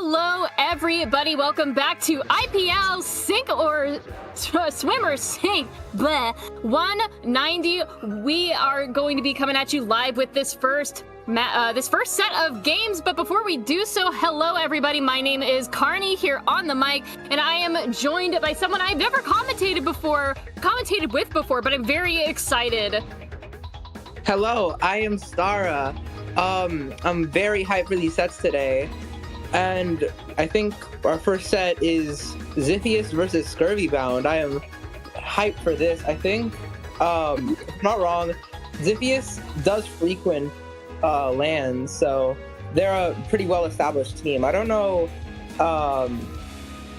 Hello, everybody. Welcome back to IPL Sink or Swim or Sink. Bleh. 190. We are going to be coming at you live with this first this first set of games. But before we do so, hello everybody. My name is Carney here on the mic, and I am joined by someone I've never commentated with before, but I'm very excited. Hello, I am Stara. I'm very hyped for these sets today, and I think our first set is Xiphias versus Scurvy-bound. I am hyped for this. I think, if I'm not wrong, Xiphias does frequent lands, so they're a pretty well-established team. I don't know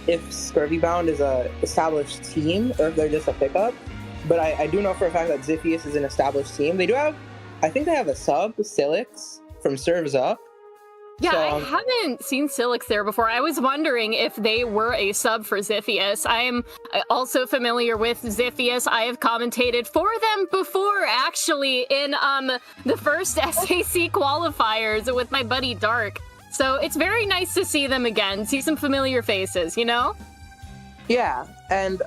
if Scurvy-bound is a established team or if they're just a pickup, but I do know for a fact that Xiphias is an established team. They do have, I think they have a sub, Silix, from Serves Up. Yeah, So, I haven't seen Silix there before. I was wondering if they were a sub for Xiphias. I am also familiar with Xiphias. I have commentated for them before, actually, in the first SAC qualifiers with my buddy Dark. So it's very nice to see them again, see some familiar faces, you know? yeah, and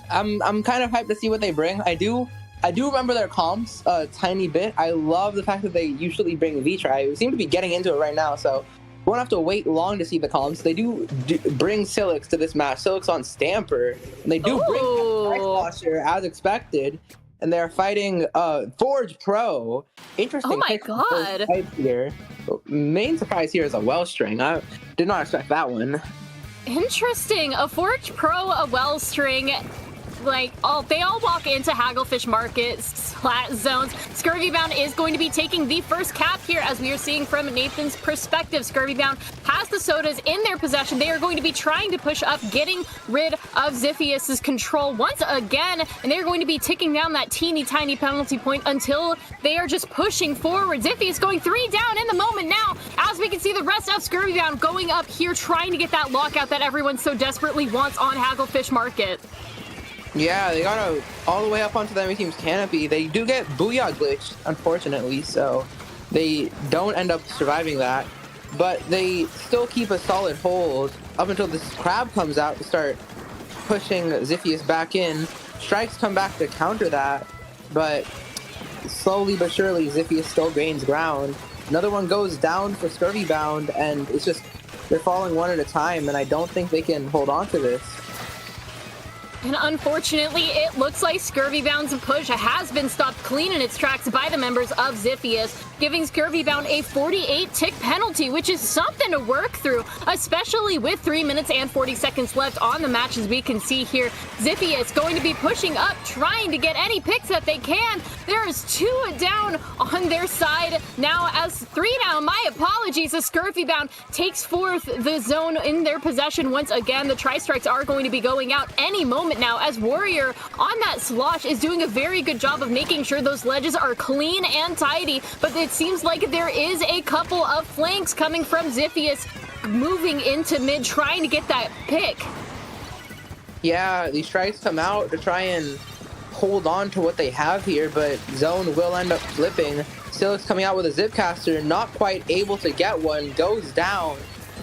I'm kind of hyped to see what they bring. I do remember their comps a tiny bit. I love the fact that they usually bring V-Try. We seem to be getting into it right now, so we won't have to wait long to see the comps. They do bring Silix to this match. Silix on Stamper, and they do bring Ice Posture as expected. And they're fighting Forge Pro. Interesting. Oh my god! Here. Main surprise here is a Wellstring. I did not expect that one. Interesting. A Forge Pro, a Wellstring. Like, they all walk into Hagglefish Market zones. Scurvy-bound is going to be taking the first cap here, as we are seeing from Nathan's perspective. Scurvy-bound has the sodas in their possession. They are going to be trying to push up, getting rid of Xiphias' control once again, and they're going to be ticking down that teeny tiny penalty point until they are just pushing forward. Xiphias going 3 down in the moment now, as we can see the rest of Scurvy-bound going up here, trying to get that lockout that everyone so desperately wants on Hagglefish Market. Yeah, they got all the way up onto the enemy team's canopy. They do get Booyah glitched, unfortunately, so they don't end up surviving that. But they still keep a solid hold up until this crab comes out to start pushing Xiphias back in. Strikes come back to counter that, but slowly but surely Xiphias still gains ground. Another one goes down for Scurvy-bound, and it's just, they're falling one at a time, and I don't think they can hold on to this. And unfortunately, it looks like Scurvy-bound's push has been stopped clean in its tracks by the members of Xiphias, giving Scurvy-bound a 48-tick penalty, which is something to work through, especially with 3 minutes and 40 seconds left on the match, as we can see here. Xiphias going to be pushing up, trying to get any picks that they can. There is 2 down on their side now, as 3 down. My apologies, as Scurvy-bound takes forth the zone in their possession once again. The tri-strikes are going to be going out any moment now, as Warrior on that slosh is doing a very good job of making sure those ledges are clean and tidy, but it seems like there is a couple of flanks coming from Xiphias moving into mid, trying to get that pick. Yeah, these strikes come out to try and hold on to what they have here, but zone will end up flipping. Silix coming out with a Zipcaster, not quite able to get one, goes down.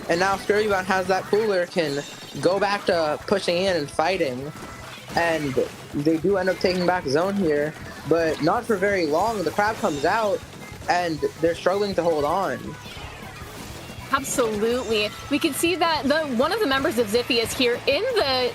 And now Scurvy-bound has that cooler, can go back to pushing in and fighting. And they do end up taking back zone here, but not for very long. The crab comes out, and they're struggling to hold on. Absolutely. We can see that one of the members of Xiphias here in the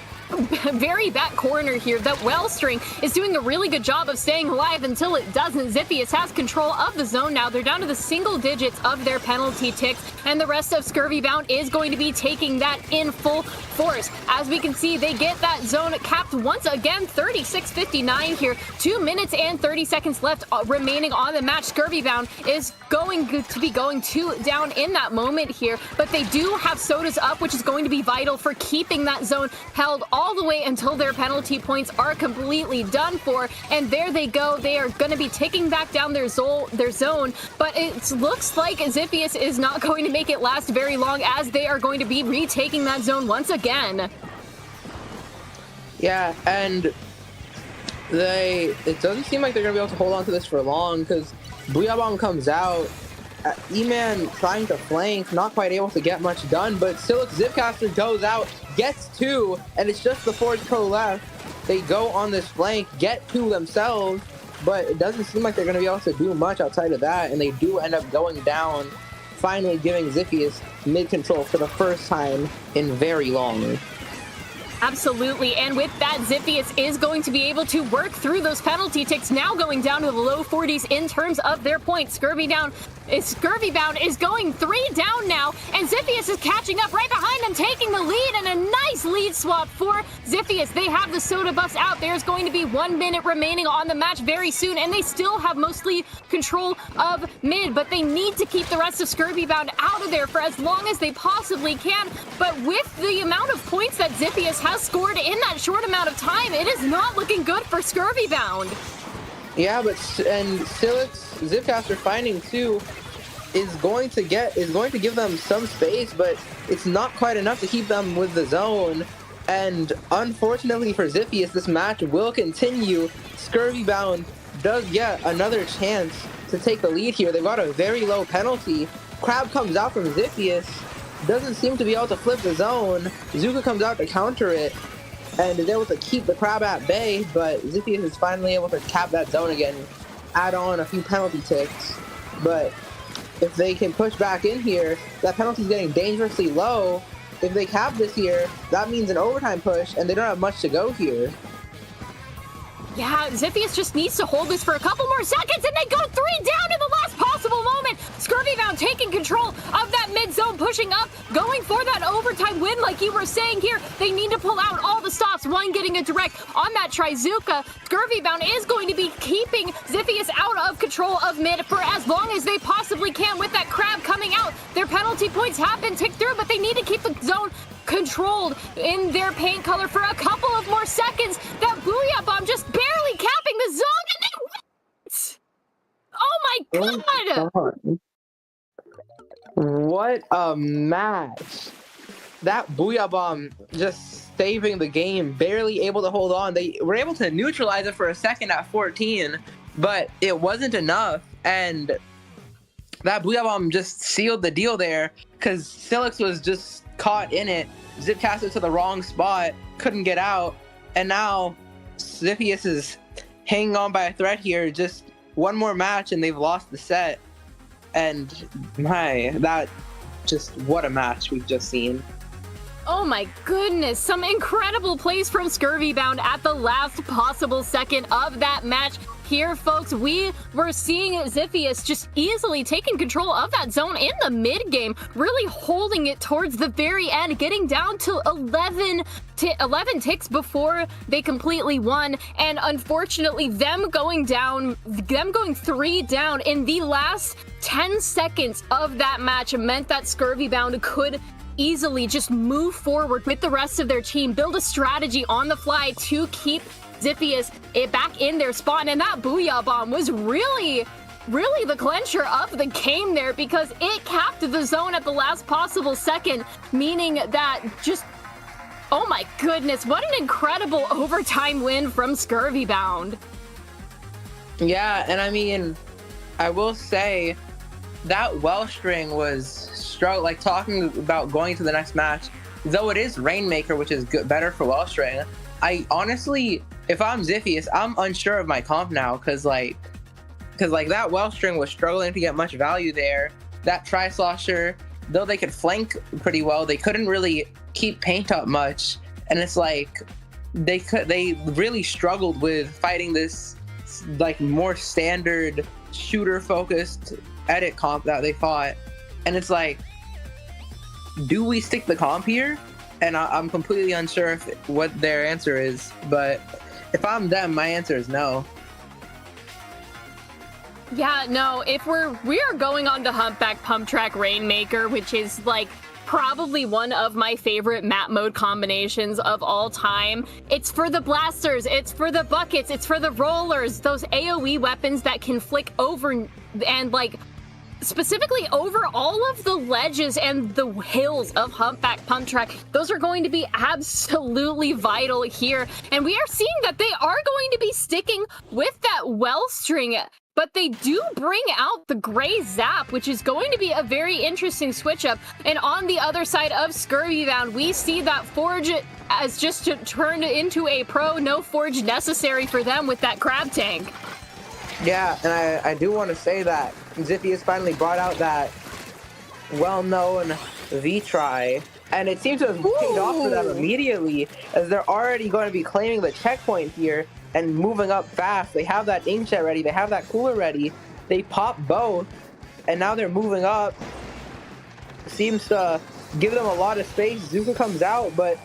very back corner here, that Wellstring is doing a really good job of staying alive until it doesn't. Xiphias has control of the zone now. They're down to the single digits of their penalty ticks, and the rest of Scurvy-bound is going to be taking that in full force. As we can see, they get that zone capped once again, 36-59 here. 2 minutes and 30 seconds left remaining on the match. Scurvy-bound is going to be going 2 down in that moment here, but they do have sodas up, which is going to be vital for keeping that zone held all the way until their penalty points are completely done for. And there they go. They are going to be ticking back down their zone, but it looks like Xiphias is not going to make it last very long, as they are going to be retaking that zone once again. Yeah, and it doesn't seem like they're going to be able to hold on to this for long, because Booyah Bomb comes out. E-Man trying to flank, not quite able to get much done, but Silix Zipcaster goes out, gets 2, and it's just the Forge Pro left. They go on this flank, get 2 themselves, but it doesn't seem like they're going to be able to do much outside of that, and they do end up going down, finally giving Xiphias mid-control for the first time in very long. Absolutely, and with that, Xiphias is going to be able to work through those penalty ticks, now going down to the low 40s in terms of their points. Scurvy-bound is going 3 down now, and Xiphias is catching up right behind him, taking the lead, and a nice lead swap for Xiphias. They have the soda buffs out. There's going to be 1 minute remaining on the match very soon, and they still have mostly control of mid, but they need to keep the rest of Scurvy-bound out of there for as long as they possibly can. But with the amount of points that Xiphias has scored in that short amount of time, it is not looking good for Scurvy-bound. Yeah, but Silix, Zipcaster finding too is going to give them some space, but it's not quite enough to keep them with the zone. And unfortunately for Xiphias, this match will continue. Scurvy-bound does get another chance to take the lead here. They've got a very low penalty. Crab comes out from Xiphias, doesn't seem to be able to flip the zone. Zuka comes out to counter it, and is able to keep the Crab at bay, but Xiphias is finally able to cap that zone again, add on a few penalty ticks. But if they can push back in here, that penalty is getting dangerously low. If they cap this here, that means an overtime push, and they don't have much to go here. Yeah, Xiphias just needs to hold this for a couple more seconds, and they go 3 down in the last possible moment. Scurvy-bound taking control of that mid-zone, pushing up, going for that overtime win like you were saying here. They need to pull out all the stops, one getting a direct on that Trizuka. Scurvy-bound is going to be keeping Xiphias out of control of mid for as long as they possibly can with that Crab coming out. Their penalty points have been ticked through, but they need to keep the zone controlled in their paint color for a couple of more seconds. That Booyah Bomb just barely capping the zone, and they win! Oh my god! What a match! That Booyah Bomb just saving the game, barely able to hold on. They were able to neutralize it for a second at 14, but it wasn't enough, and that Booyah Bomb just sealed the deal there, because Silix was just caught in it, zip-cast it to the wrong spot, couldn't get out, and now Xiphias is hanging on by a thread here. Just one more match and they've lost the set. And what a match we've just seen. Oh my goodness, some incredible plays from Scurvy-bound at the last possible second of that match. Here, folks, we were seeing Xiphias just easily taking control of that zone in the mid-game, really holding it towards the very end, getting down to 11 ticks before they completely won. And unfortunately, them going 3 down in the last 10 seconds of that match meant that Scurvy-bound could easily just move forward with the rest of their team, build a strategy on the fly to keep Xiphias back in their spot. And that Booyah Bomb was really the clincher of the game there, because it capped the zone at the last possible second, meaning that just, oh my goodness, what an incredible overtime win from Scurvy-bound. Yeah, and I mean, I will say that Wellstring was like talking about going to the next match, though it is Rainmaker, which is better for Wellstring. I honestly, if I'm Xiphias, I'm unsure of my comp now, because that Wellstring was struggling to get much value there. That Tri-Slosher, though they could flank pretty well, they couldn't really keep paint up much, and it's like they really struggled with fighting this like more standard shooter focused edit comp that they fought. And it's like, do we stick the comp here? And I'm completely unsure what their answer is, but if I'm them, my answer is no. Yeah, no, if we are going on to Humpback Pump Track Rainmaker, which is like probably one of my favorite map mode combinations of all time. It's for the blasters, it's for the buckets, it's for the rollers, those AoE weapons that can flick over and like specifically over all of the ledges and the hills of Humpback Pump Track. Those are going to be absolutely vital here, and we are seeing that they are going to be sticking with that Wellstring, but they do bring out the Gray Zap, which is going to be a very interesting switch up. And on the other side of Scurvy-bound, we see that Forge as just turned into a pro, no Forge necessary for them with that Crab Tank. Yeah, and I do want to say that Xiphias finally brought out that well-known V-try, and it seems to have paid off for them immediately, as they're already going to be claiming the checkpoint here and moving up fast. They have that inkjet ready, they have that cooler ready, they pop both, and now they're moving up. Seems to give them a lot of space. Zuka comes out, but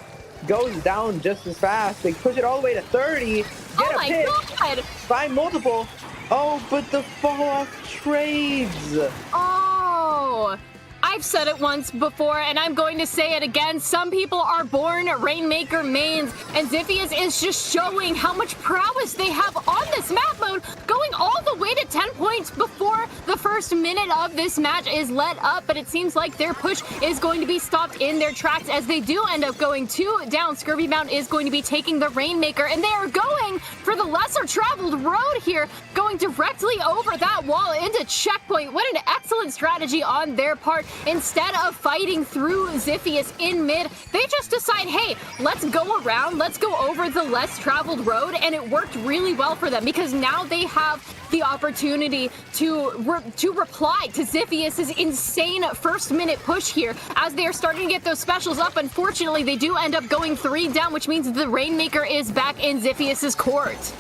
goes down just as fast. They push it all the way to 30, get a pick, find multiple. Oh, but the fall off trades. Oh, I've said it once before, and I'm going to say it again. Some people are born Rainmaker mains, and Xiphias is just showing how much prowess they have on this map mode, going all the way to 10 points before the first minute of this match is let up, but it seems like their push is going to be stopped in their tracks as they do end up going 2 down. Scurvy-bound is going to be taking the Rainmaker, and they are going for the lesser traveled road here, going directly over that wall into checkpoint. What an excellent strategy on their part. Instead of fighting through Xiphias in mid, they just decide, hey, let's go around, let's go over the less traveled road, and it worked really well for them because now they have the opportunity to reply to Xiphias's insane first-minute push here as they are starting to get those specials up. Unfortunately, they do end up going 3 down, which means the Rainmaker is back in Xiphias's court.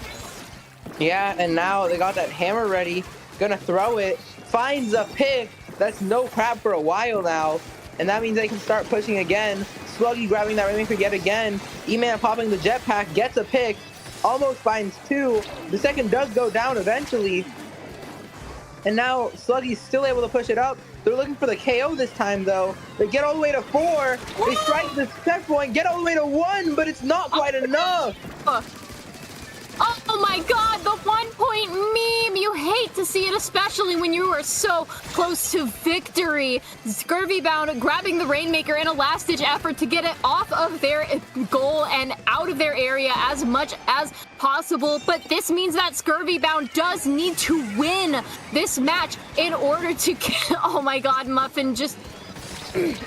Yeah, and now they got that hammer ready, gonna throw it, finds a pick. That's no crap for a while now, and that means they can start pushing again. Sluggy grabbing that Rainmaker yet again. E-Man popping the jetpack, gets a pick, almost finds 2. The second does go down eventually, and now Sluggy's still able to push it up. They're looking for the KO this time, though. They get all the way to 4. They strike the checkpoint, get all the way to 1, but it's not quite enough. Oh my god, the 1 point meme! You hate to see it, especially when you are so close to victory. Scurvy-bound grabbing the Rainmaker in a last-ditch effort to get it off of their goal and out of their area as much as possible. But this means that Scurvy-bound does need to win this match in order to get... Oh my god, Muffin just...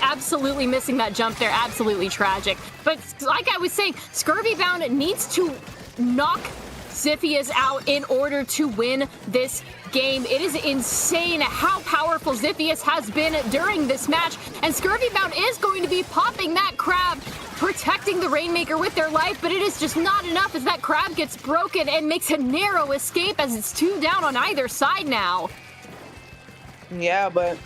absolutely missing that jump there. Absolutely tragic. But like I was saying, Scurvy-bound needs to knock Xiphias out in order to win this game. It is insane how powerful Xiphias has been during this match, and Scurvy-bound is going to be popping that crab, protecting the Rainmaker with their life, but it is just not enough as that crab gets broken and makes a narrow escape as it's 2 down on either side now. Yeah, but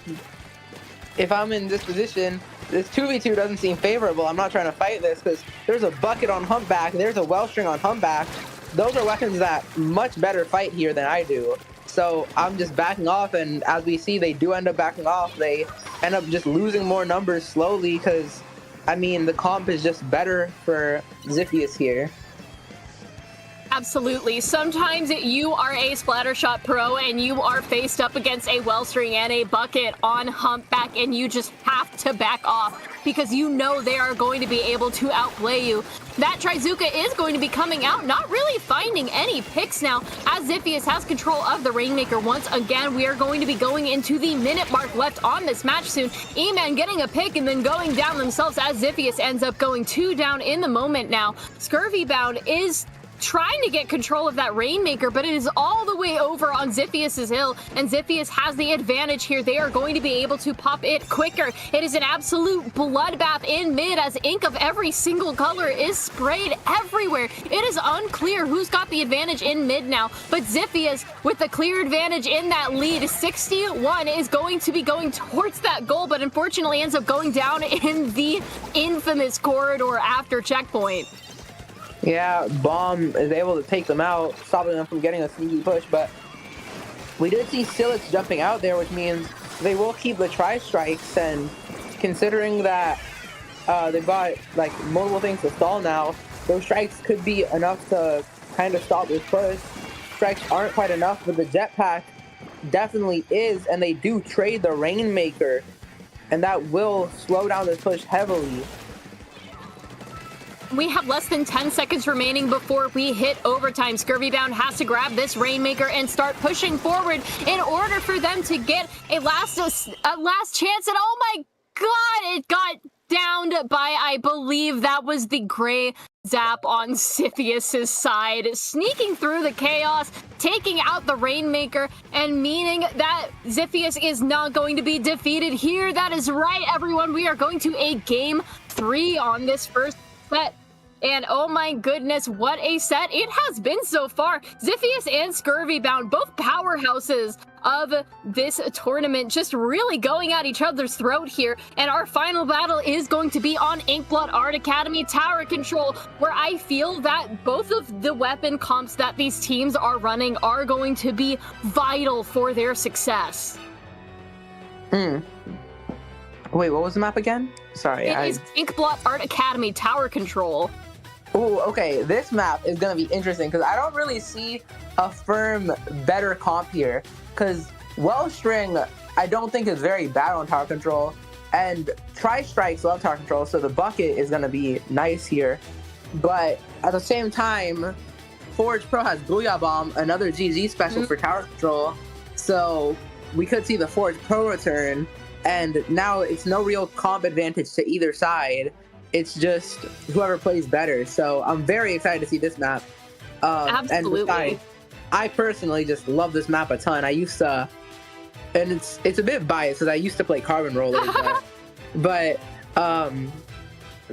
if I'm in this position, this 2v2 doesn't seem favorable. I'm not trying to fight this because there's a bucket on Humpback, there's a Wellstring on Humpback. Those are weapons that much better fight here than I do. So I'm just backing off, and as we see, they do end up backing off. They end up just losing more numbers slowly because, I mean, the comp is just better for Xiphias here. Absolutely. Sometimes you are a Splattershot pro and you are faced up against a Wellstring and a bucket on Humpback, and you just have to back off because you know they are going to be able to outplay you. That Trizuka is going to be coming out, not really finding any picks now as Xiphias has control of the Rainmaker once again. We are going to be going into the minute mark left on this match soon. E-Man getting a pick and then going down themselves as Xiphias ends up going 2 down in the moment now. Scurvy-bound is trying to get control of that Rainmaker, but it is all the way over on Xiphias' hill, and Xiphias has the advantage here. They are going to be able to pop it quicker. It is an absolute bloodbath in mid as ink of every single color is sprayed everywhere. It is unclear who's got the advantage in mid now, but Xiphias with the clear advantage in that lead. 61 is going to be going towards that goal, but unfortunately ends up going down in the infamous corridor after checkpoint. Yeah, Bomb is able to take them out, stopping them from getting a sneaky push, but we did see Silix jumping out there, which means they will keep the tri-strikes, and considering that they've got like multiple things to stall now, those strikes could be enough to kind of stop this push. Strikes aren't quite enough, but the jetpack definitely is, and they do trade the Rainmaker, and that will slow down this push heavily. We have less than 10 seconds remaining before we hit overtime. Scurvy-bound has to grab this Rainmaker and start pushing forward in order for them to get a last chance. And oh my god, it got downed by, I believe that was the gray zap on Xiphias' side. Sneaking through the chaos, taking out the Rainmaker and meaning that Xiphias is not going to be defeated here. That is right, everyone. We are going to a game 3 on this first set. And oh my goodness, what a set it has been so far. Xiphias and Scurvy-bound, both powerhouses of this tournament, just really going at each other's throat here. And our final battle is going to be on Inkblot Art Academy Tower Control, where I feel that both of the weapon comps that these teams are running are going to be vital for their success. Wait, what was the map again? Sorry. It is Inkblot Art Academy Tower Control. Oh, okay. This map is going to be interesting because I don't really see a firm, better comp here. Because Wellstring, I don't think is very bad on tower control. And Tri-Strikes love tower control, so the bucket is going to be nice here. But at the same time, Forge Pro has Booyah Bomb, another GG special for tower control. So we could see the Forge Pro return. And now it's no real comp advantage to either side. It's just whoever plays better. So I'm very excited to see this map. Absolutely. And besides, I personally just love this map a ton. I used to, and it's a bit biased because I used to play Carbon Roller, but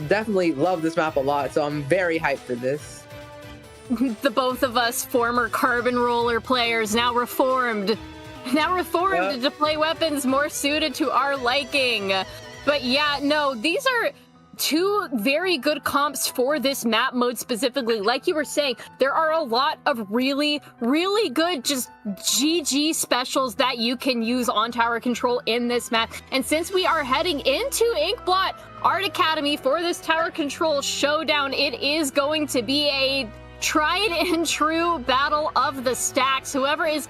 definitely love this map a lot. So I'm very hyped for this. The both of us former Carbon Roller players now reformed to play weapons more suited to our liking. But yeah, no, these are two very good comps for this map mode specifically. Like you were saying, there are a lot of really, really good just GG specials that you can use on tower control in this map. And since we are heading into Inkblot Art Academy for this tower control showdown, it is going to be a tried and true battle of the stacks. Whoever is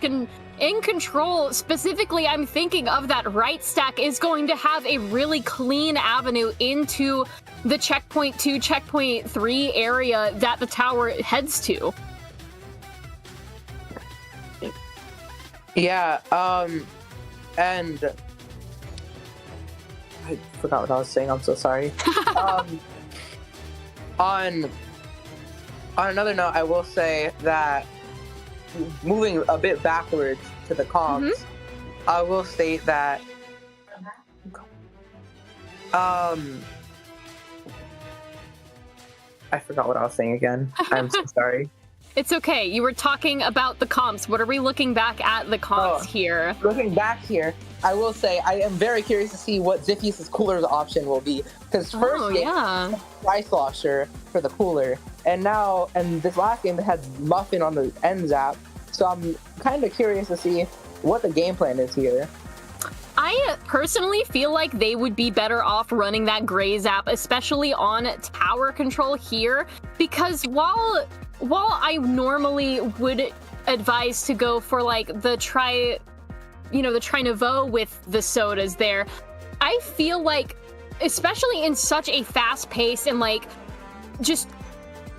in control, specifically I'm thinking of that right stack, is going to have a really clean avenue into the checkpoint 2, checkpoint 3 area that the tower heads to. Yeah, and I forgot what I was saying, I'm so sorry. On another note, I will say that moving a bit backwards to the comps, I will state that I forgot what I was saying again. I'm so sorry. It's okay. You were talking about the comps. What are we looking back at the comps here? Looking back here, I will say I am very curious to see what Xiphias' cooler's option will be. Because first game, Rice Slosher for the cooler. And now, and this last game, it had Muffin on the end zap. So I'm kind of curious to see what the game plan is here. I personally feel like they would be better off running that gray zap, especially on tower control here, because while I normally would advise to go for like the Tri-Nouveau with the sodas there, I feel like, especially in such a fast pace and like just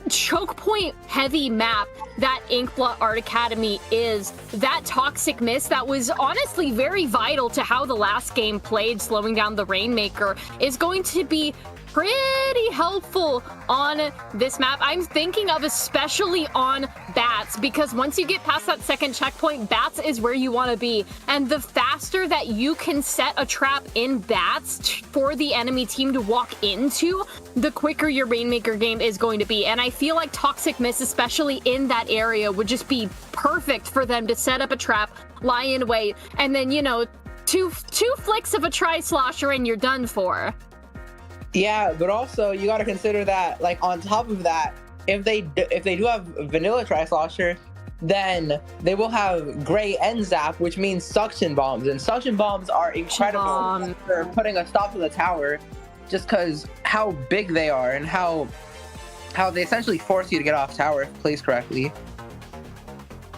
choke point heavy map that Inkblot Art Academy is, that Toxic Mist that was honestly very vital to how the last game played, slowing down the Rainmaker, is going to be pretty helpful on this map. I'm thinking of especially on bats, because once you get past that second checkpoint, bats is where you want to be. And the faster that you can set a trap in bats for the enemy team to walk into, the quicker your Rainmaker game is going to be. And I feel like Toxic Mist, especially in that area, would just be perfect for them to set up a trap, lie in wait, and then, you know, two flicks of a Tri-Slosher and you're done for. Yeah, but also you got to consider that, like, on top of that, if they do have vanilla Tri-Slosher, then they will have gray end zap, which means suction bombs, and suction bombs are incredible for putting a stop to the tower, just because how big they are and how they essentially force you to get off tower if placed correctly.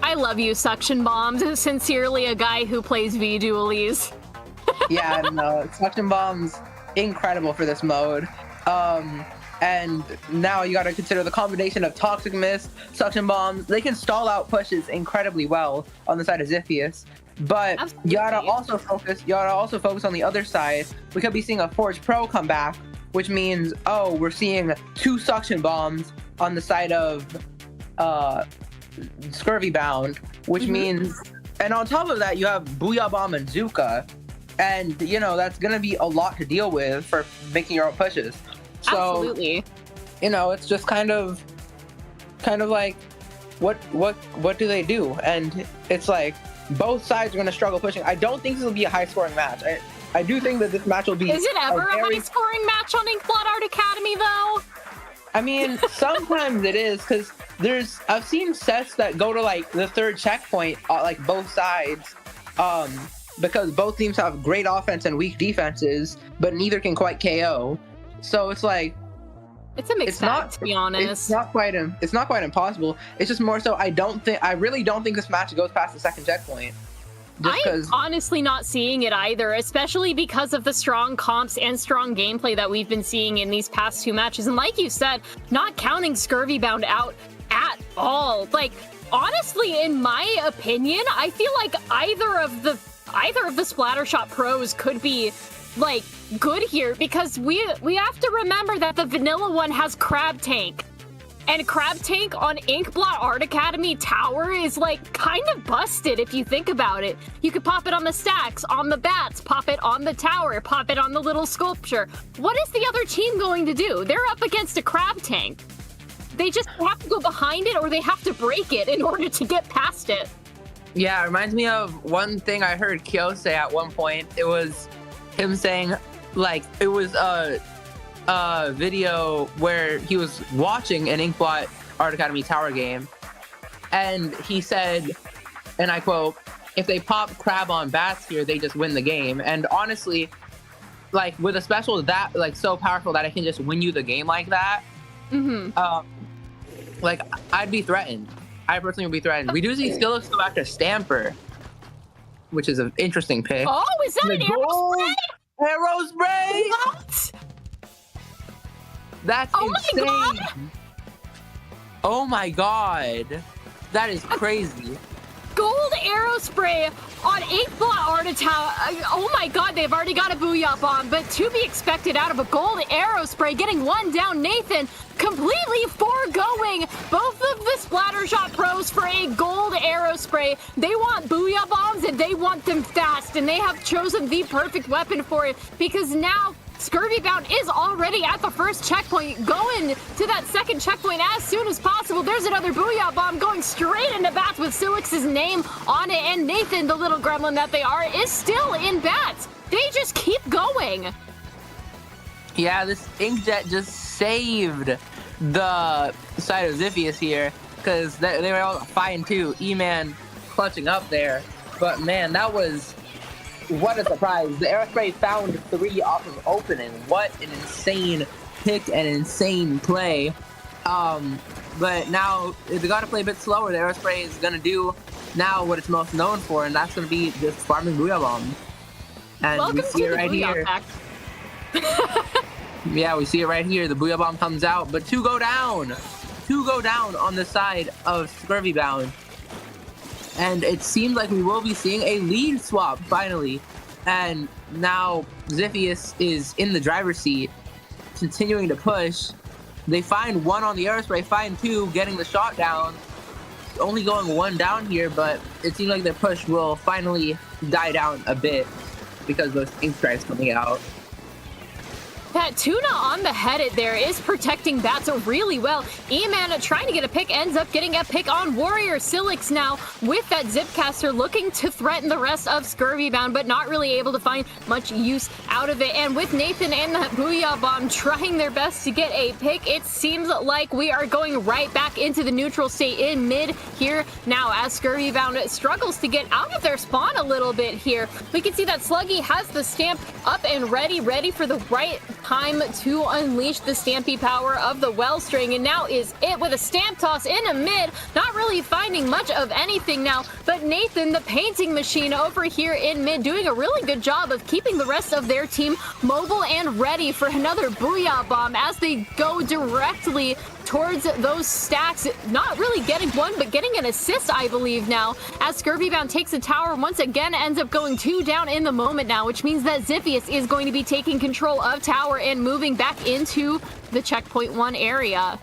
I love you, suction bombs. Sincerely, a guy who plays V-Dualies. Yeah, no, suction bombs, incredible for this mode. And now you got to consider the combination of Toxic Mist, Suction Bombs. They can stall out pushes incredibly well on the side of Xiphias. But you gotta also focus on the other side. We could be seeing a Forge Pro come back, which means, oh, we're seeing 2 Suction Bombs on the side of Scurvy-bound, which means, and on top of that, you have Booyah Bomb and Zuka, and you know that's gonna be a lot to deal with for making your own pushes. So, Absolutely. you know, it's just kind of like, what do they do? And it's like both sides are gonna struggle pushing. I don't think this will be a high-scoring match. I do think that this match will be. Is it ever a high-scoring match on Inkblot Art Academy, though? I mean, sometimes it is, because I've seen sets that go to like the third checkpoint, like both sides, because both teams have great offense and weak defenses, but neither can quite KO. So it's like, it's a mixed bag, to be honest. It's not quite impossible. It's just more so I really don't think this match goes past the second checkpoint. I'm honestly not seeing it either, especially because of the strong comps and strong gameplay that we've been seeing in these past two matches. And like you said, not counting Scurvy-bound out at all. Like, honestly, in my opinion, I feel like either of the Splattershot pros could be like good here, because we have to remember that the vanilla one has Crab Tank. And Crab Tank on Inkblot Art Academy Tower is like kind of busted if you think about it. You could pop it on the stacks, on the bats, pop it on the tower, pop it on the little sculpture. What is the other team going to do? They're up against a Crab Tank. They just have to go behind it, or they have to break it in order to get past it. Yeah, it reminds me of one thing I heard Kyo say at one point. It was him saying, like, it was a video where he was watching an Inkblot Art Academy Tower game, and he said, and I quote, "If they pop crab on bats here, they just win the game." And honestly, like, with a special that like so powerful that it can just win you the game like that, like, I'd be threatened. I personally would be threatened. We do see Skillix go after Stamper, which is an interesting pick. Oh, is that an arrow spray? Arrow spray? What? That's insane. My God. Oh my god. That is crazy. Gold arrow spray on Inkblot Art Academy. Oh my god, they've already got a Booyah Bomb, but to be expected out of a gold arrow spray, getting one down, Nathan completely foregoing both of the Splattershot pros for a gold arrow spray. They want Booyah Bombs and they want them fast, and they have chosen the perfect weapon for it, because now Scurvy-bound is already at the first checkpoint, going to that second checkpoint as soon as possible. There's another Booyah Bomb going straight into bats with Silix's name on it, and Nathan, the little gremlin that they are, is still in bats. They just keep going. Yeah, this Inkjet just saved the side of Xiphias here, because they were all 5-2. E-Man clutching up there. But man, that was... what a surprise. The Aerospray found 3 off of opening. What an insane pick and insane play. But now they gotta play a bit slower. The Aerospray is gonna do now what it's most known for, and that's gonna be just farming Booyah Bombs. And welcome we see to it right here. Yeah, we see it right here. The Booyah Bomb comes out, but 2 go down. 2 go down on the side of Scurvy-bound. And it seems like we will be seeing a lead swap, finally. And now Xiphias is in the driver's seat, continuing to push. They find 1 on the Aerospray, find 2, getting the shot down. Only going 1 down here, but it seems like their push will finally die down a bit because those ink strikes coming out. That tuna on the head there is protecting bats really well. E-Man trying to get a pick, ends up getting a pick on Warrior. Silix now with that Zipcaster looking to threaten the rest of Scurvy-bound, but not really able to find much use out of it. And with Nathan and that Booyah Bomb trying their best to get a pick, it seems like we are going right back into the neutral state in mid here now, as Scurvy-bound struggles to get out of their spawn a little bit here. We can see that Sluggy has the stamp up and ready for the right time to unleash the stampy power of the Wellstring, and now is it with a stamp toss in a mid, not really finding much of anything now, but Nathan, the painting machine over here in mid, doing a really good job of keeping the rest of their team mobile and ready for another Booyah Bomb as they go directly towards those stacks, not really getting one, but getting an assist, I believe, now, as Scurvy-bound takes the tower once again, ends up going 2 down in the moment now, which means that Xiphias is going to be taking control of tower and moving back into the checkpoint 1 area.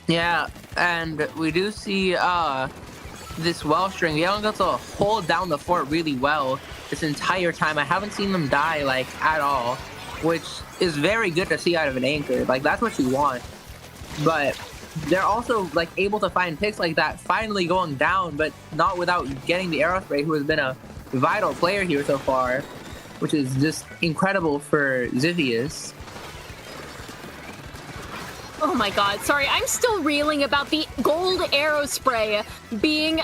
Yeah, and we do see this Wellstring, they don't get to hold down the fort really well this entire time. I haven't seen them die, like, at all, which is very good to see out of an anchor. Like, that's what you want. But they're also, like, able to find picks like that, finally going down, but not without getting the Aerospray, who has been a vital player here so far, which is just incredible for Xiphias. Oh my god, sorry, I'm still reeling about the gold Aerospray being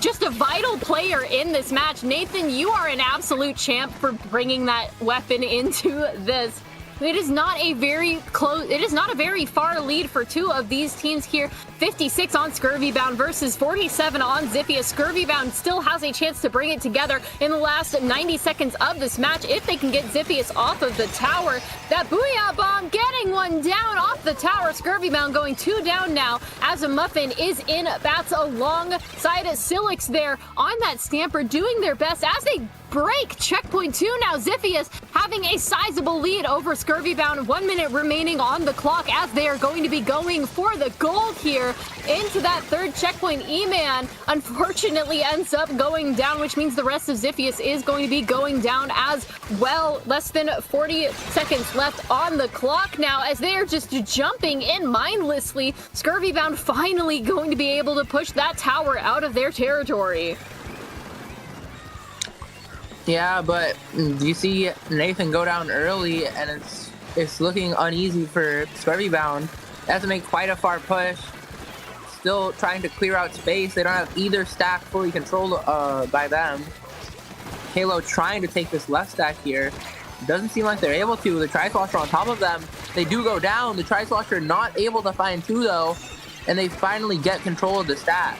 just a vital player in this match. Nathan, you are an absolute champ for bringing that weapon into this. It is not a very far lead for two of these teams here. 56 on Scurvy-bound versus 47 on Xiphias. Scurvy-bound still has a chance to bring it together in the last 90 seconds of this match if they can get Xiphias off of the tower. That Booyah Bomb getting one down off the tower. Scurvy-bound going 2 down now as a Muffin is in bats alongside Silix there on that Stamper, doing their best as they break checkpoint 2 now. Xiphias having a sizable lead over Scurvy-bound. 1 minute remaining on the clock as they are going to be going for the gold here into that third checkpoint. E-Man unfortunately ends up going down, which means the rest of Xiphias is going to be going down as well. Less than 40 seconds left on the clock now as they are just jumping in mindlessly. Scurvy-bound finally going to be able to push that tower out of their territory. Yeah, but you see Nathan go down early, and it's looking uneasy for Scurvy-bound. They have to make quite a far push. Still trying to clear out space. They don't have either stack fully controlled by them. Halo trying to take this left stack here. Doesn't seem like they're able to. The Tri-Swasher on top of them. They do go down. The Tri-Swasher not able to find 2 though, and they finally get control of the stack.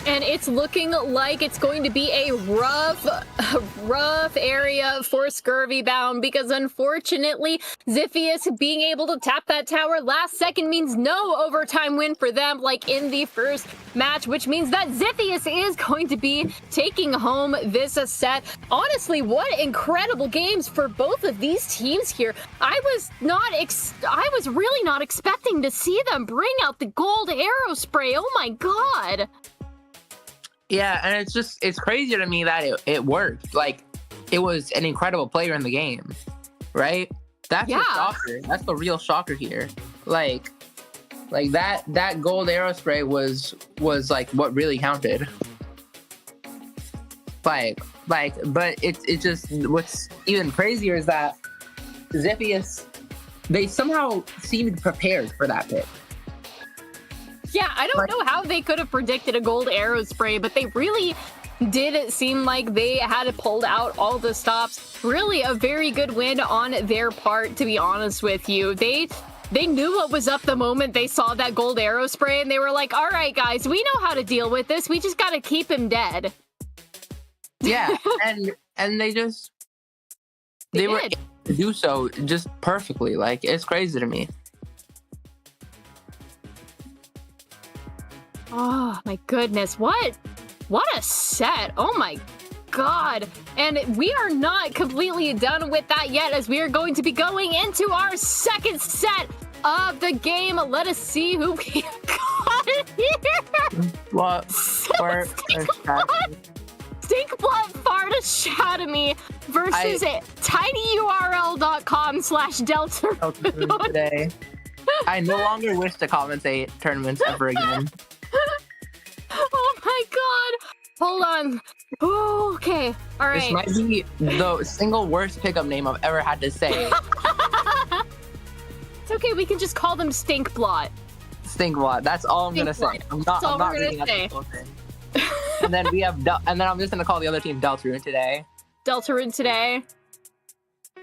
And it's looking like it's going to be a rough area for Scurvy-bound because unfortunately, Xiphias being able to tap that tower last second means no overtime win for them like in the first match, which means that Xiphias is going to be taking home this set. Honestly, what incredible games for both of these teams here. I was really not expecting to see them bring out the gold Aerospray. Oh my god. Yeah, and it's crazy to me that it worked. Like, it was an incredible player in the game, right? That's the shocker. That's the real shocker here. Like that gold Aerospray was like what really counted. But it just, what's even crazier is that Xiphias, they somehow seemed prepared for that pick. Yeah, I don't know how they could have predicted a gold Aerospray, but they really did seem like they had pulled out all the stops. Really a very good win on their part, to be honest with you. They knew what was up the moment they saw that gold Aerospray, and they were like, all right, guys, we know how to deal with this. We just got to keep him dead. Yeah, and they were able to do so just perfectly. Like, it's crazy to me. Oh my goodness, what a set. Oh my god. And we are not completely done with that yet, as we are going to be going into our second set of the game. Let us see who we got here. What? Stinkblot Fart A-shat-emy versus tinyurl.com/Delta today. I no longer wish to commentate tournaments ever again. Oh my god! Hold on. Oh, okay. All right. This might be the single worst pickup name I've ever had to say. It's okay. We can just call them Stinkblot. Stinkblot. That's all I'm gonna say. I'm not reading out the whole thing. And then we have, and then I'm just gonna call the other team Deltarune today. Deltarune today.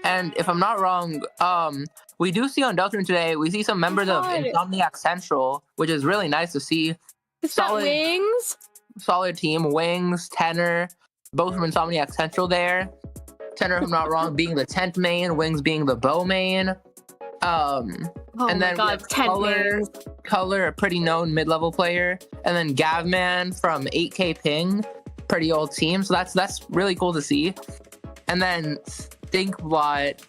And if I'm not wrong, we do see on Deltarune today, we see some members of Insomniac Central, which is really nice to see. Is that Wings? Solid team. Wings, Tenor, both from Insomniac Central there. Tenor, if I'm not wrong, being the tent main, Wings being the bow main. And then Color, a pretty known mid-level player. And then Gavman from 8K Ping, pretty old team. So that's really cool to see. And then Stinkblot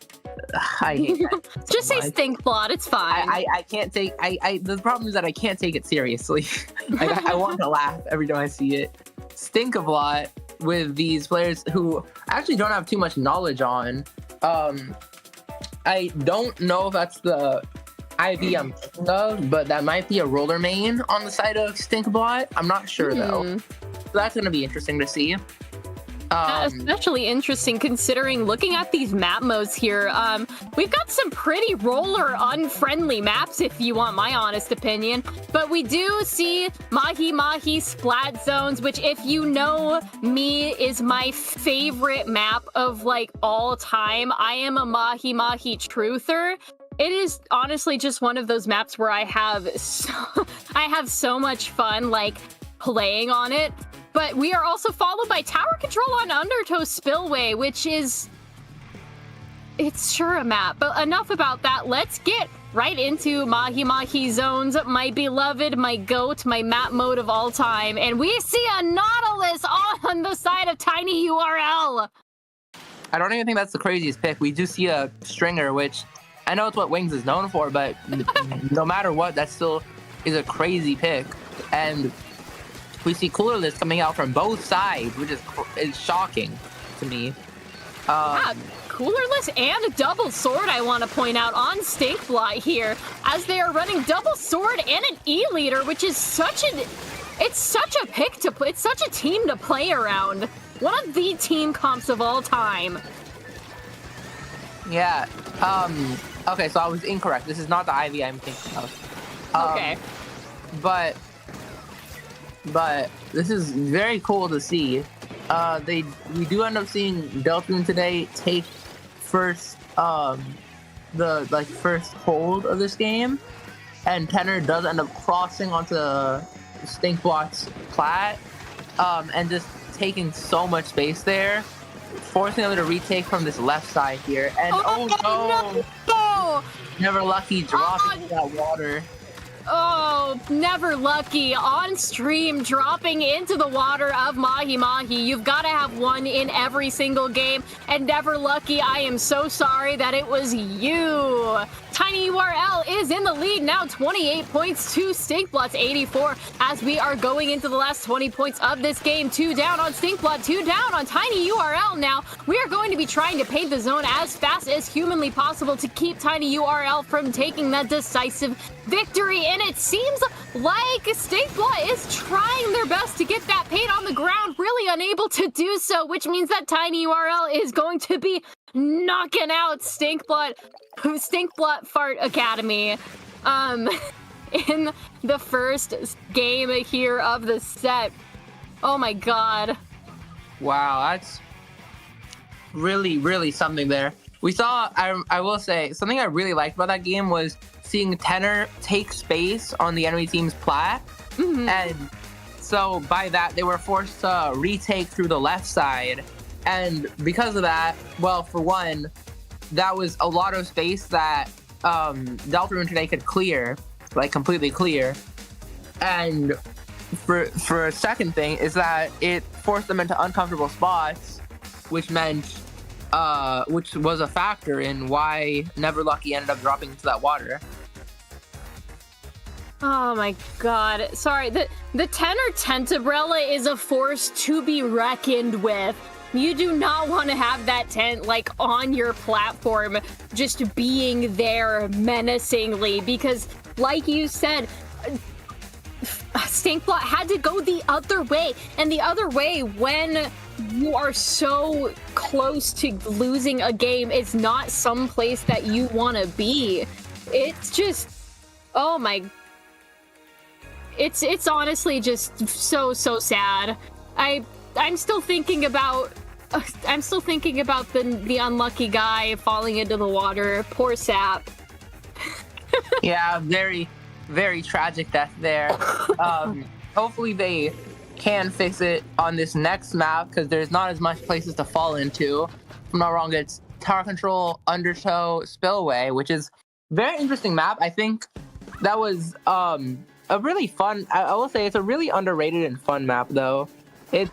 I hate that. Just say Stinkblot, it's fine. I can't take. The problem is that I can't take it seriously. Like I want to laugh every time I see it. Stinkblot with these players who I actually don't have too much knowledge on. I don't know if that's the IV I'm thinking of, but that might be a roller main on the side of Stinkblot. I'm not sure though. So that's gonna be interesting to see. Especially interesting considering looking at these map modes here. We've got some pretty roller unfriendly maps if you want my honest opinion, but we do see Mahi Splat Zones, which if you know me is my favorite map of like all time. I am a Mahi truther. It is honestly just one of those maps where I have so much fun like playing on it. But we are also followed by Tower Control on Undertow Spillway, which is... It's sure a map, but enough about that. Let's get right into Mahi Zones, my beloved, my goat, my map mode of all time. And we see a Nautilus on the side of Tiny URL. I don't even think that's the craziest pick. We do see a Stringer, which I know it's what Wings is known for, but no matter what, that still is a crazy pick. And we see Coolerless coming out from both sides, which is shocking to me. Yeah, Coolerless and a double sword, I want to point out, on Stinkblot here, as they are running double sword and an E-leader, which is such a team to play around. One of the team comps of all time. Yeah. Okay, so I was incorrect. This is not the IV I'm thinking of. Okay. But this is very cool to see. We do end up seeing Deltoon today take first first hold of this game, and Tenor does end up crossing onto Stinkblot's plat, and just taking so much space there, forcing them to retake from this left side here. And no! Never Lucky dropping that water. Oh, Never Lucky on stream dropping into the water of Mahi. You've got to have one in every single game. And Never Lucky, I am so sorry that it was you. Tiny URL is in the lead now, 28 points to Stinkblot's 84, as we are going into the last 20 points of this game. 2 down on Stinkblot, 2 down on Tiny URL now. We are going to be trying to paint the zone as fast as humanly possible to keep Tiny URL from taking that decisive victory, and it seems like Stinkblot is trying their best to get that paint on the ground, really unable to do so, which means that Tiny URL is going to be knocking out Stinkblot Fart Academy in the first game here of the set. Oh my god. Wow, that's really, really something there. We saw, I will say, something I really liked about that game was seeing Tenor take space on the enemy team's plat. And so by that, they were forced to retake through the left side. And because of that, well, for one, that was a lot of space that Deltarune today could clear, like completely clear. And for a second thing is that it forced them into uncomfortable spots, which meant, which was a factor in why Never Lucky ended up dropping into that water. Oh my god. Sorry, the Tenor Tentabrella is a force to be reckoned with. You do not want to have that tent, like, on your platform, just being there menacingly, because, like you said, Stinkblot had to go the other way, and the other way, when you are so close to losing a game, is not some place that you want to be. It's just, oh my, it's honestly just so sad. I'm still thinking about the unlucky guy falling into the water. Poor sap. Yeah, very, very tragic death there. Hopefully they can fix it on this next map, because there's not as much places to fall into. If I'm not wrong, it's Tower Control, Undertow, Spillway, which is a very interesting map. I think that was a really fun, I will say it's a really underrated and fun map, though. I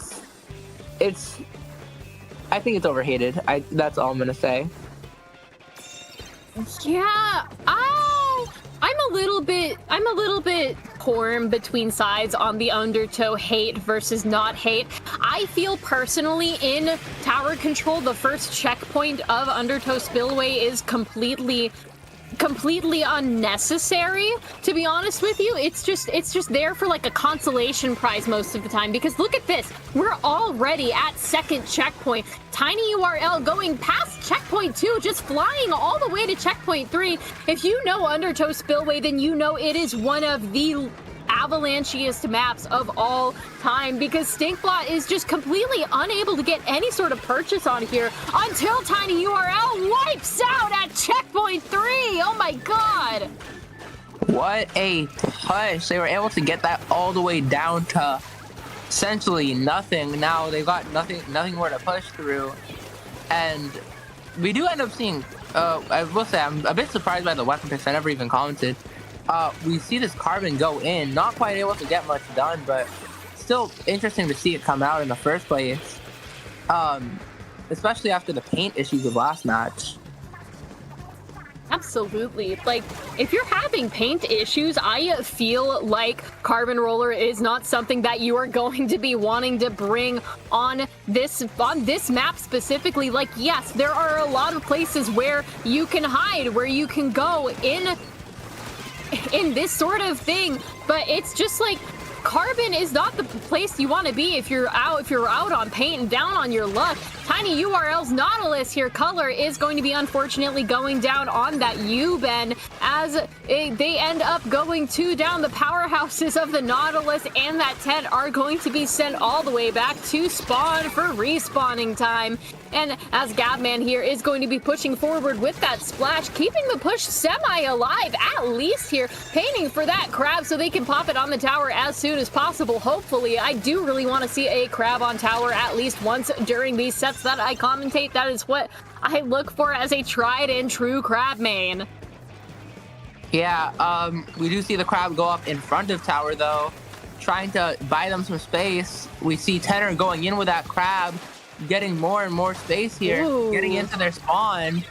think it's overhated. That's all I'm gonna say. Yeah, I'm a little bit torn between sides on the Undertow hate versus not hate. I feel personally in tower control, the first checkpoint of Undertow Spillway is completely unnecessary, to be honest with you. It's just there for like a consolation prize most of the time, because look at this, we're already at second checkpoint. Tiny URL going past checkpoint 2, just flying all the way to checkpoint 3. If you know Undertow Spillway, then you know it is one of the avalanchiest maps of all time, because Stinkblot is just completely unable to get any sort of purchase on here until Tiny URL wipes out at checkpoint 3. Oh my god! What a push! They were able to get that all the way down to essentially nothing. Now they've got nothing more to push through, and we do end up seeing. I will say I'm a bit surprised by the weapon picks. I never even commented. We see this Carbon go in, not quite able to get much done, but still interesting to see it come out in the first place. Especially after the paint issues of last match. Absolutely. Like, if you're having paint issues, I feel like Carbon Roller is not something that you are going to be wanting to bring on this map specifically. Like, yes, there are a lot of places where you can hide, where you can go in this sort of thing, but it's just like Carbon is not the place you want to be if you're out on paint and down on your luck. Tiny URL's Nautilus here color is going to be unfortunately going down on that U-bend, as they end up going down. The powerhouses of the Nautilus and that tent are going to be sent all the way back to spawn for respawning time. And as Gabman here is going to be pushing forward with that splash, keeping the push semi-alive at least here, painting for that crab so they can pop it on the tower as soon as possible. Hopefully, I do really want to see a crab on tower at least once during these sets that I commentate. That is what I look for as a tried and true crab main. Yeah, we do see the crab go up in front of tower though, trying to buy them some space. We see Tenor going in with that crab, getting more and more space here. Ooh. Getting into their spawn.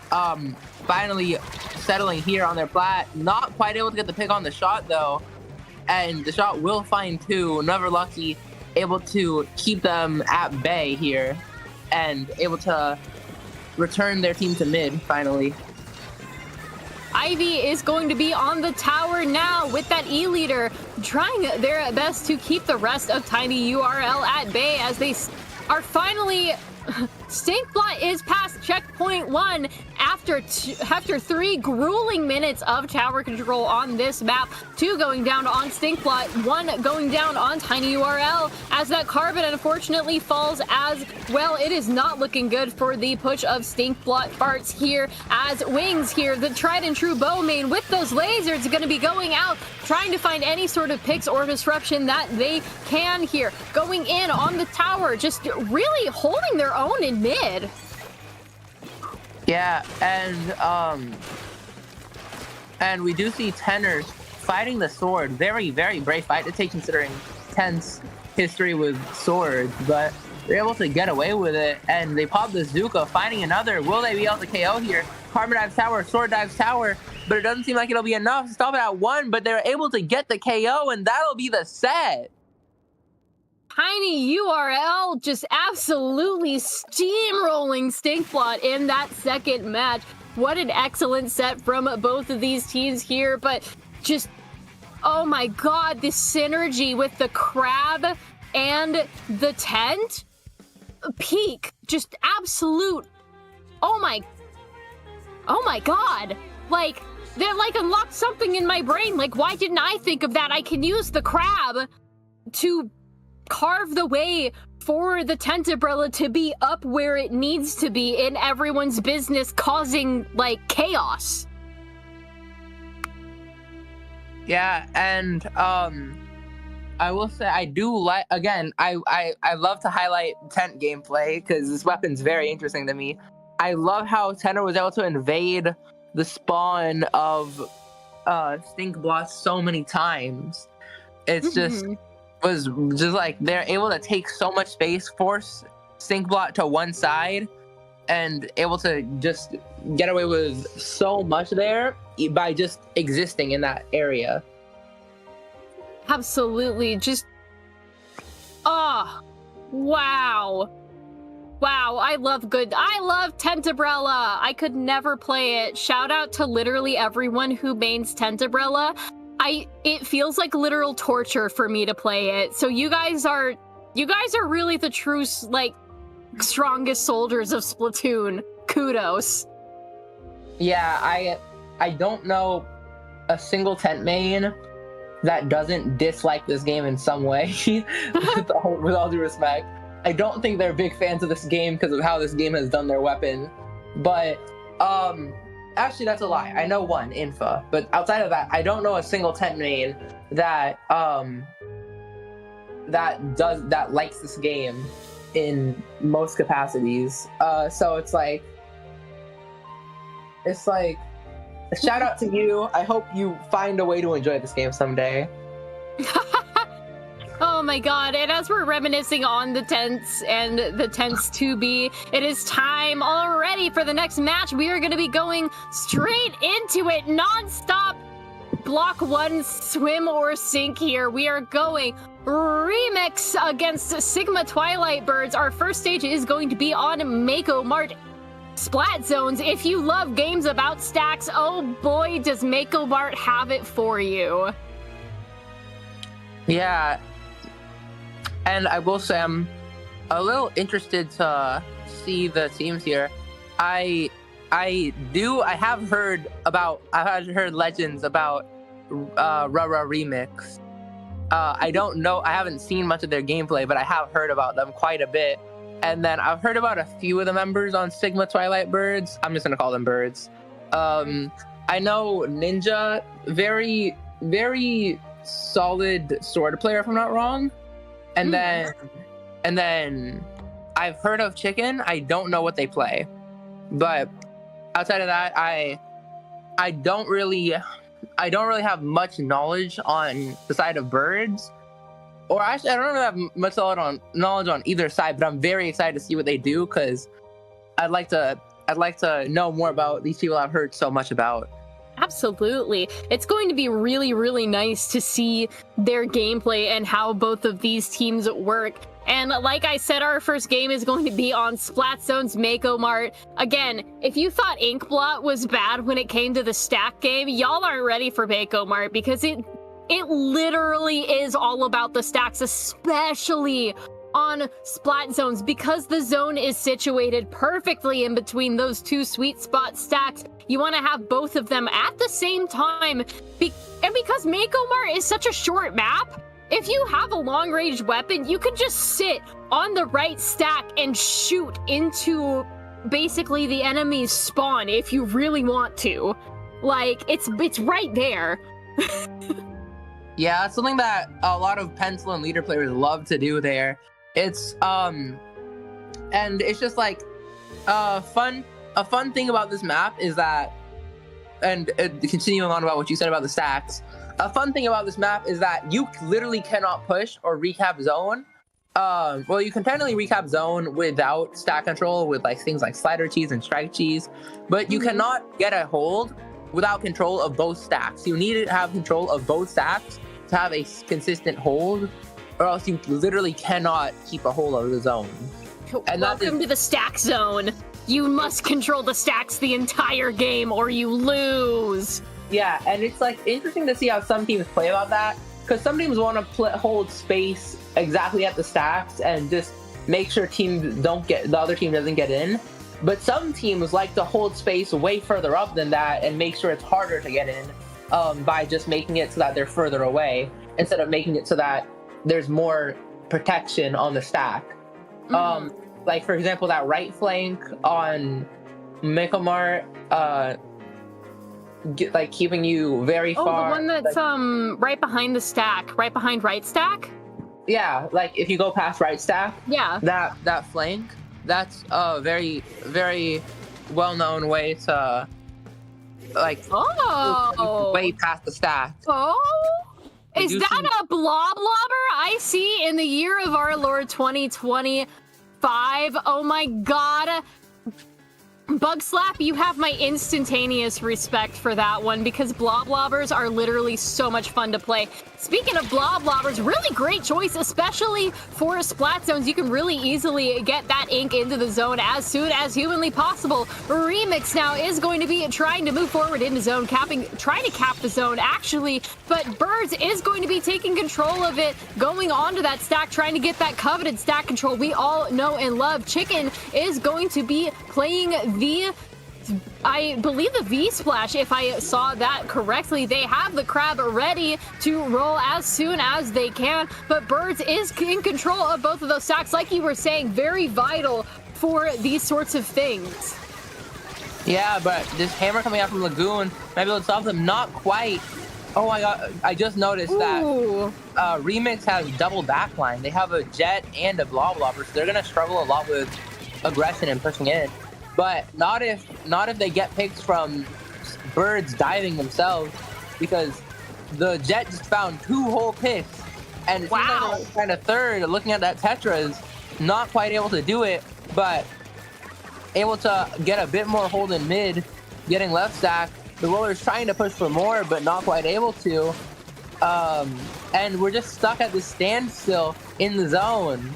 Finally settling here on their plat. Not quite able to get the pick on the shot though, and the shot will find two. Never lucky, able to keep them at bay here and able to return their team to mid finally. Ivy is going to be on the tower now with that E-leader, trying their best to keep the rest of Tiny URL at bay as they are finally... Stinkblot is past checkpoint 1 after 3 grueling minutes of tower control on this map. 2 going down on Stinkblot, 1 going down on Tiny URL, as that Carbon unfortunately falls as well. It is not looking good for the push of Stinkblot farts here, as Wings here, the tried and true bow main with those lasers, going to be going out, trying to find any sort of picks or disruption that they can here. Going in on the tower, just really holding their own in mid. Yeah, and we do see Tenors fighting the sword. Very, very brave fight to take considering Ten's history with swords, but they're able to get away with it, and they pop the Zuka, finding another. Will they be able to KO here? Carbon dives tower, sword dives tower, but it doesn't seem like it'll be enough to stop it at 1, but they're able to get the KO, and that'll be the set. Tiny URL just absolutely steamrolling Stinkblot in that second match. What an excellent set from both of these teams here, but just, oh my god, this synergy with the crab and the tent? Peak, just absolute, oh my god. Like, they're like unlocked something in my brain. Like, why didn't I think of that? I can use the crab to carve the way for the tent umbrella to be up where it needs to be in everyone's business, causing like chaos. Yeah, and I will say I do like, again, I love to highlight tent gameplay because this weapon's very interesting to me. I love how Tenor was able to invade the spawn of Stinkblot so many times. It's just was just like they're able to take so much space, force Stinkblot to one side, and able to just get away with so much there by just existing in that area. Absolutely. Just, oh, wow. Wow, I love Tentabrella. I could never play it. Shout out to literally everyone who mains Tentabrella. It feels like literal torture for me to play it. So you guys are really the true, like, strongest soldiers of Splatoon. Kudos. Yeah, I don't know a single tent main that doesn't dislike this game in some way, with all due respect. I don't think they're big fans of this game because of how this game has done their weapon. But, actually that's a lie. I know one, Infa. But outside of that, I don't know a single tent main that likes this game in most capacities. So it's like, shout out to you. I hope you find a way to enjoy this game someday. Oh my god, and as we're reminiscing on the tents and the tents to be, it is time already for the next match. We are going to be going straight into it, non-stop. Block 1, swim or sink here. We are going Remix against Sigma Twilight Birds. Our first stage is going to be on Mako Mart Splat Zones. If you love games about stacks, oh boy, does Mako Mart have it for you. Yeah. And I will say I'm a little interested to see the teams here. I have heard legends about RRRemix. I don't know, I haven't seen much of their gameplay, but I have heard about them quite a bit. And then I've heard about a few of the members on Sigma Twilight Birds. I'm just gonna call them Birds. I know Ninja, very, very solid sword player, if I'm not wrong. And then I've heard of Chicken. I don't know what they play, but outside of that, I don't really have much knowledge on the side of Birds, or actually I don't really have much knowledge on either side. But I'm very excited to see what they do because I'd like to know more about these people I've heard so much about. Absolutely. It's going to be really, really nice to see their gameplay and how both of these teams work. And like I said, our first game is going to be on Splat Zone's Mako Mart. Again, if you thought Inkblot was bad when it came to the stack game, y'all aren't ready for Mako Mart because it literally is all about the stacks, especially on Splat Zones, because the zone is situated perfectly in between those two sweet spot stacks. You want to have both of them at the same time, and because Mako Mart is such a short map, if you have a long-range weapon, you can just sit on the right stack and shoot into basically the enemy's spawn if you really want to. Like, it's right there. Yeah, it's something that a lot of pencil and leader players love to do there. It's and it's just like a fun thing about this map is that, and continuing on about what you said about the stacks, a fun thing about this map is that you literally cannot push or recap zone. Well, you can technically recap zone without stack control with like things like slider cheese and strike cheese, but you cannot get a hold without control of both stacks. You need to have control of both stacks to have a consistent hold, or else you literally cannot keep a hold of the zone. And welcome to the stack zone. You must control the stacks the entire game or you lose. Yeah, and it's like interesting to see how some teams play about that, because some teams want to hold space exactly at the stacks and just make sure the other team doesn't get in. But some teams like to hold space way further up than that and make sure it's harder to get in by just making it so that they're further away instead of making it so that there's more protection on the stack. Like for example, that right flank on Mako Mart, like keeping you very far. Oh, the one that's right behind the stack, right behind right stack? Yeah, like if you go past right stack. Yeah. That flank, that's a very, very well-known way to like way past the stack. Oh, is that a blob lobber I see in the year of our Lord 2025? Oh my god. Bug Slap, you have my instantaneous respect for that one because Bloblobbers are literally so much fun to play. Speaking of Bloblobbers, really great choice, especially for Splat Zones. You can really easily get that ink into the zone as soon as humanly possible. Remix now is going to be trying to move forward into zone, trying to cap the zone actually, but Birds is going to be taking control of it, going onto that stack, trying to get that coveted stack control we all know and love. Chicken is going to be playing I believe the V-Splash, if I saw that correctly. They have the crab ready to roll as soon as they can, but Birds is in control of both of those stacks. Like you were saying, very vital for these sorts of things. Yeah, but this hammer coming out from Lagoon might be able to solve them. Not quite. Oh my god, I just noticed that Remix has double backline. They have a Jet and a Bloblobber, so they're going to struggle a lot with aggression and pushing in. But not if they get picks from Birds diving themselves, because the Jet just found 2 whole picks, and it seems like kind of third. Looking at that Tetra is not quite able to do it, but able to get a bit more hold in mid, getting left stack. The roller's trying to push for more, but not quite able to. And we're just stuck at this standstill in the zone.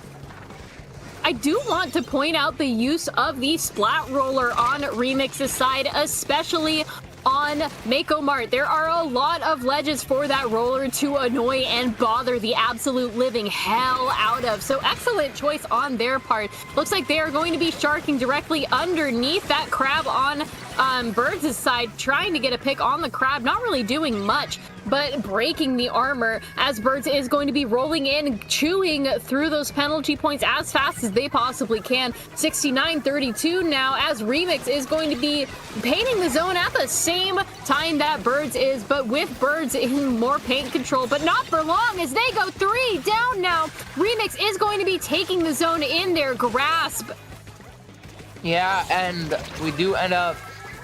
I do want to point out the use of the Splat Roller on Remix's side, especially on Mako Mart. There are a lot of ledges for that roller to annoy and bother the absolute living hell out of. So excellent choice on their part. Looks like they are going to be sharking directly underneath that crab on Birds' side, trying to get a pick on the crab, not really doing much, but breaking the armor as Birds is going to be rolling in, chewing through those penalty points as fast as they possibly can. 69-32 now as Remix is going to be painting the zone at the same time that Birds is, but with Birds in more paint control, but not for long as they go 3 down now. Remix is going to be taking the zone in their grasp. Yeah, and we do end up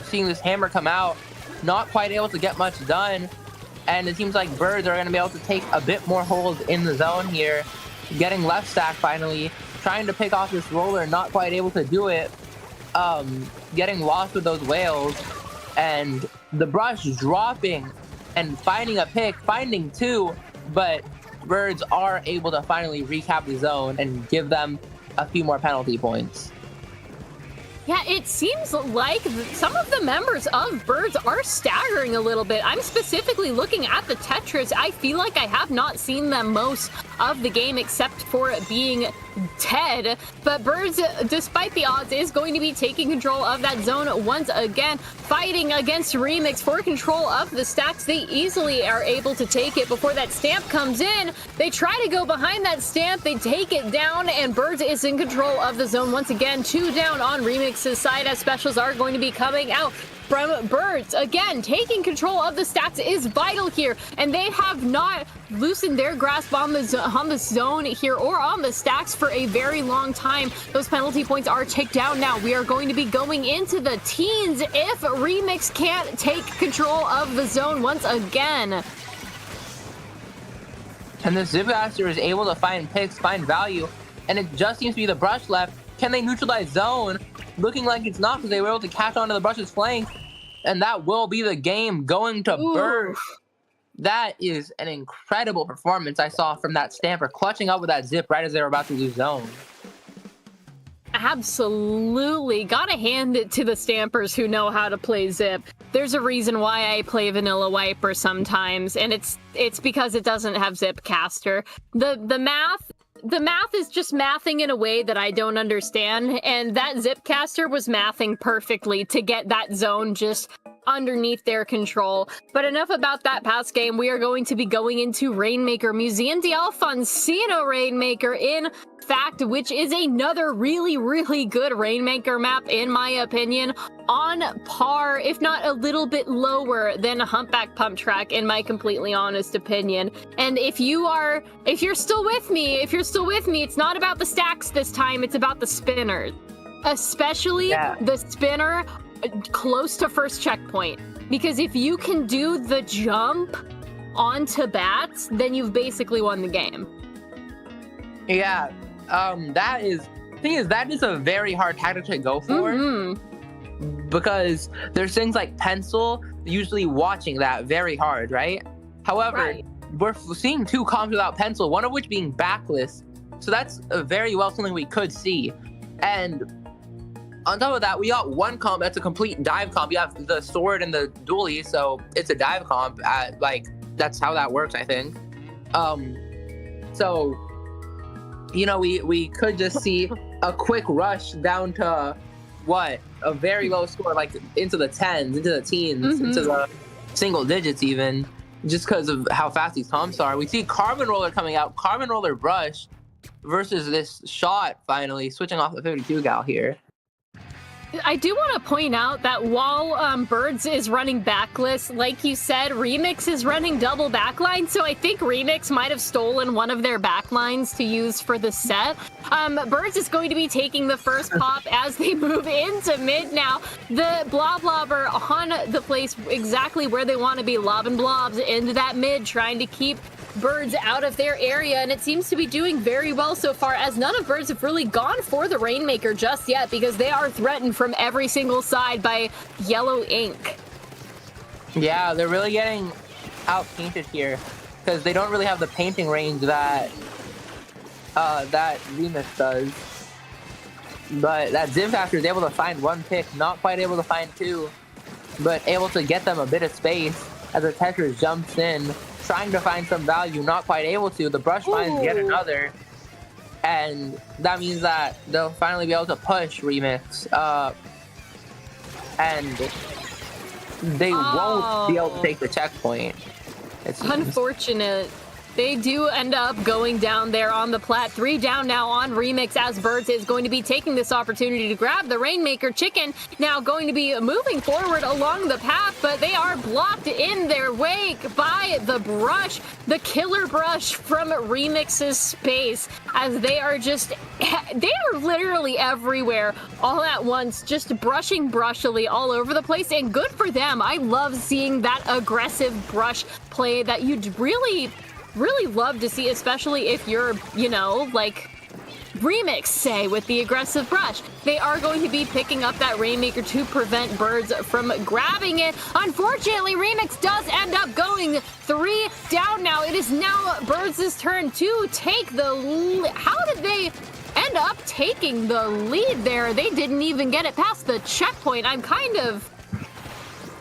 seeing this hammer come out, not quite able to get much done. And it seems like Birds are going to be able to take a bit more hold in the zone here. Getting left stack finally. Trying to pick off this roller, not quite able to do it. Getting lost with those whales. And the brush dropping and finding a pick, finding 2. But Birds are able to finally recap the zone and give them a few more penalty points. Yeah, it seems like some of the members of Birds are staggering a little bit. I'm specifically looking at the Tetris. I feel like I have not seen them most of the game except for being Ted. But Birds, despite the odds, is going to be taking control of that zone once again, fighting against Remix for control of the stacks. They easily are able to take it before that stamp comes in. They try to go behind that stamp. They take it down, and Birds is in control of the zone once again. 2 down on Remix's side as specials are going to be coming out from Birds. Again, taking control of the stacks is vital here, and they have not loosened their grasp on the zone here or on the stacks for a very long time. Those penalty points are ticked down now. We are going to be going into the teens if Remix can't take control of the zone once again. And the Xiphias is able to find picks, find value, and it just seems to be the brush left. Can they neutralize zone? Looking like it's not, because they were able to catch onto the brush's flank, and that will be the game going to Birds. That is an incredible performance I saw from that Stamper, clutching up with that zip right as they were about to lose zone. Absolutely. Gotta hand it to the Stampers who know how to play zip. There's a reason why I play Vanilla Wiper sometimes, and it's because it doesn't have zip caster. The math is just mathing in a way that I don't understand, and that Zipcaster was mathing perfectly to get that zone just underneath their control. But enough about that past game. We are going to be going into Rainmaker, Museum de Alfonsino Rainmaker, in fact, which is another really, really good Rainmaker map, in my opinion, on par, if not a little bit lower than Humpback Pump Track, in my completely honest opinion. And if you're still with me, it's not about the stacks this time, it's about the spinners. Especially the spinner close to first checkpoint. Because if you can do the jump onto bats, then you've basically won the game. Yeah, that is a very hard tactic to go for. because there's things like Pencil usually watching that very hard, right? However, we're seeing 2 comps without Pencil, one of which being backless. So that's very well something we could see. And on top of that, we got 1 comp that's a complete dive comp. You have the sword and the dually, so it's a dive comp. Like, that's how that works, I think. So, you know, we could just see a quick rush down to what? A very low score, like into the 10s, into the teens, into the single digits even, just because of how fast these comps are. We see Carbon Roller coming out, Carbon Roller Brush versus this shot finally, switching off the 52 gal here. I do want to point out that while Birds is running backless, like you said, Remix is running double backline, so I think Remix might have stolen one of their backlines to use for the set. Birds is going to be taking the first pop as they move into mid now. The Bloblobber on the place exactly where they want to be, lobbing blobs into that mid, trying to keep Birds out of their area, and it seems to be doing very well so far, as none of Birds have really gone for the Rainmaker just yet, because they are threatened from every single side by yellow ink. Yeah, they're really getting out-painted here, because they don't really have the painting range that that Remix does. But that Xiphias is able to find 1 pick, not quite able to find 2, but able to get them a bit of space as the Tetris jumps in, trying to find some value, not quite able to. The brush finds yet another, and that means that they'll finally be able to push Remix, and they won't be able to take the checkpoint. Unfortunate. They do end up going down there on the plat. 3 down now on Remix, as Birds is going to be taking this opportunity to grab the Rainmaker chicken. Now going to be moving forward along the path, but they are blocked in their wake by the brush, the killer brush from Remix's space, as they are literally everywhere all at once, just brushing brushily all over the place, and good for them. I love seeing that aggressive brush play that you'd really love to see, especially if you're, you know, like Remix, say, with the aggressive brush. They are going to be picking up that Rainmaker to prevent Birds from grabbing it. Unfortunately, Remix does end up going 3 down now. It is now Birds' turn to take the lead. How did they end up taking the lead there? They didn't even get it past the checkpoint. I'm kind of...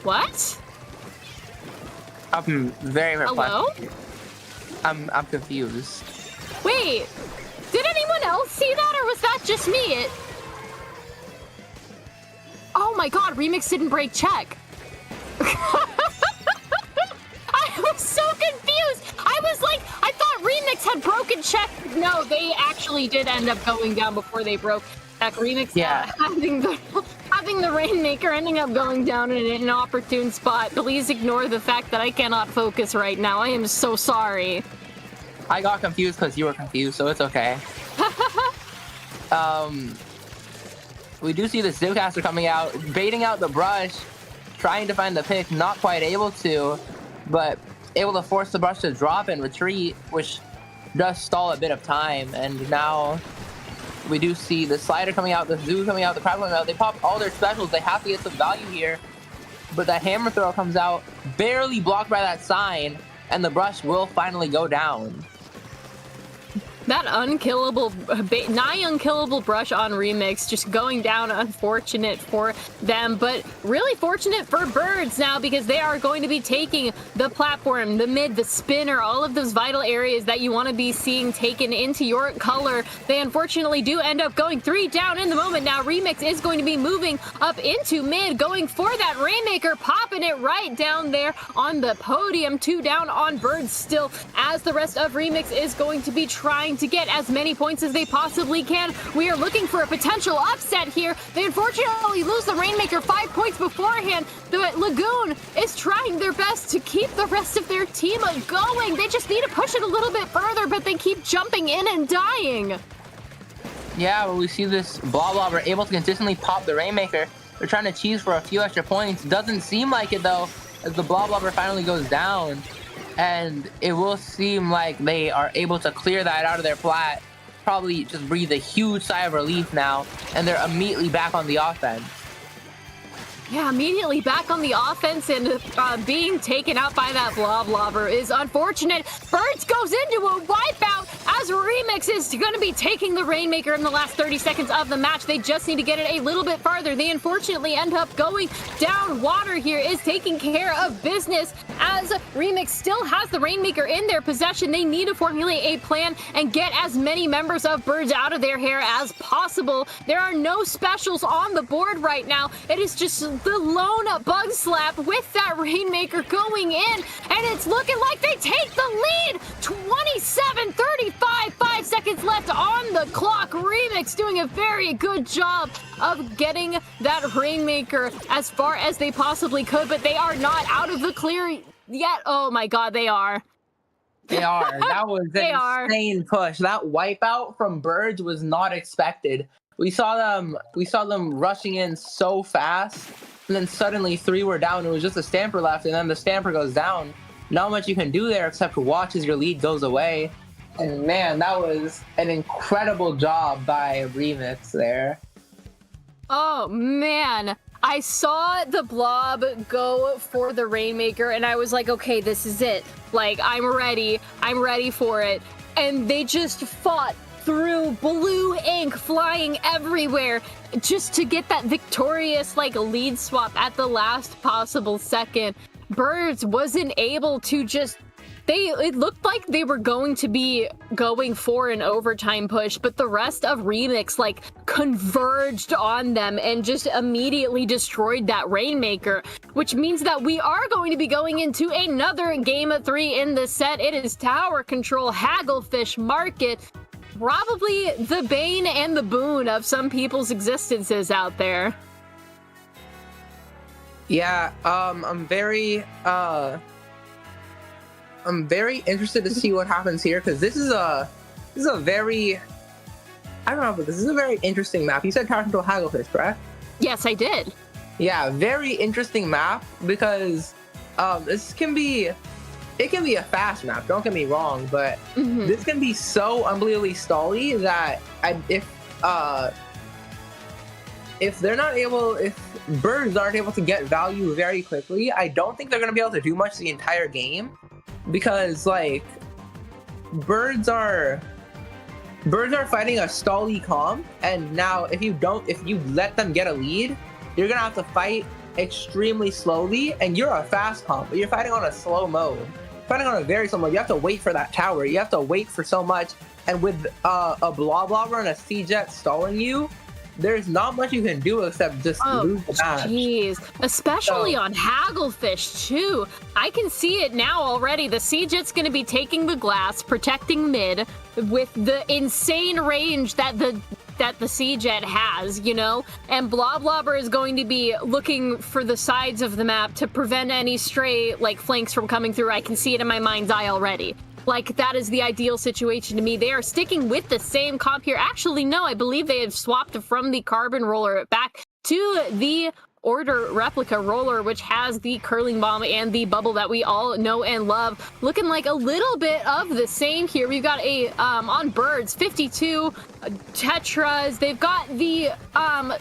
What? I'm very perplexed. Hello? I'm confused. Wait, did anyone else see that, or was that just me? Oh my god, Remix didn't break check. I was so confused. I was like, I thought Remix had broken check. No, they actually did end up going down before they broke check. Remix, having the Rainmaker ending up going down in an opportune spot. Please ignore the fact that I cannot focus right now. I am so sorry. I got confused because you were confused, so it's okay. We do see the Xiphias coming out, baiting out the brush, trying to find the pick, not quite able to, but able to force the brush to drop and retreat, which does stall a bit of time. And now we do see the slider coming out, the zoo coming out, the crab coming out. They pop all their specials. They have to get some value here. But that hammer throw comes out, barely blocked by that sign, and the brush will finally go down. That unkillable, nigh unkillable brush on Remix just going down. Unfortunate for them, but really fortunate for Birds now, because they are going to be taking the platform, the mid, the spinner, all of those vital areas that you want to be seeing taken into your color. They unfortunately do end up going 3 down in the moment. Now Remix is going to be moving up into mid, going for that Rainmaker, popping it right down there on the podium. 2 down on Birds still, as the rest of Remix is going to be trying to get as many points as they possibly can. We are looking for a potential upset here. They unfortunately lose the Rainmaker 5 points beforehand. The Lagoon is trying their best to keep the rest of their team going. They just need to push it a little bit further, but they keep jumping in and dying. Yeah, well, we see this Bloblobber able to consistently pop the Rainmaker. They're trying to cheese for a few extra points. Doesn't seem like it, though, as the Bloblobber finally goes down. And it will seem like they are able to clear that out of their plat. Probably just breathe a huge sigh of relief now, and they're immediately back on the offense. Yeah, immediately back on the offense, and being taken out by that blob lobber is unfortunate. Birds goes into a wipeout as Remix is going to be taking the Rainmaker in the last 30 seconds of the match. They just need to get it a little bit farther. They unfortunately end up going down. Water here is taking care of business as Remix still has the Rainmaker in their possession. They need to formulate a plan and get as many members of Birds out of their hair as possible. There are no specials on the board right now. It is just the lone bug slap with that Rainmaker going in, and it's looking like they take the lead. 27-35, 5 seconds left on the clock. Remix doing a very good job of getting that Rainmaker as far as they possibly could, but they are not out of the clear yet. Oh my god, they are. They are. That was an insane push. That wipeout from Birds was not expected. We saw them rushing in so fast, and then suddenly 3 were down. It was just a Stamper left, and then the Stamper goes down. Not much you can do there except watch as your lead goes away. And man, that was an incredible job by Remix there. Oh man, I saw the blob go for the Rainmaker, and I was like, okay, this is it. Like, I'm ready for it. And they just fought through blue ink flying everywhere just to get that victorious lead swap at the last possible second. Birds wasn't able to just it looked like they were going to be going for an overtime push, but the rest of Remix converged on them and just immediately destroyed that Rainmaker, which means that we are going to be going into another game of 3 in this set. It is Tower Control Hagglefish Market. Probably the bane and the boon of some people's existences out there. Yeah, I'm very interested to see what happens here, because this is a very, I don't know, but this is a very interesting map. You said Tower Control Hagglefish, correct? Yes, I did. Yeah, very interesting map, because this can be a fast map, don't get me wrong, but this can be so unbelievably stally that if Birds aren't able to get value very quickly, I don't think they're going to be able to do much the entire game, because Birds are fighting a stally comp, and now if you let them get a lead, you're going to have to fight extremely slowly, and you're a fast comp, but you're fighting on a slow mode. Fighting on a very slow mode, you have to wait for that tower, you have to wait for so much, and with a blob lobber and a C-Jet stalling you, there's not much you can do except just lose the match. Jeez, especially on Hagglefish too. I can see it now already. The C-Jet's going to be taking the glass, protecting mid with the insane range that the C-Jet has, you know? And Blob Lobber is going to be looking for the sides of the map to prevent any stray flanks from coming through. I can see it in my mind's eye already. That is the ideal situation to me. They are sticking with the same comp here. Actually, no, I believe they have swapped from the Carbon Roller back to the Order Replica Roller, which has the Curling Bomb and the Bubble that we all know and love. Looking like a little bit of the same here. We've got on Birds, 52 Tetras. They've got the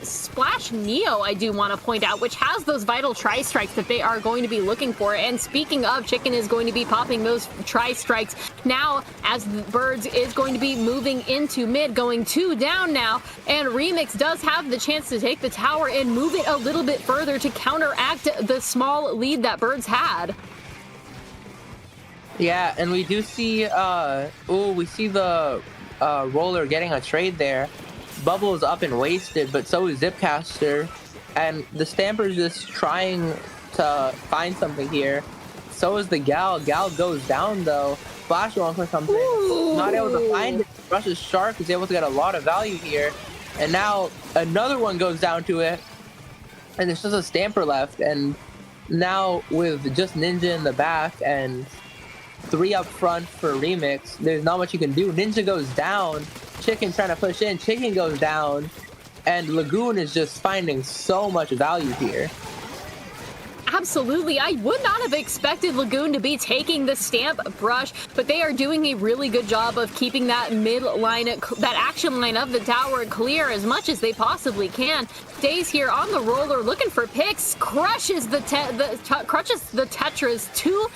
Splash Neo, I do want to point out, which has those Vital Tri-Strikes that they are going to be looking for. And speaking of, Chicken is going to be popping those Tri-Strikes now as the Birds is going to be moving into mid, going 2 down now. And Remix does have the chance to take the tower and move it a little bit further to counteract the small lead that Birds had. Yeah, and we do see we see the Roller getting a trade there. Bubble is up and wasted, but so is Zipcaster, and the Stamper's just trying to find something here. So is the Gal. Gal goes down though. Flash Launcher comes in, not able to find it. Rush's Shark is able to get a lot of value here, and now another one goes down to it. And there's just a Stamper left, and now with just Ninja in the back and 3 up front for Remix, there's not much you can do. Ninja goes down, Chicken trying to push in, Chicken goes down, and Lagoon is just finding so much value here. Absolutely. I would not have expected Lagoon to be taking the stamp brush, but they are doing a really good job of keeping that mid line, that action line of the tower clear as much as they possibly can. Stays here on the roller looking for picks, crushes the Tetras to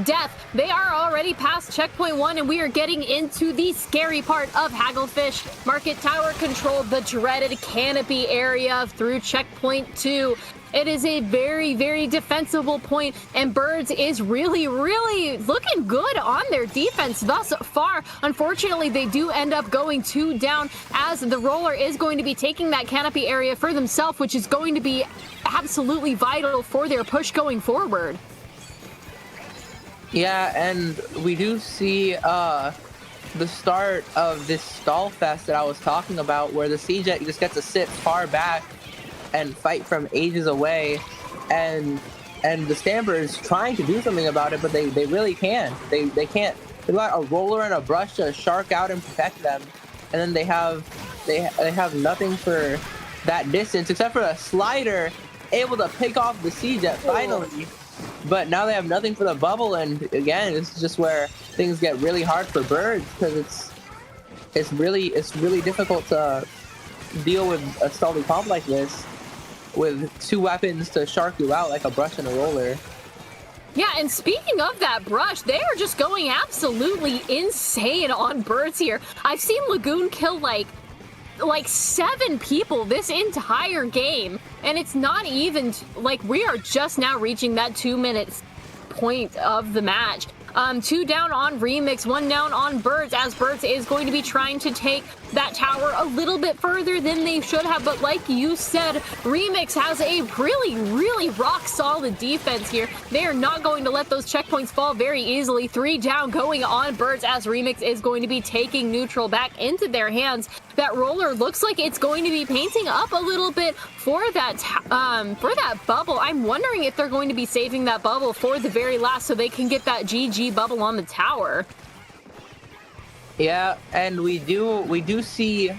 death. They are already past checkpoint 1, and we are getting into the scary part of Hagglefish. Market Tower control, the dreaded canopy area through checkpoint 2. It is a very, very defensible point, and Birds is really, really looking good on their defense thus far. Unfortunately, they do end up going 2 down, as the roller is going to be taking that canopy area for themselves, which is going to be absolutely vital for their push going forward. Yeah, and we do see the start of this stall fest that I was talking about, where the C-Jet just gets to sit far back and fight from ages away, and the Stamper is trying to do something about it, but they really can't. They can't. They've got a roller and a brush to shark out and protect them, and then they have nothing for that distance except for a slider able to pick off the C-Jet finally. But now they have nothing for the bubble, and again, it's just where things get really hard for Birds, because it's really difficult to deal with a stalled comp like this with 2 weapons to shark you out like a brush and a roller. Yeah, and speaking of that brush, they are just going absolutely insane on Birds here. I've seen Lagoon kill like 7 people this entire game, and it's not even like we are just now reaching that 2 minutes point of the match. 2 down on Remix, 1 down on Birds, as Birds is going to be trying to take that tower a little bit further than they should have. But like you said, Remix has a really, really rock solid defense here. They are not going to let those checkpoints fall very easily. 3 down going on Birds, as Remix is going to be taking neutral back into their hands. That roller looks like it's going to be painting up a little bit for that bubble. I'm wondering if they're going to be saving that bubble for the very last so they can get that GG bubble on the tower. Yeah, and we do see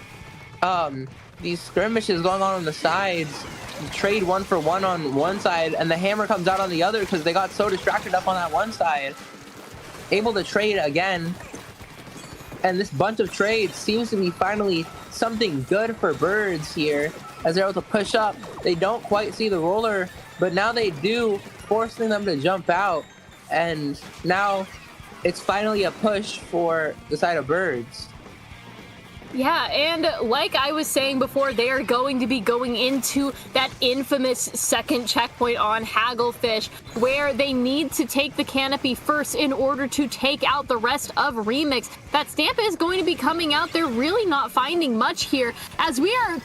these skirmishes going on the sides. Trade 1 for 1 on one side, and the hammer comes out on the other because they got so distracted up on that one side. Able to trade again. And this bunch of trades seems to be finally something good for Birds here, as they're able to push up. They don't quite see the roller, but now they do, forcing them to jump out. And now it's finally a push for the side of Birds. Yeah, and like I was saying before, they are going to be going into that infamous second checkpoint on Hagglefish, where they need to take the canopy first in order to take out the rest of Remix. That stamp is going to be coming out. They're really not finding much here, as we are...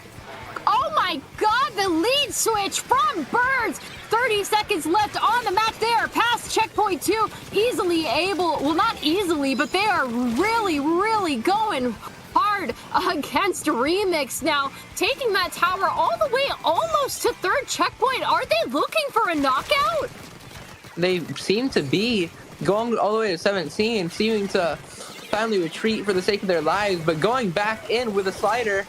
Oh my god, the lead switch from Birds! 30 seconds left on the match. They are past checkpoint 2, easily able... Well, not easily, but they are really, really going hard against Remix now, taking that tower all the way almost to 3rd checkpoint. Are they looking for a knockout? They seem to be going all the way to 17, seeming to finally retreat for the sake of their lives, but going back in with a slider,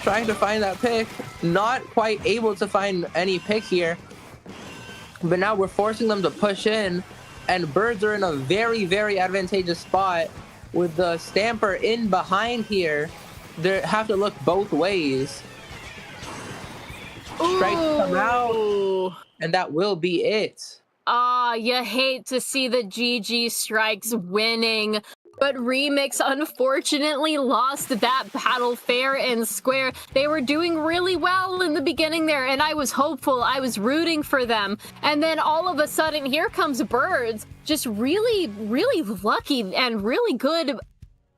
trying to find that pick. Not quite able to find any pick here, but now we're forcing them to push in, and Birds are in a very, very advantageous spot. With the Stamper in behind here, they have to look both ways. Strikes come out, and that will be it. You hate to see the GG strikes winning, but Remix unfortunately lost that battle fair and square. They were doing really well in the beginning there, and I was hopeful, I was rooting for them. And then all of a sudden, here comes Birds, just really, really lucky and really good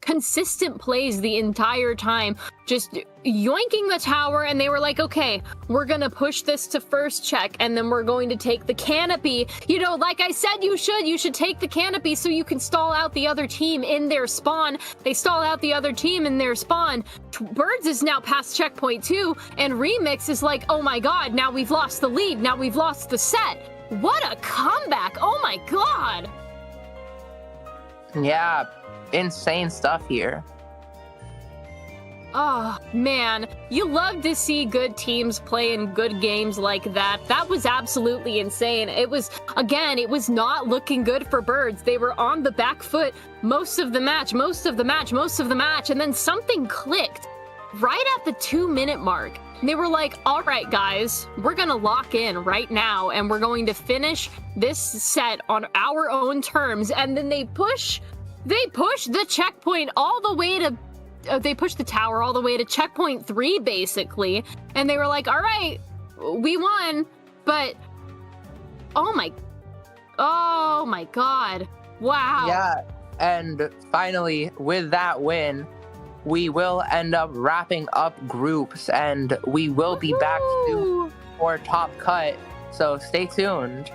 consistent plays the entire time, just yoinking the tower, and they were like, okay, we're gonna push this to first check, and then we're going to take the canopy. You know, like I said, you should take the canopy so you can stall out the other team in their spawn. They stall out the other team in their spawn. Birds is now past checkpoint 2, and Remix is like, oh my god, now we've lost the lead, now we've lost the set. What a comeback, oh my god. Yeah, insane stuff here. Oh, man. You love to see good teams playing good games like that. That was absolutely insane. It was, again, it was not looking good for Birds. They were on the back foot most of the match, and then something clicked right at the 2-minute mark. And they were like, all right, guys, we're going to lock in right now, and we're going to finish this set on our own terms. And then they push the checkpoint all the way to they pushed the tower all the way to checkpoint 3, basically. And they were like, all right, we won. But, oh my God. Wow. Yeah, and finally, with that win, we will end up wrapping up groups, and we will be back to for Top Cut. So stay tuned.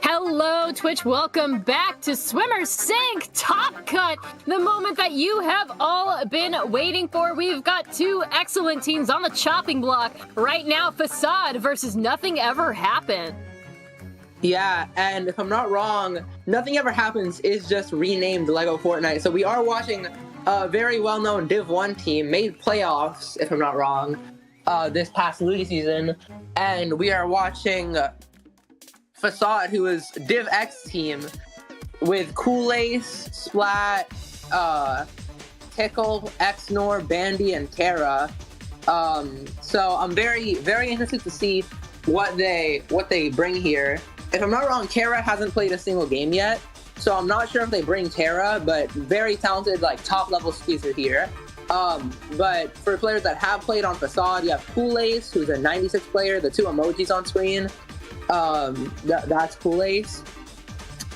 Hello, Twitch. Welcome back to Swimmer Sync Top Cut, the moment that you have all been waiting for. We've got two excellent teams on the chopping block right now. Facade versus Nothing Ever Happened. Yeah, and if I'm not wrong, Nothing Ever Happens is just renamed Lego Fortnite. So we are watching a very well-known Div 1 team, made playoffs, if I'm not wrong, this past Luigi season. And we are watching Facade, who is Div X team, with Kool-Ace, Splat, Tickle, Xnor, Bandy, and Terra. So I'm very, very interested to see what they bring here. If I'm not wrong, Terra hasn't played a single game yet, so I'm not sure if they bring Terra, but very talented, like, top-level squeezer here. But for players that have played on Facade, you have Kool-Ace, who's a 96 player, the two emojis on screen. That's Kool-Ace.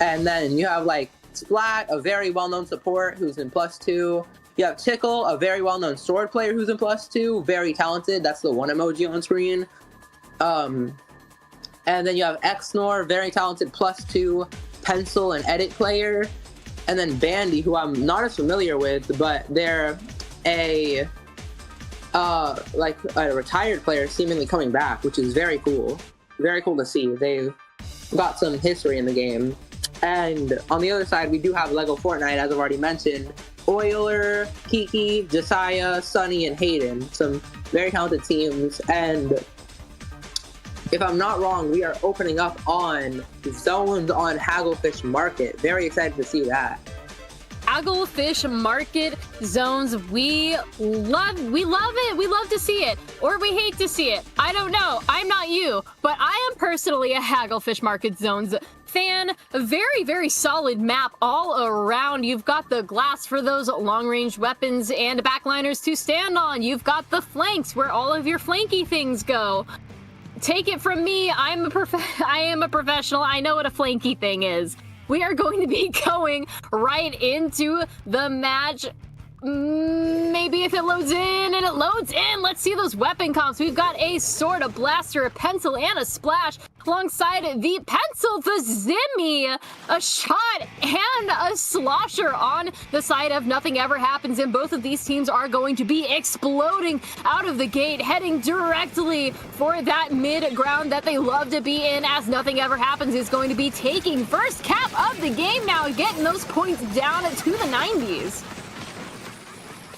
And then you have, like, Splat, a very well-known support who's in +2. You have Tickle, a very well-known sword player who's in +2, very talented. That's the one emoji on screen. And then you have Xnor, very talented +2 pencil and edit player. And then Bandy, who I'm not as familiar with, but they're a retired player seemingly coming back, which is very cool. Very cool to see. They've got some history in the game. And on the other side, we do have Lego Fortnite, as I've already mentioned. Euler, Kiki, Josiah, Sunny, and Hayden. Some very talented teams. And if I'm not wrong, we are opening up on zones on Hagglefish Market. Very excited to see that. Hagglefish Market zones. We love it. We love to see it, or we hate to see it. I don't know. I'm not you, but I am personally a Hagglefish Market zones fan. A very, very solid map all around. You've got the glass for those long-range weapons and backliners to stand on. You've got the flanks where all of your flanky things go. Take it from me, I am a professional. I know what a flanky thing is. We are going to be going right into the match. Maybe if it loads in, and it loads in. Let's see those weapon comps. We've got a sword, a blaster, a pencil, and a splash. Alongside the pencil, the Zimmy, a shot, and a slosher on the side of Nothing Ever Happens. And both of these teams are going to be exploding out of the gate, heading directly for that mid-ground that they love to be in, as Nothing Ever Happens is going to be taking first cap of the game now, getting those points down to the 90s.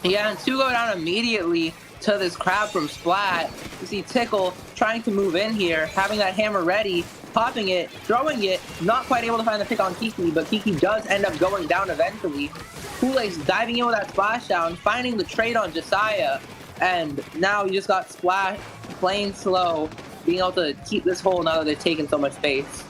Yeah, and to go down immediately to this crab from Splat, you see Tickle trying to move in here, having that hammer ready, popping it, throwing it, not quite able to find the pick on Kiki, but Kiki does end up going down eventually. Kool-Ace diving in with that splashdown, finding the trade on Josiah, and now you just got Splat playing slow, being able to keep this hole now that they've taken so much space.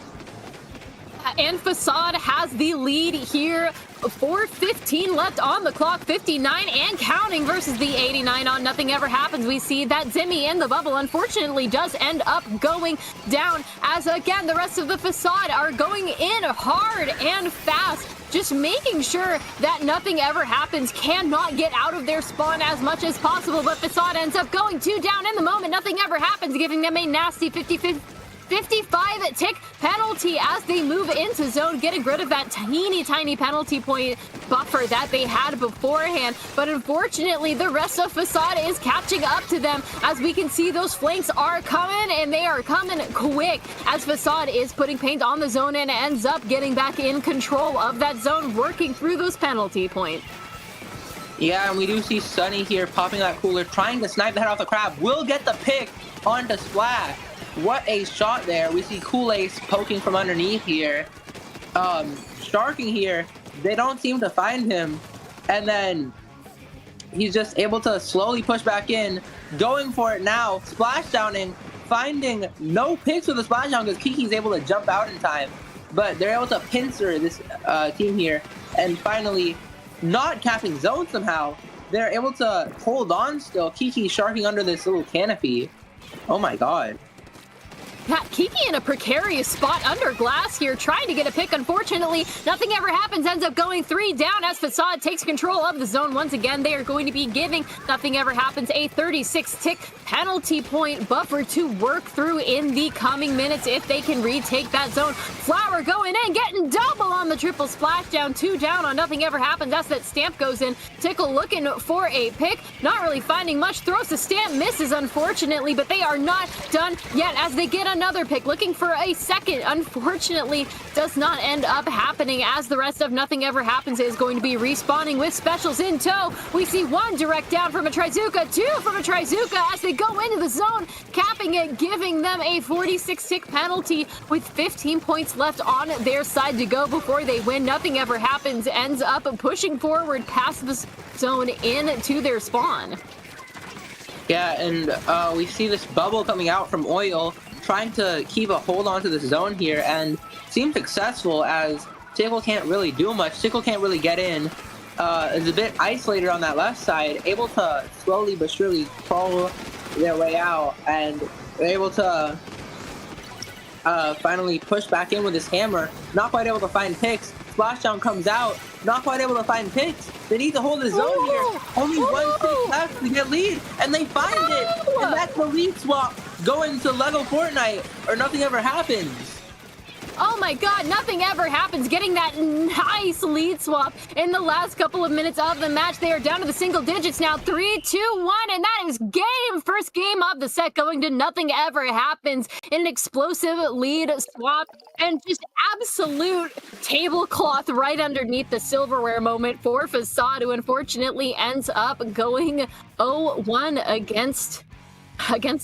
And Facade has the lead here. 4:15 left on the clock, 59 and counting versus the 89 on Nothing Ever Happens. We see that Zimmy in the bubble unfortunately does end up going down, as again the rest of the Facade are going in hard and fast, just making sure that Nothing Ever Happens cannot get out of their spawn as much as possible. But Facade ends up going 2 down in the moment. Nothing Ever Happens, giving them a nasty 55 tick penalty as they move into zone, getting rid of that tiny penalty point buffer that they had beforehand. But unfortunately, the rest of Facade is catching up to them, as we can see those flanks are coming, and they are coming quick, as Facade is putting paint on the zone and ends up getting back in control of that zone, working through those penalty points. Yeah, and we do see Sunny here popping that cooler, trying to snipe the head off the crab. Will get the pick onto Splat. What a shot there. We see Kool-Ace poking from underneath here. Sharking here. They don't seem to find him. And then he's just able to slowly push back in. Going for it now. Splashdowning. Finding no picks with the splashdown because Kiki's able to jump out in time. But they're able to pincer this team here. And finally, not capping zone somehow. They're able to hold on still. Kiki sharking under this little canopy. Oh my god. Got Kiki in a precarious spot under glass here, trying to get a pick. Unfortunately, nothing ever happens. Ends up going 3 down as Facade takes control of the zone. Once again, they are going to be giving Nothing Ever Happens a 36-tick penalty point buffer to work through in the coming minutes if they can retake that zone. Flower going in, getting double on the triple splashdown. 2 down on Nothing Ever Happens as that stamp goes in. Tickle looking for a pick, not really finding much. Throws the stamp, misses unfortunately, but they are not done yet as they get another pick, looking for a second. Unfortunately, does not end up happening as the rest of Nothing Ever Happens is going to be respawning with specials in tow. We see 1 direct down from a Trizuka, 2 from a Trizuka as they go into the zone, capping it, giving them a 46-tick penalty with 15 points left on their side to go before they win. Nothing Ever Happens ends up pushing forward past the zone into their spawn. Yeah, and we see this bubble coming out from Oil, trying to keep a hold onto the zone here, and seems successful as Tickle can't really do much. Tickle can't really get in. Is a bit isolated on that left side, able to slowly but surely crawl their way out, and they're able to finally push back in with his hammer. Not quite able to find picks. Splashdown comes out, not quite able to find picks. They need to hold the zone here. Only 1 pick left to get lead, and they find it. And that's the lead swap going to Lego Fortnite, or Nothing Ever Happens. Oh my god, Nothing Ever Happens, getting that nice lead swap in the last couple of minutes of the match. They are down to the single digits now, 3, 2, 1, and that is game! First game of the set going to Nothing Ever Happens in an explosive lead swap, and just absolute tablecloth right underneath the silverware moment for Facade, who unfortunately ends up going 0-1 against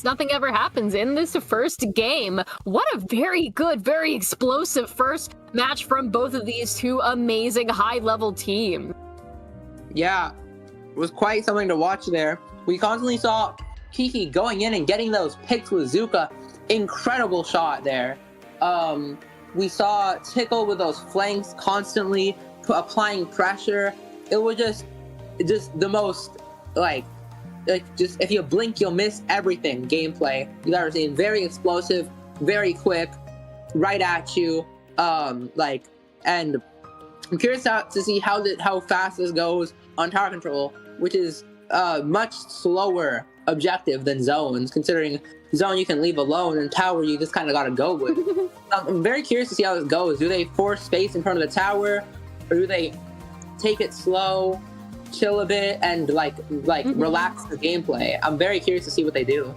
Nothing Ever Happens in this first game. What a very good, very explosive first match from both of these two amazing high-level teams. Yeah, it was quite something to watch there. We constantly saw Kiki going in and getting those picks with Zuka. Incredible shot there. We saw Tickle with those flanks constantly applying pressure. It was just the most, just if you blink, you'll miss everything gameplay you guys are seeing. Very explosive, very quick, right at you. And I'm curious to see how fast this goes on tower control, which is a much slower objective than zones, considering zone you can leave alone and tower you just kind of gotta go with. I'm very curious to see how this goes. Do they force space in front of the tower, or do they take it slow, chill a bit, and relax the gameplay? I'm very curious to see what they do.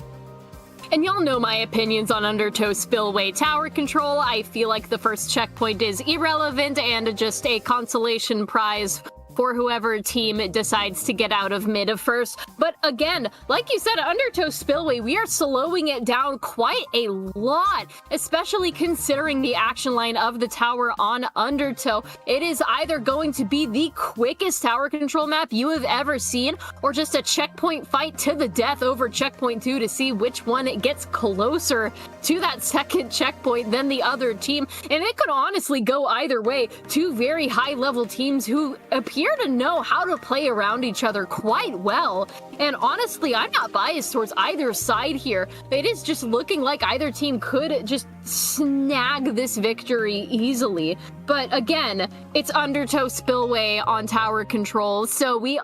And y'all know my opinions on Undertow Spillway tower control. I feel like the first checkpoint is irrelevant and just a consolation prize for whoever team decides to get out of mid first. But again, like you said, Undertow Spillway, we are slowing it down quite a lot, especially considering the action line of the tower on Undertow. It is either going to be the quickest tower control map you have ever seen, or just a checkpoint fight to the death over checkpoint 2 to see which one gets closer to that second checkpoint than the other team. And it could honestly go either way. Two very high-level teams who appear to know how to play around each other quite well. And honestly, I'm not biased towards either side here. It is just looking like either team could just snag this victory easily. But again, it's Undertow Spillway on tower control, so we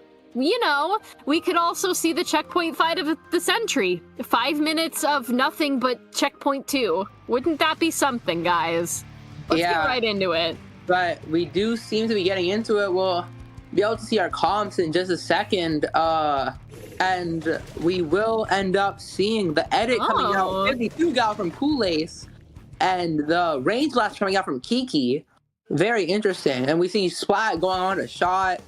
could also see the checkpoint fight of the century. 5 minutes of nothing but checkpoint 2. Wouldn't that be something, guys? Let's get right into it. But we do seem to be getting into it. We'll be able to see our comps in just a second. And we will end up seeing the edit coming out. 52 gal from Kool-Ace, and the range blast coming out from Kiki. Very interesting. And we see Splat going on a shot,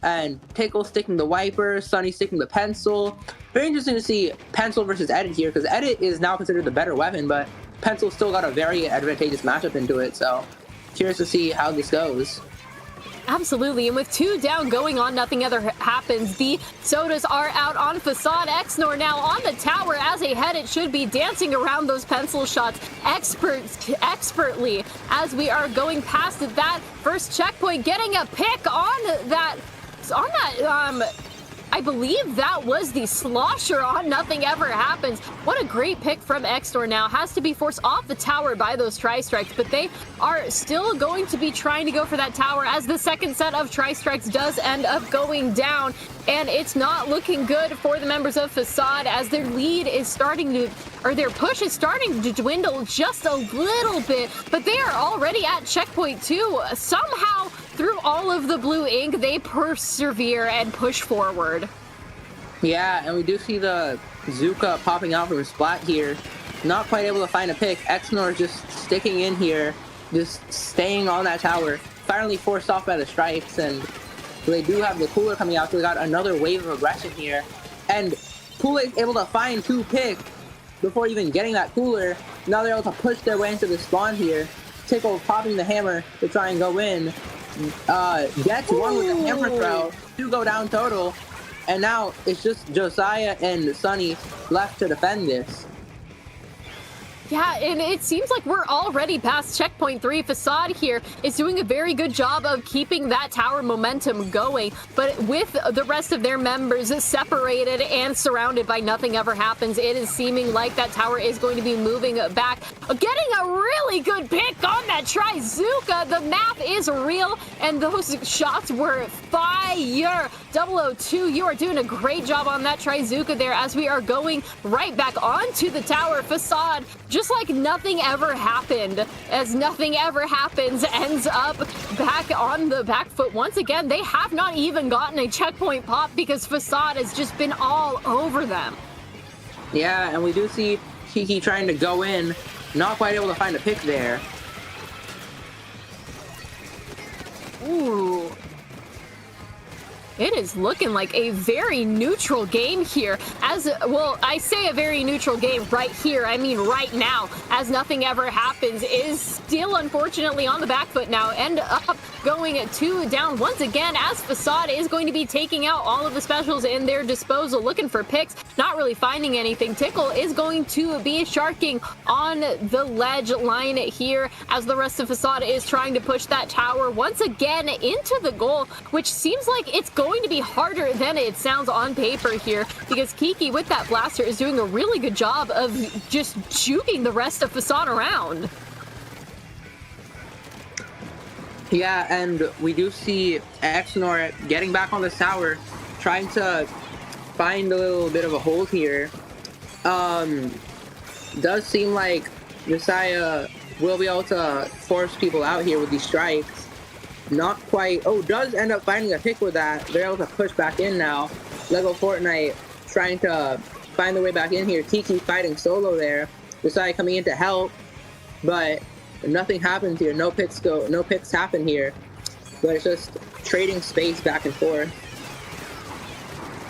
and Tickle sticking the wiper, Sunny sticking the pencil. Very interesting to see pencil versus edit here, because edit is now considered the better weapon, but pencil still got a very advantageous matchup into it. So curious to see how this goes. Absolutely, and with 2 down going on Nothing Ever Happens, the sodas are out on Facade. Xnor now on the tower as a head. It should be dancing around those pencil shots expertly as we are going past that first checkpoint, getting a pick on that. I I believe that was the slosher on Nothing Ever Happens. What a great pick from Xnor now. Has to be forced off the tower by those tri-strikes, but they are still going to be trying to go for that tower as the second set of tri-strikes does end up going down. And it's not looking good for the members of Facade as their lead is starting to, or their push is starting to dwindle just a little bit, but they are already at checkpoint 2. Somehow, through all of the blue ink, they persevere and push forward. Yeah, and we do see the Zuka popping out from Splat here. Not quite able to find a pick. Xnor just sticking in here, just staying on that tower. Finally forced off by the strikes, and they do have the cooler coming out, so we got another wave of aggression here. And Kool-Aid's able to find 2 picks before even getting that cooler. Now they're able to push their way into the spawn here. Tickle popping the hammer to try and go in. Gets one with the hammer throw. 2 go down total. And now it's just Josiah and Sunny left to defend this. Yeah, and it seems like we're already past checkpoint 3. Facade here is doing a very good job of keeping that tower momentum going, but with the rest of their members separated and surrounded by Nothing Ever Happens, it is seeming like that tower is going to be moving back. Getting a really good pick on that Trizuka. The map is real, and those shots were fire. 002, you are doing a great job on that Trizuka there as we are going right back onto the tower. Facade, just like nothing ever happened, as Nothing Ever Happens ends up back on the back foot once again. They have not even gotten a checkpoint pop because Facade has just been all over them. Yeah, and we do see Kiki trying to go in, not quite able to find a pick there. Ooh. It is looking like a very neutral game here. As well, I say a very neutral game right here. I mean right now, as Nothing Ever Happens is still unfortunately on the back foot now. End up going 2 down once again as Facade is going to be taking out all of the specials in their disposal, looking for picks, not really finding anything. Tickle is going to be sharking on the ledge line here as the rest of Facade is trying to push that tower once again into the goal, which seems like it's going to be harder than it sounds on paper here, because Kiki with that blaster is doing a really good job of just juking the rest of Facade around. Yeah, and we do see Xnor getting back on this tower, trying to find a little bit of a hold here. Does seem like Messiah will be able to force people out here with these strikes. Not quite. Oh, does end up finding a pick with that. They're able to push back in now. Lego Fortnite trying to find their way back in here. Kiki fighting solo there. Josiah coming in to help, but nothing happens here. No picks happen here. But it's just trading space back and forth.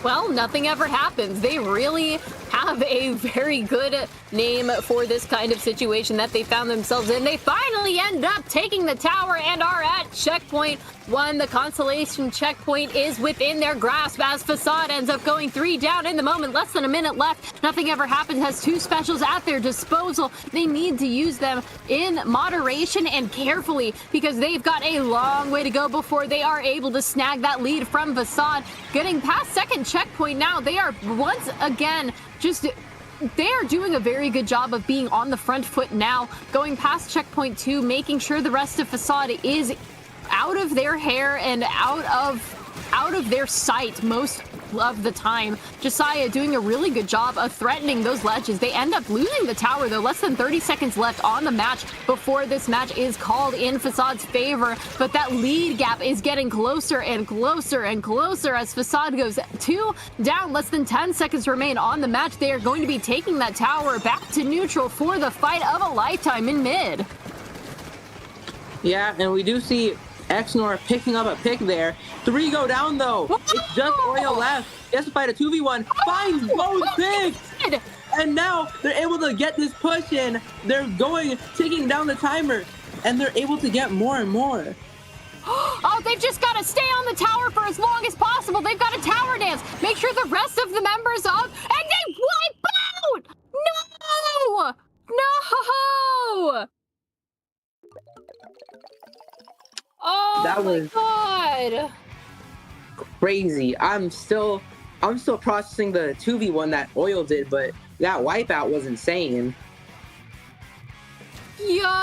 Well, Nothing Ever Happens. They really have a very good name for this kind of situation that they found themselves in. They finally end up taking the tower and are at checkpoint 1. The consolation checkpoint is within their grasp as Facade ends up going 3 down in the moment. Less than a minute left. Nothing Ever Happens has 2 specials at their disposal. They need to use them in moderation and carefully because they've got a long way to go before they are able to snag that lead from Facade. Getting past second checkpoint now, they are once again they are doing a very good job of being on the front foot now, going past checkpoint 2, making sure the rest of Facade is out of their hair and out of their sight most of the time. Josiah doing a really good job of threatening those ledges. They end up losing the tower though. Less than 30 seconds left on the match before this match is called in Facade's favor, but that lead gap is getting closer and closer and closer as Facade goes 2 down. Less than 10 seconds remain on the match. They are going to be taking that tower back to neutral for the fight of a lifetime in mid. Yeah, and we do see Xnor picking up a pick there. 3 go down though. Whoa! It's just Oil left. He has to fight a 2v1. Finds both picks. And now they're able to get this push in. They're taking down the timer, and they're able to get more and more. Oh, they've just got to stay on the tower for as long as possible. They've got a tower dance. Make sure the rest of the members up, and they wipe out. No! No! Oh, That was my God. crazy. I'm still I'm still processing the 2v1 that Oil did, but that wipeout was insane. Yo!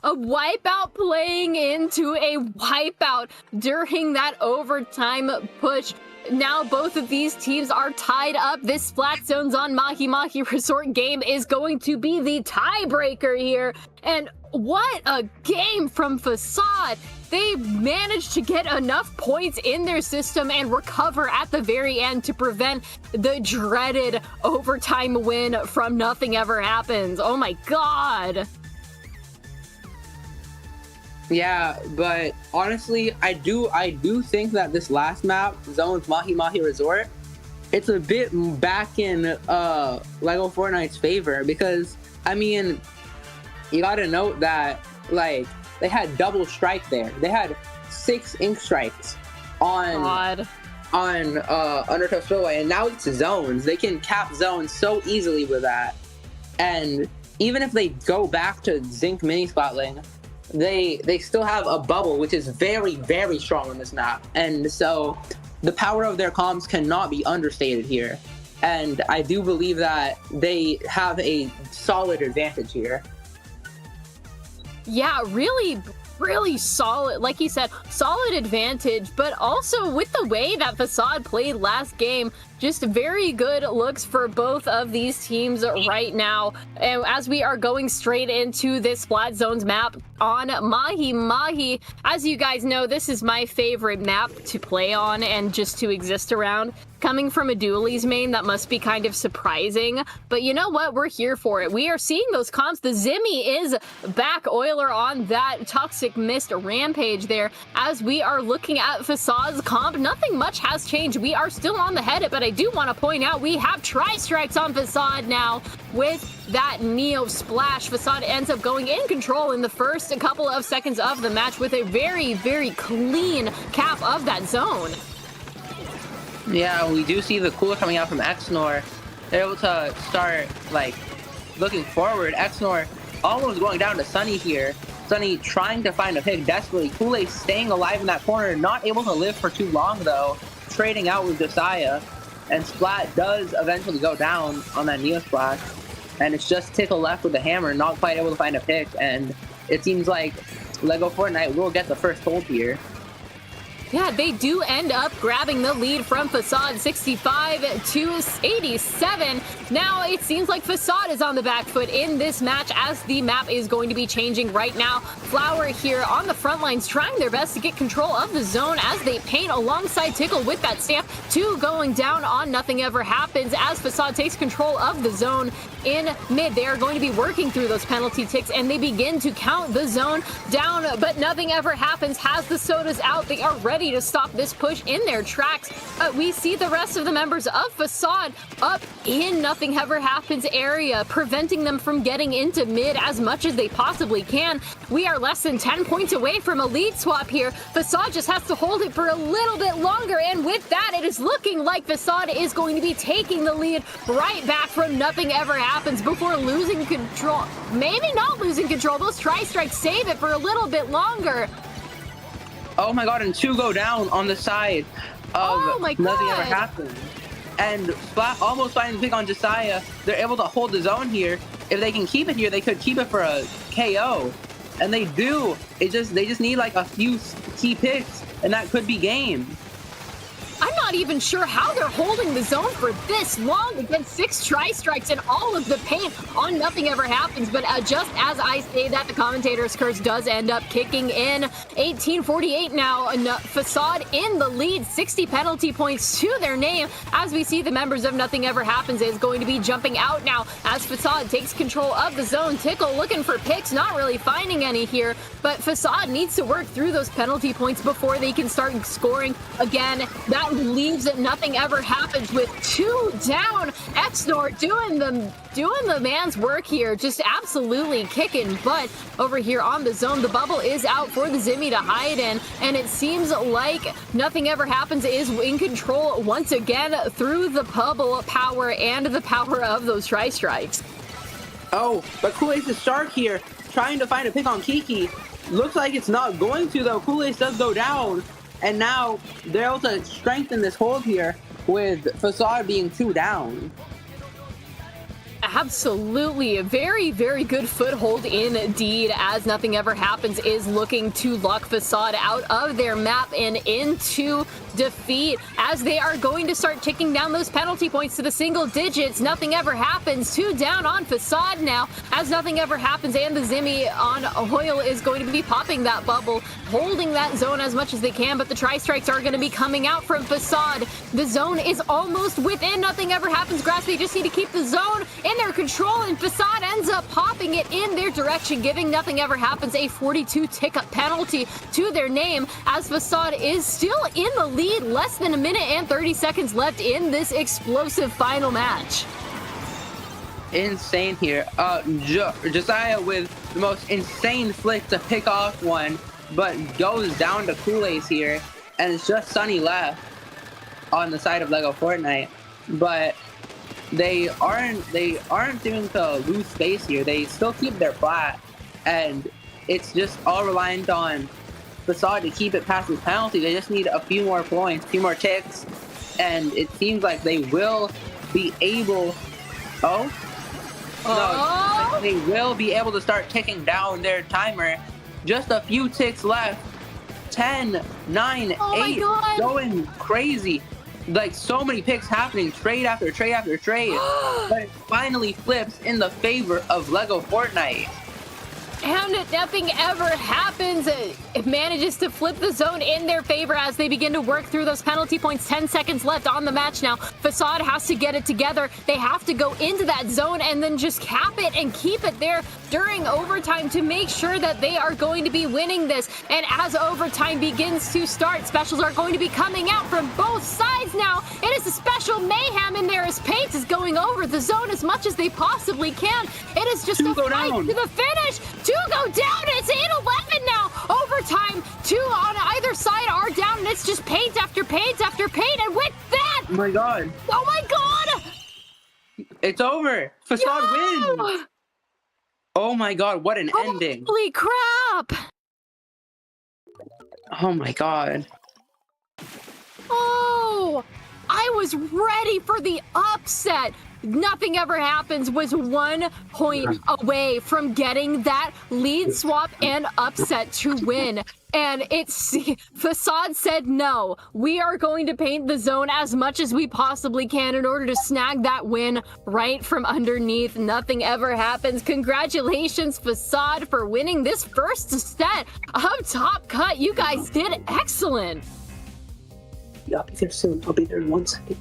A wipeout playing into a wipeout during that overtime push. Now both of these teams are tied up. This Splat Zones on Mahi Mahi Resort game is going to be the tiebreaker here. And what a game from Facade! They managed to get enough points in their system and recover at the very end to prevent the dreaded overtime win from Nothing Ever Happens. Oh my god! Yeah, but honestly, I do think that this last map, Zones Mahi Mahi Resort, it's a bit back in Lego Fortnite's favor because, I mean, you gotta note that, like, they had double strike there. They had 6 ink strikes on Undertow Spillway, and now it's zones. They can cap zones so easily with that. And even if they go back to Zinc Mini Spotling, they still have a bubble, which is very, very strong on this map. And so the power of their comms cannot be understated here. And I do believe that they have a solid advantage here. Yeah, really solid, like you said, solid advantage, but also with the way that Facade played last game, just very good looks for both of these teams right now. And as we are going straight into this Splat Zones map on Mahi Mahi, as you guys know, this is my favorite map to play on and just to exist around. Coming from a dualies main, that must be kind of surprising, but you know what? We're here for it. We are seeing those comps. The Zimmy is back, Oiler on that Toxic Mist rampage there. As we are looking at Facade's comp, nothing much has changed. We are still on the head, but I do want to point out we have Tri-Strikes on Facade now with that Neo Splash. Facade ends up going in control in the first couple of seconds of the match with a very, very clean cap of that zone. Yeah, we do see the cooler coming out from Xnor. They're able to start, like, looking forward. Xnor almost going down to Sunny here. Sunny trying to find a pick desperately. Kool-Aid staying alive in that corner, not able to live for too long, though. Trading out with Josiah. And Splat does eventually go down on that Neo Splash. And it's just Tickle left with the hammer, not quite able to find a pick. And it seems like Lego Fortnite will get the first hold here. Yeah, they do end up grabbing the lead from Facade, 65 to 87. Now it seems like Facade is on the back foot in this match as the map is going to be changing right now. Flower here on the front lines trying their best to get control of the zone as they paint alongside Tickle with that stamp. 2 going down on Nothing Ever Happens as Facade takes control of the zone in mid. They are going to be working through those penalty ticks and they begin to count the zone down, but Nothing Ever Happens has the sodas out. They are ready to stop this push in their tracks. We see the rest of the members of Facade up in Nothing Ever Happens area, preventing them from getting into mid as much as they possibly can. We are less than 10 points away from a lead swap here. Facade just has to hold it for a little bit longer, and with that, it is looking like Facade is going to be taking the lead right back from Nothing Ever Happens before losing control. Maybe not losing control. Those Tri-Strikes save it for a little bit longer. Oh my god, and 2 go down on the side of Nothing Ever Happens. And Splat almost finding the pick on Josiah. They're able to hold the zone here. If they can keep it here, they could keep it for a KO. And they do. They just need like a few key picks, and that could be game. I'm not even sure how they're holding the zone for this long against 6 Tri-Strikes and all of the paint on Nothing Ever Happens. But just as I say that, the Commentators curse does end up kicking in. 1848 now, Facade in the lead, 60 penalty points to their name as we see the members of Nothing Ever Happens is going to be jumping out now as Facade takes control of the zone. Tickle looking for picks, not really finding any here, but Facade needs to work through those penalty points before they can start scoring again. That leaves it Nothing Ever Happens with 2 down. Xnor doing the man's work here, just absolutely kicking butt over here on the zone. The bubble is out for the Zimmy to hide in, and it seems like Nothing Ever Happens is in control once again through the bubble power and the power of those Tri-Strikes. Oh, but Kool-Aid's the shark here, trying to find a pick on Kiki. Looks like it's not going to, though. Kool-Aid does go down. and now they're able to strengthen this hold here with Facade being 2 down. Absolutely. A very, very good foothold indeed, as Nothing Ever Happens is looking to lock Facade out of their map and into defeat, as they are going to start ticking down those penalty points to the single digits. Nothing Ever Happens, 2 down on Facade now, as Nothing Ever Happens and the Zimmy on Hoyle is going to be popping that bubble, holding that zone as much as they can, but the Tri-Strikes are going to be coming out from Facade. The zone is almost within Nothing Ever Happens grasp. They just need to keep the zone in their control, and Facade ends up popping it in their direction, giving Nothing Ever Happens a 42 tick-up penalty to their name, as Facade is still in the lead, less than a minute and 30 seconds left in this explosive final match. Insane here. Josiah with the most insane flick to pick off one, but goes down to Kool-Aid's here, and it's just Sunny left on the side of Lego Fortnite. But they aren't doing to lose space here. They still keep their flat, and it's just all reliant on Facade to keep it past this penalty. They just need a few more points, a few more ticks, and it seems like they will be able. No, they will be able to start ticking down their timer. Just a few ticks left. 10, 9, 8, going crazy. Like, so many picks happening, trade after trade after trade. But it finally flips in the favor of Lego Fortnite. And Nothing Ever Happens. It manages to flip the zone in their favor as they begin to work through those penalty points. 10 seconds left on the match now. Facade has to get it together. They have to go into that zone and then just cap it and keep it there during overtime to make sure that they are going to be winning this. And as overtime begins to start, specials are going to be coming out from both sides now. It is a special mayhem in there as Paint is going over the zone as much as they possibly can. It is just a fight to the finish. 2 go down. It's 8-11 now. Overtime. 2 on either side are down, and it's just paint after paint after paint. And with that, oh my god! Oh my god! It's over. Facade wins. Oh my god! What an ending! Holy crap! Oh my god! Oh, I was ready for the upset. Nothing Ever Happens was 1 point away from getting that lead swap and upset to win. And Facade said, no, we are going to paint the zone as much as we possibly can in order to snag that win right from underneath. Nothing Ever Happens. Congratulations, Facade, for winning this first set of Top Cut. You guys did excellent. Yeah, I'll be there soon. I'll be there in 1 second.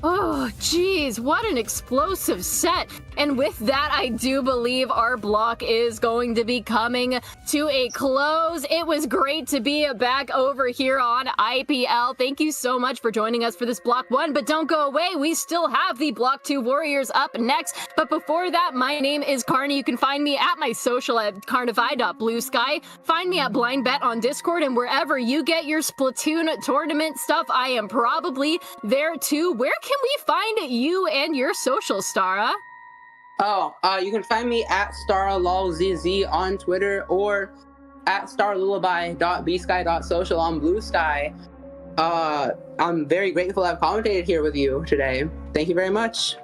Oh, geez, what an explosive set. And with that, I do believe our block is going to be coming to a close. It was great to be back over here on IPL. Thank you so much for joining us for this Block 1, but don't go away. We still have the Block 2 Warriors up next. But before that, my name is Carney. You can find me at my social at carnify.bluesky. Find me at BlindBet on Discord, and wherever you get your Splatoon tournament stuff, I am probably there too. Where can we find you and your social, Stara? Oh, you can find me at StarLolZZ on Twitter or at starlullaby.bsky.social on Blue Sky. I'm very grateful to have commentated here with you today. Thank you very much.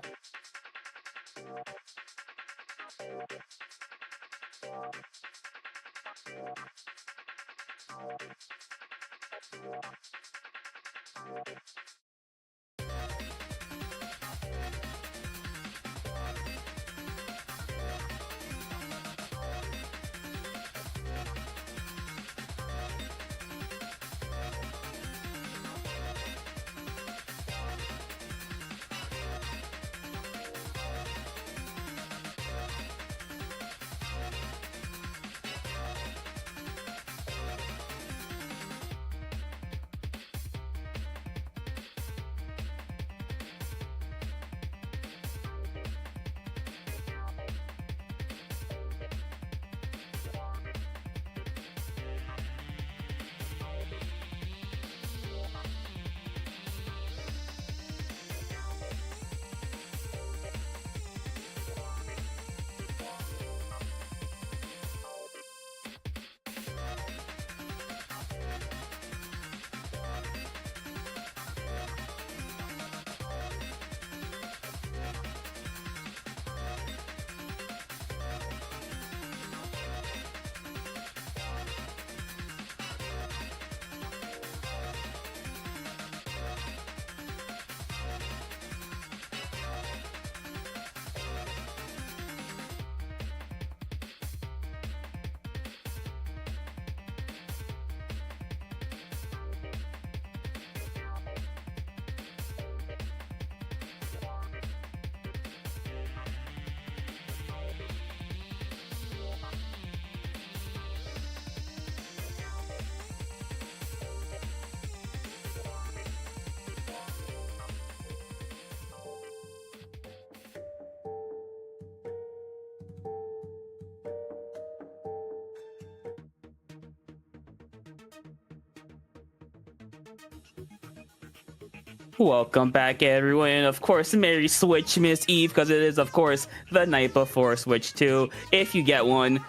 Welcome back, everyone. And of course, Merry Switch Miss Eve, because it is, of course, the night before Switch 2. If you get one,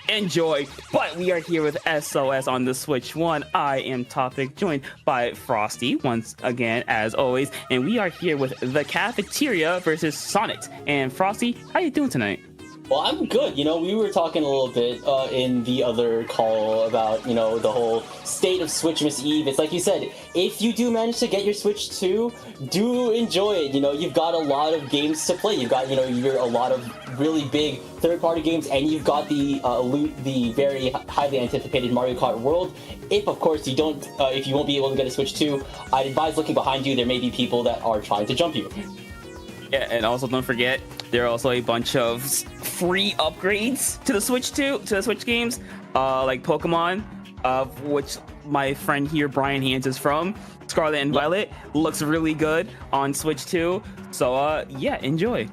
enjoy. But we are here with SOS on the Switch 1. I am Topic, joined by Frosty once again, as always. And we are here with the Cafeteria versus Sonnet. And Frosty, how you doing tonight? Well, I'm good. You know, we were talking a little bit in the other call about, you know, the whole state of Switch Miss Eve. It's like you said, if you do manage to get your Switch 2, do enjoy it. You know, you've got a lot of games to play. You've got, you know, a lot of really big third-party games, and you've got the very highly anticipated Mario Kart World. If, of course, you don't, if you won't be able to get a Switch 2, I'd advise looking behind you. There may be people that are trying to jump you. Yeah, and also don't forget, there are also a bunch of free upgrades to the Switch 2, to the Switch games, like Pokemon, which my friend here, Brian Hands, is from. Scarlet and Violet looks really good on Switch 2. So, yeah, enjoy.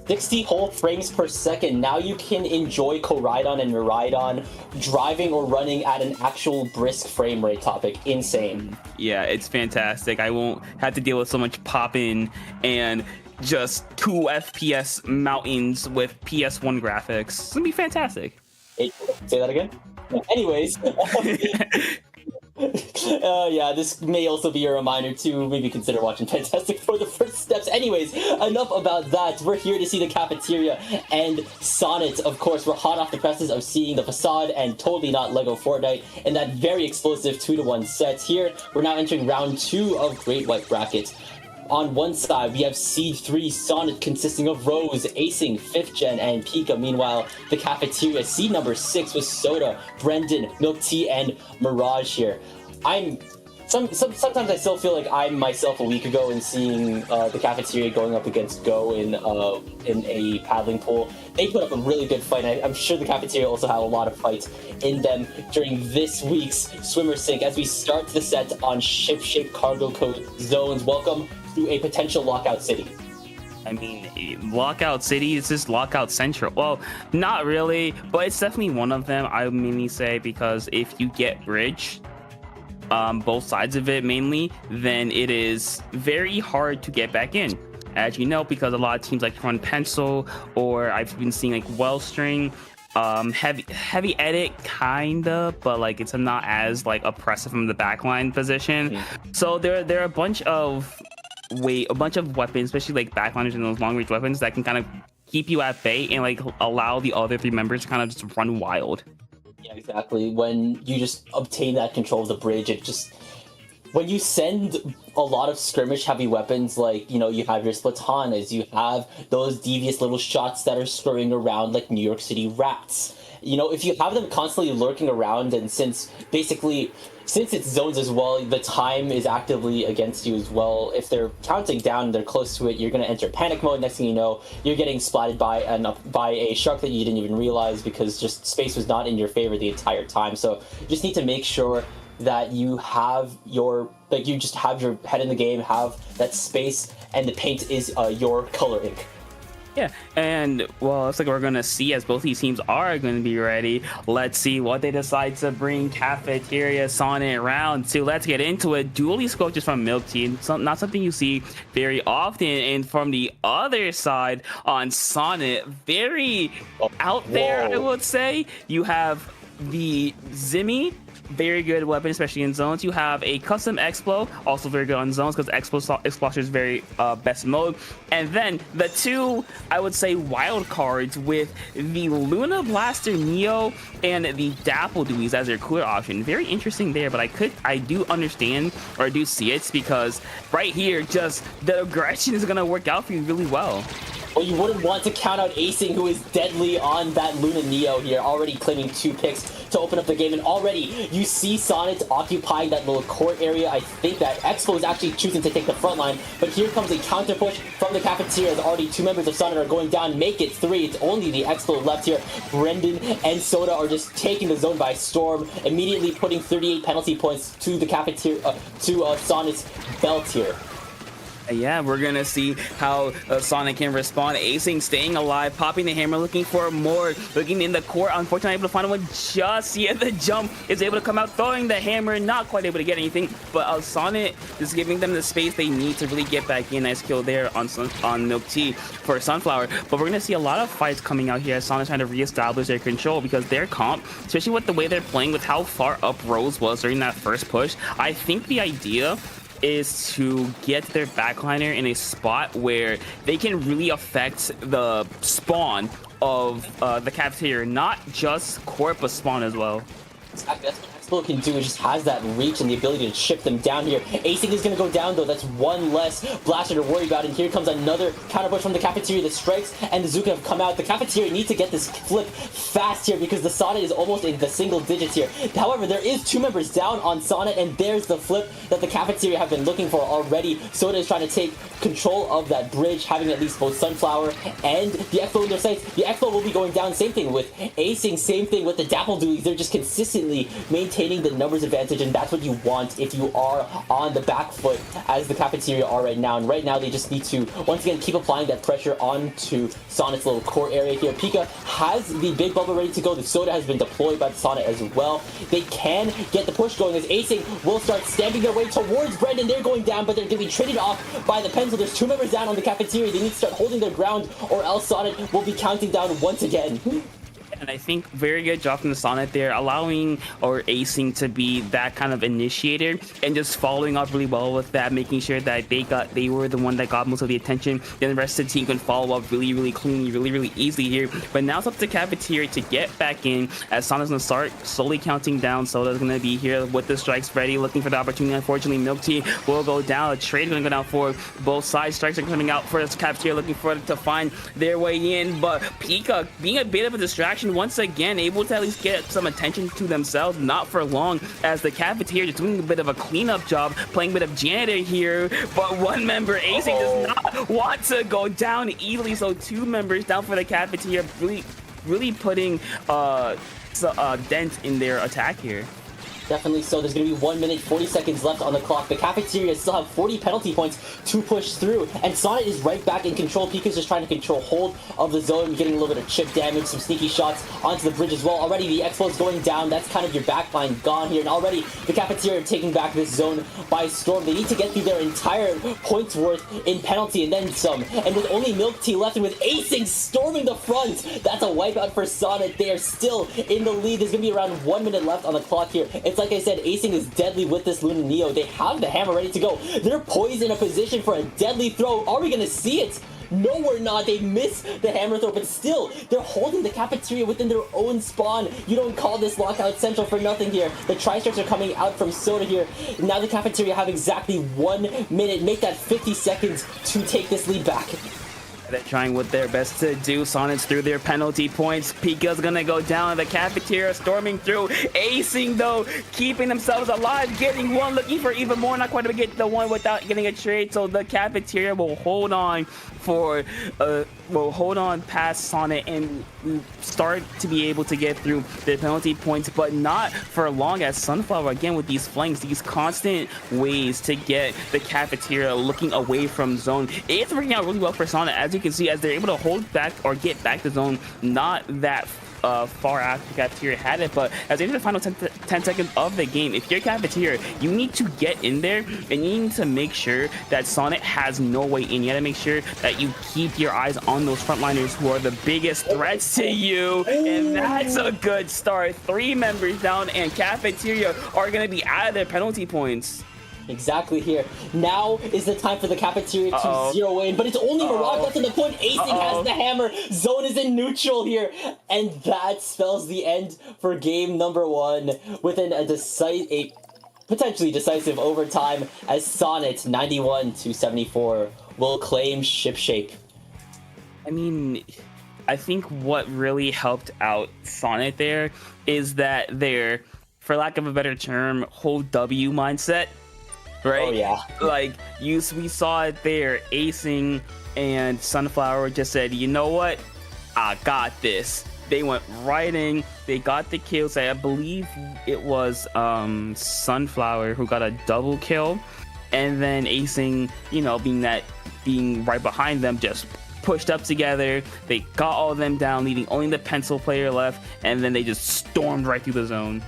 60 whole frames per second. Now you can enjoy Koraidon and Miraidon driving or running at an actual brisk frame rate. Topic. Insane. Yeah, it's fantastic. I won't have to deal with so much popping and just 2 FPS mountains with PS1 graphics. It's gonna be fantastic. Hey, say that again? Anyways. Yeah, this may also be a reminder to maybe consider watching Fantastic for the first steps. Anyways, enough about that. We're here to see the Cafeteria and Sonnet. Of course, we're hot off the presses of seeing the Facade and Totally Not Lego Fortnite in that very explosive 2-to-1 set. Here, we're now entering round 2 of Great White Bracket. On one side, we have Seed 3 Sonnet consisting of Rose, Acing, 5th Gen, and Pika. Meanwhile, the Cafeteria, Seed number 6 with Soda, Brendan, Milk Tea, and Mirage here. Sometimes I still feel like I'm myself a week ago in seeing the Cafeteria going up against Go in a paddling pool. They put up a really good fight. I'm sure the Cafeteria also had a lot of fights in them during this week's Swimmer Sync as we start the set on ship-shaped cargo code zones. Welcome to a potential lockout city. I mean, Lockout City is just Lockout Central. Well, not really, but it's definitely one of them, I would mainly say, because if you get Bridge, both sides of it mainly, then it is very hard to get back in. As you know, because a lot of teams like to run Pencil, or I've been seeing like Wellstring, heavy edit kinda, but like it's not as like oppressive from the backline position. So there are a bunch of weapons, especially like backliners and those long range weapons that can kind of keep you at bay and like allow the other 3 members to kind of just run wild. Yeah, exactly. When you just obtain that control of the bridge, it just, when you send a lot of skirmish heavy weapons, like, you know, you have your Splatonas, you have those devious little shots that are scurrying around like New York City rats. You know, if you have them constantly lurking around, and since it's zones as well, the time is actively against you as well. If they're counting down and they're close to it, you're going to enter panic mode. Next thing you know, you're getting splatted by a shark that you didn't even realize because just space was not in your favor the entire time. So you just need to make sure that you have you just have your head in the game, have that space, and the paint is your color ink. Yeah, and well, it's like we're gonna see as both these teams are going to be ready. Let's see what they decide to bring Cafeteria Sonnet around to. Let's get into it. Dually sculptures from Milk Tea, not something you see very often. And from the other side on Sonnet, very out there, I would say, you have the Zimmy. Very good weapon, especially in zones. You have a custom Explo, also very good on zones because Exploster is very best mode. And then the 2, I would say, wild cards with the Luna Blaster Neo and the Dapple Dewey's as their cooler option. Very interesting there, but I do understand, or I do see it, because right here, just the aggression is gonna work out for you really well. Well, you wouldn't want to count out Acing, who is deadly on that Luna Neo here, already claiming 2 picks to open up the game. And already, you see Sonnet occupying that little court area. I think that Expo is actually choosing to take the front line, but here comes a counter push from the Cafeteria as already 2 members of Sonnet are going down. Make it 3. It's only the Expo left here. Brendan and Soda are just taking the zone by storm, immediately putting 38 penalty points to the Cafeteria, to Sonnet's belt here. Yeah, we're gonna see how Sonic can respond. Acing, staying alive, popping the hammer, looking for more, looking in the court. Unfortunately, able to find one just yet. The jump is able to come out, throwing the hammer, not quite able to get anything. But Sonnet is giving them the space they need to really get back in. Nice kill there on Milk Tea for Sunflower. But we're gonna see a lot of fights coming out here as Sonic trying to reestablish their control, because their comp, especially with the way they're playing, with how far up Rose was during that first push, I think the idea is to get their backliner in a spot where they can really affect the spawn of the Cafeteria, not just court, but spawn as well. Exactly, that's what Xiphias can do. It just has that reach and the ability to chip them down here. Acing is going to go down, though. That's one less blaster to worry about. And here comes another counter push from the Cafeteria. The strikes and the Zuka have come out. The Cafeteria need to get this flip fast here, because the Sonnet is almost in the single digits here. However, there is 2 members down on Sonnet, and there's the flip that the Cafeteria have been looking for already. Soda is trying to take control of that bridge, having at least both Sunflower and the Expo in their sights. The Expo will be going down. Same thing with Acing. Same thing with the Dapple Doolies. They're just consistently maintaining the numbers advantage, and that's what you want if you are on the back foot as the Cafeteria are right now. And right now they just need to once again keep applying that pressure onto Sonnet's little core area here. Pika has the big bubble ready to go. The Soda has been deployed by the Sonnet as well. They can get the push going as Acing will start stamping their way towards Brendan. They're going down, but they're going to be traded off by the pencil. There's 2 members down on the Cafeteria. They need to start holding their ground, or else Sonnet will be counting down once again. And I think very good job from the Sonnet there, allowing or acing to be that kind of initiator and just following up really well with that, making sure that they were the one that got most of the attention. Then the rest of the team can follow up really cleanly, really easily here. But now it's up to Cafeteria to get back in, as Sonnet's gonna start slowly counting down. Soda's gonna be here with the strikes ready, looking for the opportunity. Unfortunately, Milk Tea will go down. A trade is gonna go down for both sides. Strikes are coming out for this Cafeteria, looking for it to find their way in. But Pika being a bit of a distraction once again, able to at least get some attention to themselves. Not for long, as the Cafeteria is doing a bit of a cleanup job, playing a bit of janitor here. But one member, Acing, does not want to go down easily. So 2 members down for the Cafeteria, really putting a dent in their attack here. Definitely so. There's going to be 1 minute, 40 seconds left on the clock. The Cafeteria still have 40 penalty points to push through. And Sonnet is right back in control. Pika's just trying to control hold of the zone, getting a little bit of chip damage, some sneaky shots onto the bridge as well. Already the Expo is going down. That's kind of your backline gone here. And already the Cafeteria are taking back this zone by storm. They need to get through their entire points worth in penalty and then some. And with only Milk Tea left and with Acing storming the front, that's a wipeout for Sonnet. They are still in the lead. There's going to be around 1 minute left on the clock here. It's like I said, Acing is deadly with this Luna Neo. They have the hammer ready to go. They're poised in a position for a deadly throw. Are we going to see it? No, we're not. They miss the hammer throw, but still, they're holding the Cafeteria within their own spawn. You don't call this lockout central for nothing here. The tri-strikes are coming out from Soda here. Now the Cafeteria have exactly 1 minute. Make that 50 seconds to take this lead back. They're trying what their best to do. Sonnet's through their penalty points. Pika's gonna go down. The Cafeteria storming through. Acing, though, keeping themselves alive, getting one, looking for even more. Not quite able to get the one without getting a trade. So the Cafeteria will hold on for will hold on past Sonnet and start to be able to get through their penalty points, but not for long, as Sunflower again with these flanks, these constant ways to get the Cafeteria looking away from zone. It's working out really well for Sonnet, as you can see, as they're able to hold back or get back to zone. Not that far after the Cafeteria had it, but as they enter the final 10 seconds of the game, if you're Cafeteria, you need to get in there and you need to make sure that Sonnet has no way in. You gotta make sure that you keep your eyes on those frontliners who are the biggest threats to you, and that's a good start. 3 members down, and Cafeteria are gonna be out of their penalty points. Exactly here. Now is the time for the Cafeteria to zero in, but it's only Mirage left on the point. Acing has the hammer. Zone is in neutral here, and that spells the end for game number 1 within a potentially decisive overtime, as Sonnet 91-74 will claim shipshape. I mean, I think what really helped out Sonnet there is that their, for lack of a better term, whole W mindset. Right? Oh, yeah. Like, we saw it there. Acing and Sunflower just said, you know what? I got this. They went right in. They got the kills. I believe it was Sunflower who got a double kill. and then Acing, you know, being right behind them, just pushed up together. They got all of them down, leaving only the pencil player left, and then they just stormed right through the zone.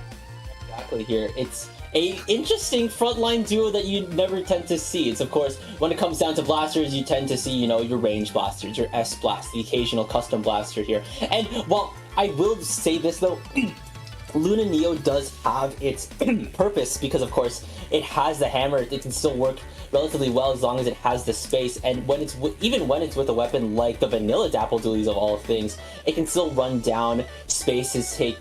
Exactly here. It's a interesting frontline duo that you never tend to see. It's, of course, when it comes down to blasters, you tend to see, you know, your range blasters, your S-blast, the occasional custom blaster here. And while I will say this, though, Luna Neo does have its purpose because, of course, it has the hammer. It can still work relatively well as long as it has the space, and when it's even when it's with a weapon like the vanilla Dapple Dualies of all things, it can still run down spaces, take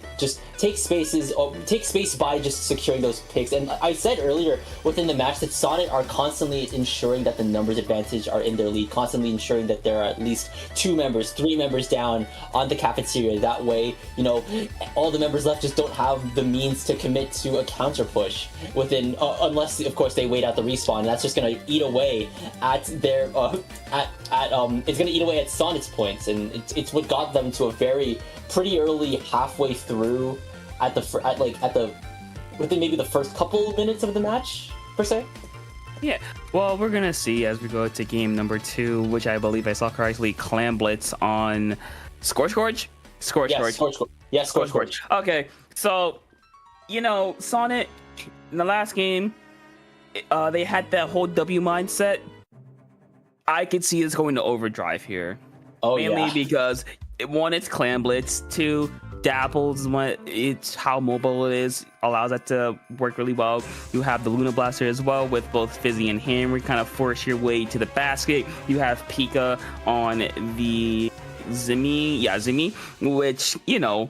space by just securing those picks. And I said earlier within the match that Sonnet are constantly ensuring that the numbers advantage are in their lead, constantly ensuring that there are at least 2 members, 3 members down on the Cafeteria. That way, you know, all the members left just don't have the means to commit to a counter push within, unless of course they wait out the respawn, and that's just gonna eat away at their it's gonna eat away at Sonnet's points, and it's what got them to a pretty early halfway through within maybe the first couple minutes of the match per se. Yeah, well, we're gonna see as we go to game number 2, which I believe I saw correctly, Clam Blitz on Scorch. Yeah, Scorch. Okay, so, you know, Sonnet, in the last game, they had that whole W mindset. I could see this going to overdrive here. Oh, mainly yeah. because, 1, it's Clam Blitz, 2, Dapples, it's how mobile it is, allows that to work really well. You have the Luna Blaster as well with both Fizzy and Hammer, kind of force your way to the basket. You have Pika on the Xiphias, which, you know,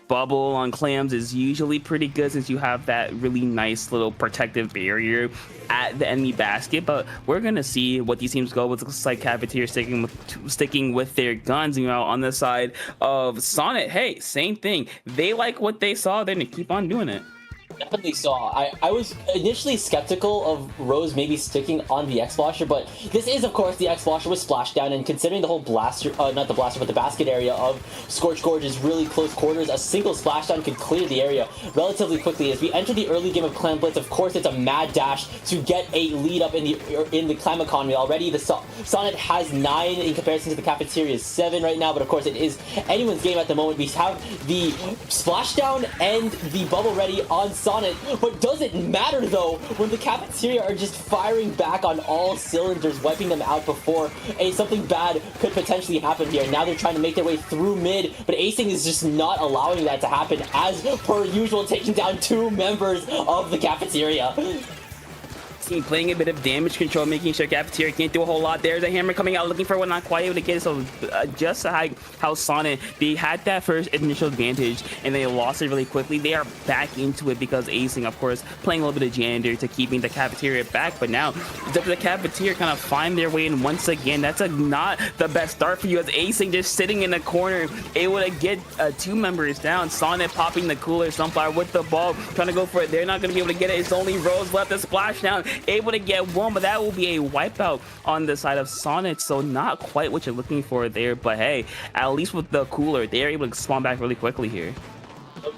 bubble on clams is usually pretty good since you have that really nice little protective barrier at the enemy basket. But we're gonna see what these teams go with. Looks like Cafeteria sticking with their guns. You know, on the side of Sonnet, hey, same thing. They like what they saw, they're gonna keep on doing it. Definitely saw. I was initially skeptical of Rose maybe sticking on the X-Splasher, but this is, of course, the X-Splasher with Splashdown, and considering the whole blaster, not the blaster, but the basket area of Scorch Gorge is really close quarters, a single Splashdown could clear the area relatively quickly. As we enter the early game of Clam Blitz, of course, it's a mad dash to get a lead up in the Clam economy. Already, the Sonnet has 9 in comparison to the Cafeteria's 7 right now, but of course, it is anyone's game at the moment. We have the Splashdown and the Bubble ready on Sonnet, but does it matter though when the Cafeteria are just firing back on all cylinders, wiping them out before something bad could potentially happen here? Now they're trying to make their way through mid, but Acing is just not allowing that to happen, as per usual, taking down 2 members of the Cafeteria. Playing a bit of damage control, making sure Cafeteria can't do a whole lot. There's a Hammer coming out, looking for one, not quite able to get it. So just like how Sonnet, they had that first initial advantage and they lost it really quickly. They are back into it because Acing, of course, playing a little bit of Jander to keeping the Cafeteria back. But now the Cafeteria kind of find their way in once again. That's not the best start for you, as Acing just sitting in the corner, able to get 2 members down. Sonnet popping the cooler, Sunflower with the ball, trying to go for it. They're not going to be able to get it. It's only Rose left to splash down, able to get one, but that will be a wipeout on the side of Sonnet, so not quite what you're looking for there. But hey, at least with the cooler, they're able to spawn back really quickly here.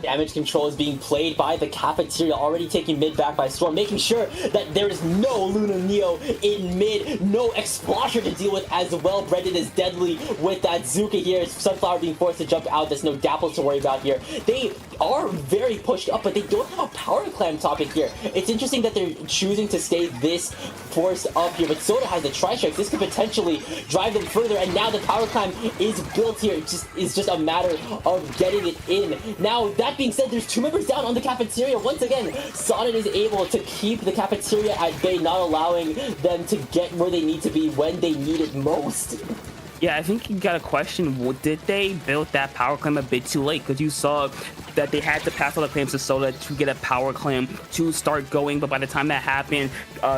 Damage control is being played by the Cafeteria, already taking mid back by storm, making sure that there is no Luna Neo in mid, no Explosion to deal with as well. Brendan is deadly with that Zuka here. Sunflower being forced to jump out. There's no Dapples to worry about here. They are very pushed up, but they don't have a power clam topic here. It's interesting that they're choosing to stay this forced up here, but Soda has the tri-strikes. This could potentially drive them further, and now the power climb is built here. It's just a matter of getting it in. Now, that being said, there's 2 members down on the Cafeteria. Once again, Sonnet is able to keep the Cafeteria at bay, not allowing them to get where they need to be when they need it most. Yeah, I think you got a question. Did they build that power clam a bit too late? Because you saw that they had to pass all the claims to Soda to get a power clam to start going, but by the time that happened,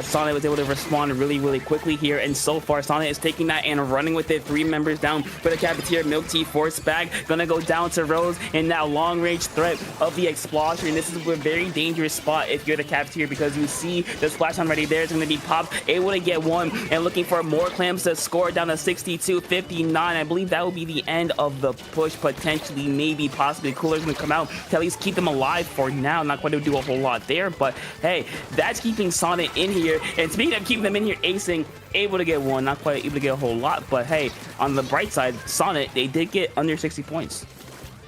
Sonnet was able to respond really, really quickly here, and so far Sonnet is taking that and running with it. 3 members down for the Cafeteria. Milk Tea forced back, gonna go down to Rose, and now long range threat of the Explosion. This is a very dangerous spot if you're the Cafeteria, because you see the splash on ready there. It's gonna be popped, able to get one, and looking for more clams to score down to 62. 59. I believe that will be the end of the push, potentially, maybe, possibly. Cooler's gonna come out to at least keep them alive for now. Not going to do a whole lot there, but hey, that's keeping Sonnet in here. And speaking of keeping them in here, acing, able to get one, not quite able to get a whole lot, but hey, on the bright side, Sonnet, they did get under 60 points.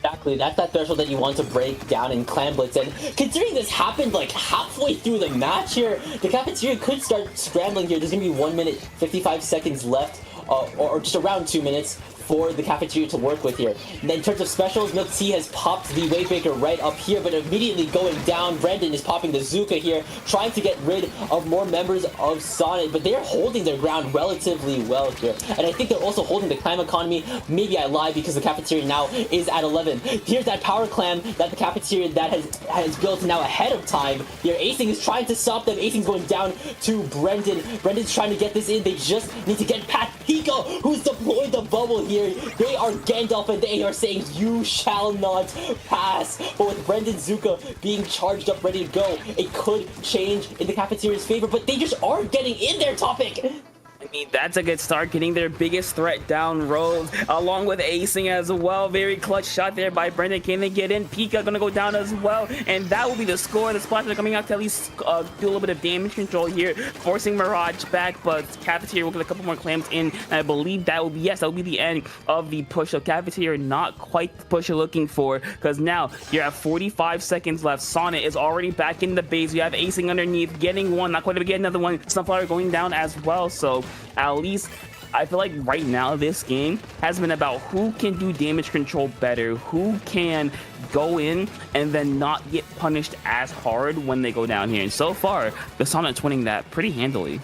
Exactly, that's that threshold that you want to break down in Clan Blitz, and considering this happened like halfway through the match here, the Cafeteria could start scrambling here. There's gonna be 1 minute 55 seconds left, or just around 2 minutes for the Cafeteria to work with here. And in terms of specials, Milk Tea has popped the Wavebreaker right up here, but immediately going down, Brendan is popping the Zuka here, trying to get rid of more members of Sonnet, but they're holding their ground relatively well here. And I think they're also holding the clam economy. Maybe I lie because the Cafeteria now is at 11. Here's that power clam that the Cafeteria that has built now ahead of time. Here, Acing is trying to stop them. Acing's going down to Brendan. Brendan's trying to get this in. They just need to get past Pika, who's deployed the bubble here. They are Gandalf and they are saying you shall not pass. But with Brendan Zuka being charged up, ready to go, it could change in the Cafeteria's favor, but they just aren't getting in there, Topic. I mean, that's a good start, getting their biggest threat down Rose, along with acing as well. Very clutch shot there by Brendan. Can they get in? Pika gonna go down as well, and that will be the score. The Splash are coming out to at least do a little bit of damage control here, forcing Mirage back, but Cafeteria will get a couple more clams in, and I believe that will be, yes, that will be the end of the push. So Cafeteria not quite the push you're looking for, because now you're at 45 seconds left. Sonnet is already back in the base. You have acing underneath, getting one, not quite to get another one. Sunflower going down as well, so at least I feel like right now this game has been about who can do damage control better, who can go in and then not get punished as hard when they go down here. And so far, the Sonnet's winning that pretty handily.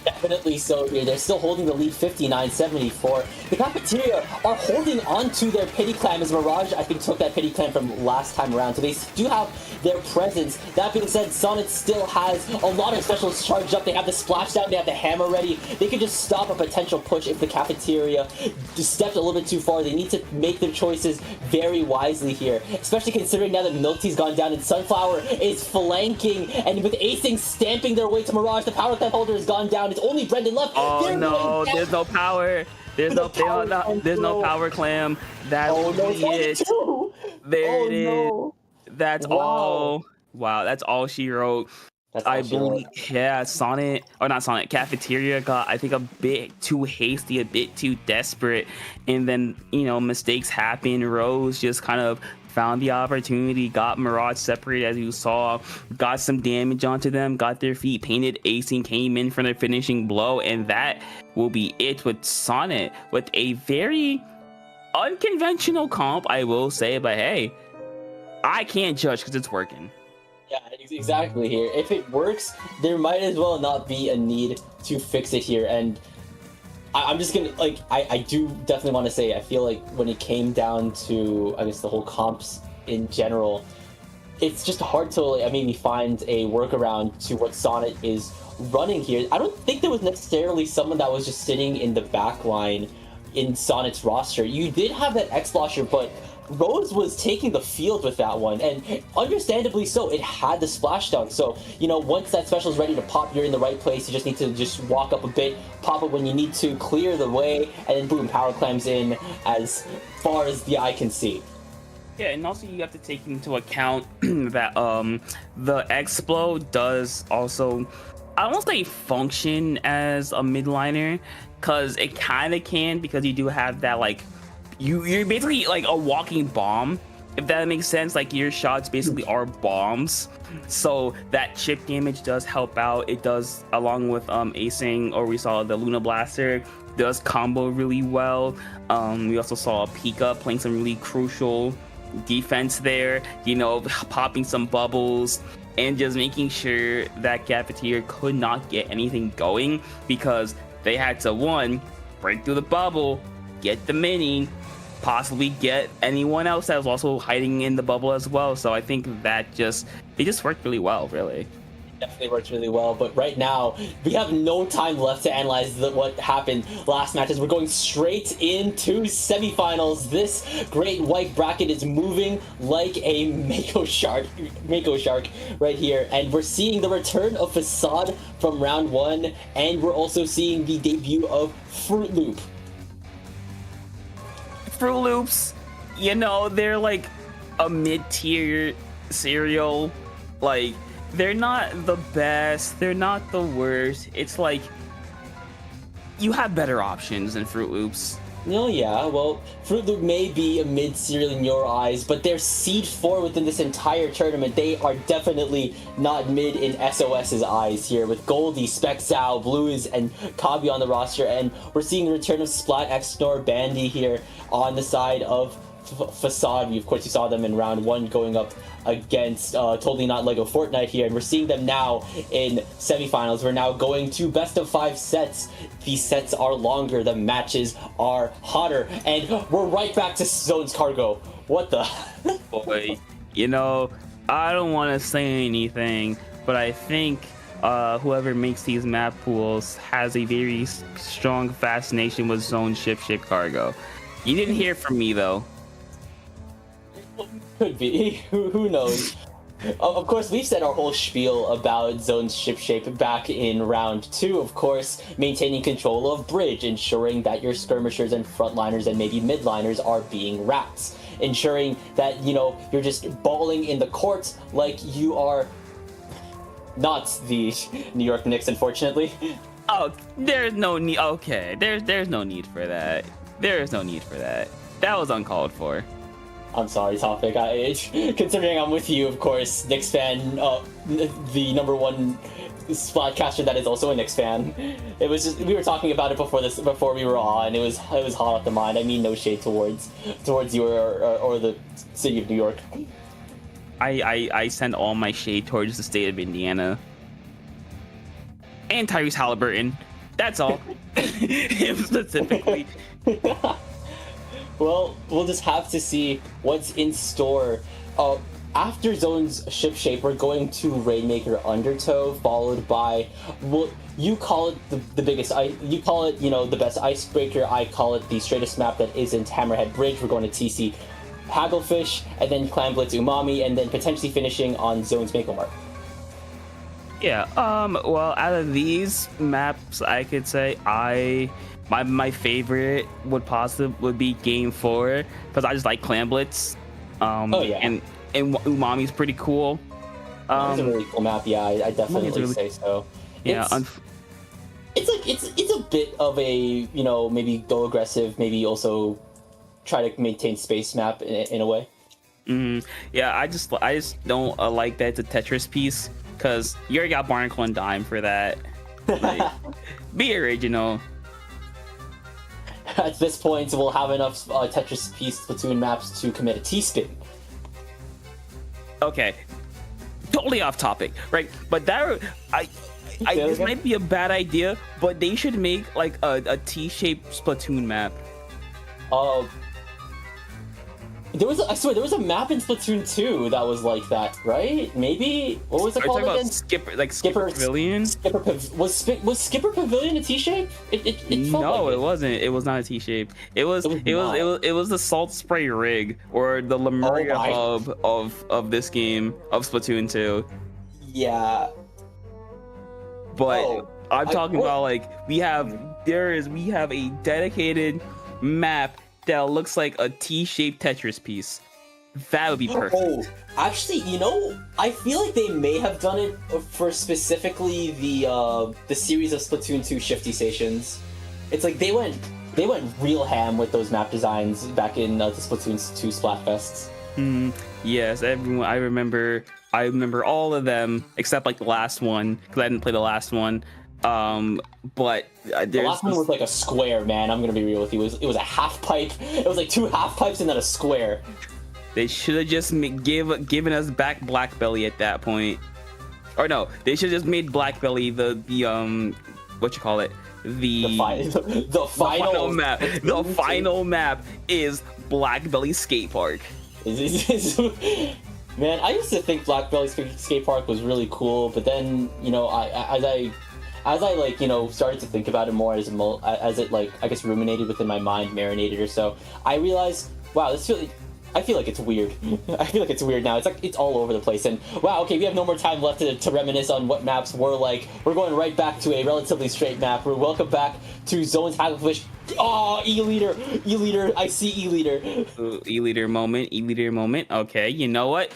Definitely so here. They're still holding the lead 59-74. The Cafeteria are holding on to their Pity Clam as Mirage, I think, took that Pity Clam from last time around. So they do have their presence. That being said, Sonnet still has a lot of specials charged up. They have the Splashdown, they have the Hammer ready. They could just stop a potential push if the Cafeteria just stepped a little bit too far. They need to make their choices very wisely here, especially considering now that Milk Tea's gone down and Sunflower is flanking, and with Acing stamping their way to Mirage, the Power Clam holder has gone down. It's only Brendan left. Oh no, there's no power. There's no power clam. That's it. There it is. That's all. Wow, that's all she wrote. I believe, yeah, Sonnet, or not Sonnet, Cafeteria got, I think, a bit too hasty, a bit too desperate, and then, you know, mistakes happen. Rose just kind of found the opportunity, got Mirage separated, as you saw, got some damage onto them, got their feet painted. Acing came in for their finishing blow, and that will be it with Sonnet, with a very unconventional comp, I will say, but hey, I can't judge because it's working. Yeah, exactly here. If it works, there might as well not be a need to fix it here. And I'm just gonna, like, I do definitely want to say, I feel like when it came down to, I guess, the whole comps in general, it's just hard to, like, maybe find a workaround to what Sonnet is running here. I don't think there was necessarily someone that was just sitting in the back line in Sonnet's roster. You did have that X-Blosher, but Rose was taking the field with that one, and understandably so. It had the splashdown, so, you know, once that special is ready to pop, you're in the right place. You just need to just walk up a bit, pop it when you need to, clear the way, and then boom, power clams in as far as the eye can see. Yeah, and also you have to take into account that the Explode does also, I won't say function as a midliner, because it kind of can, because you do have that, like, you're basically like a walking bomb, if that makes sense. Like, your shots basically are bombs, so that chip damage does help out. It does, along with acing, or we saw the Luna Blaster does combo really well. We also saw Pika playing some really crucial defense there, you know, popping some bubbles and just making sure that Cafeteria could not get anything going, because they had to, one, break through the bubble, get the mini, possibly get anyone else that was also hiding in the bubble as well. So I think that it just worked really well, really. It definitely worked really well, but right now we have no time left to analyze what happened last matches. We're going straight into semifinals. This great white bracket is moving like a Mako shark right here, and we're seeing the return of Facade from round one, and we're also seeing the debut of Fruit Loop. Fruit Loops, you know, they're like a mid-tier cereal. Like, they're not the best, they're not the worst. It's like you have better options than Fruit Loops. No, yeah, well, Fruit Loop may be a mid-cereal in your eyes, but they're seed 4 within this entire tournament. They are definitely not mid in SOS's eyes here, with Goldie, Spec Zao, Blues, and Kabi on the roster, and we're seeing the return of Splat, X-Snor, Bandy here on the side of Facade. Of course, you saw them in round 1 going up against Totally Not Lego Fortnite here, and we're seeing them now in semifinals. We're now going to best of 5 sets. These sets are longer, the matches are hotter, and we're right back to Zone's Cargo. What the? Boy, you know, I don't want to say anything, but I think whoever makes these map pools has a very strong fascination with Zone Ship Cargo. You didn't hear from me though. Could be. Who knows? Of course, we've said our whole spiel about Zone's ship shape back in round 2. Of course, maintaining control of bridge, ensuring that your skirmishers and frontliners and maybe midliners are being rats, ensuring that, you know, you're just balling in the court like you are not the New York Knicks, unfortunately. Oh, there's no need. Okay, there's no need for that. There is no need for that. That was uncalled for. I'm sorry, Topic. Considering I'm with you, of course, Knicks fan, the #1 Splatcaster that is also a Knicks fan. It was just, we were talking about it before we were on. It was hot off the mind. I mean, no shade towards you or the city of New York. I send all my shade towards the state of Indiana and Tyrese Halliburton. That's all. Him specifically. Well, we'll just have to see what's in store. After Zone's ship shape, we're going to Rainmaker Undertow, followed by, well, you call it the biggest, you call it, you know, the best icebreaker. I call it the straightest map that isn't Hammerhead Bridge. We're going to TC Hagglefish, and then Clan Blitz Umami, and then potentially finishing on Zone's Mako Mark. Yeah. Well, out of these maps, I could say my favorite would be Game 4, because I just like Clan Blitz. Oh yeah. And Umami's pretty cool. It's a really cool map. Yeah, I definitely say so. Yeah. It's a bit of a, you know, maybe go aggressive, maybe also try to maintain space map in a way. Yeah, I just don't like that it's a Tetris piece, because you already got Barnacle and Dime for that. Like, be original. At this point, we'll have enough Tetris piece Splatoon maps to commit a T-spin. Okay, totally off topic, right? But that this might be a bad idea, but they should make like a T-shaped Splatoon map. I swear there was a map in Splatoon 2 that was like that, right? Maybe, what was it called again? Skipper Pavilion. Was Skipper Pavilion a T-shape? It felt No, like it wasn't. It was not a T-shape. It was the Salt Spray rig, or the Lemuria hub of this game, of Splatoon 2. Yeah. But I'm talking about, like, we have a dedicated map that looks like a T-shaped Tetris piece. That would be perfect. Oh, actually, you know, I feel like they may have done it for specifically the series of Splatoon 2 Shifty Stations. It's like they went real ham with those map designs back in the Splatoon 2 Splatfests. Yes, everyone. I remember all of them except like the last one, because I didn't play the last one. But the last one was like a square, man. I'm gonna be real with you. It was a half pipe. It was like 2 half pipes and then a square. They should have just given us back Black Belly at that point. Or no, they should have just made Black Belly the what you call it? The final map. The final map is Black Belly Skate Park. Man, I used to think Black Belly Skate Park was really cool, but then, you know, as I like, you know, started to think about it more, as it, like, I guess ruminated within my mind, marinated or so, I realized, wow, I feel like it's weird. I feel like it's weird now. It's like it's all over the place. And wow, okay, we have no more time left to reminisce on what maps were like. We're going right back to a relatively straight map. We're welcome back to Zone's Hagglefish. Oh, E-Leader, I see E-Leader. E-Leader moment. Okay, you know what?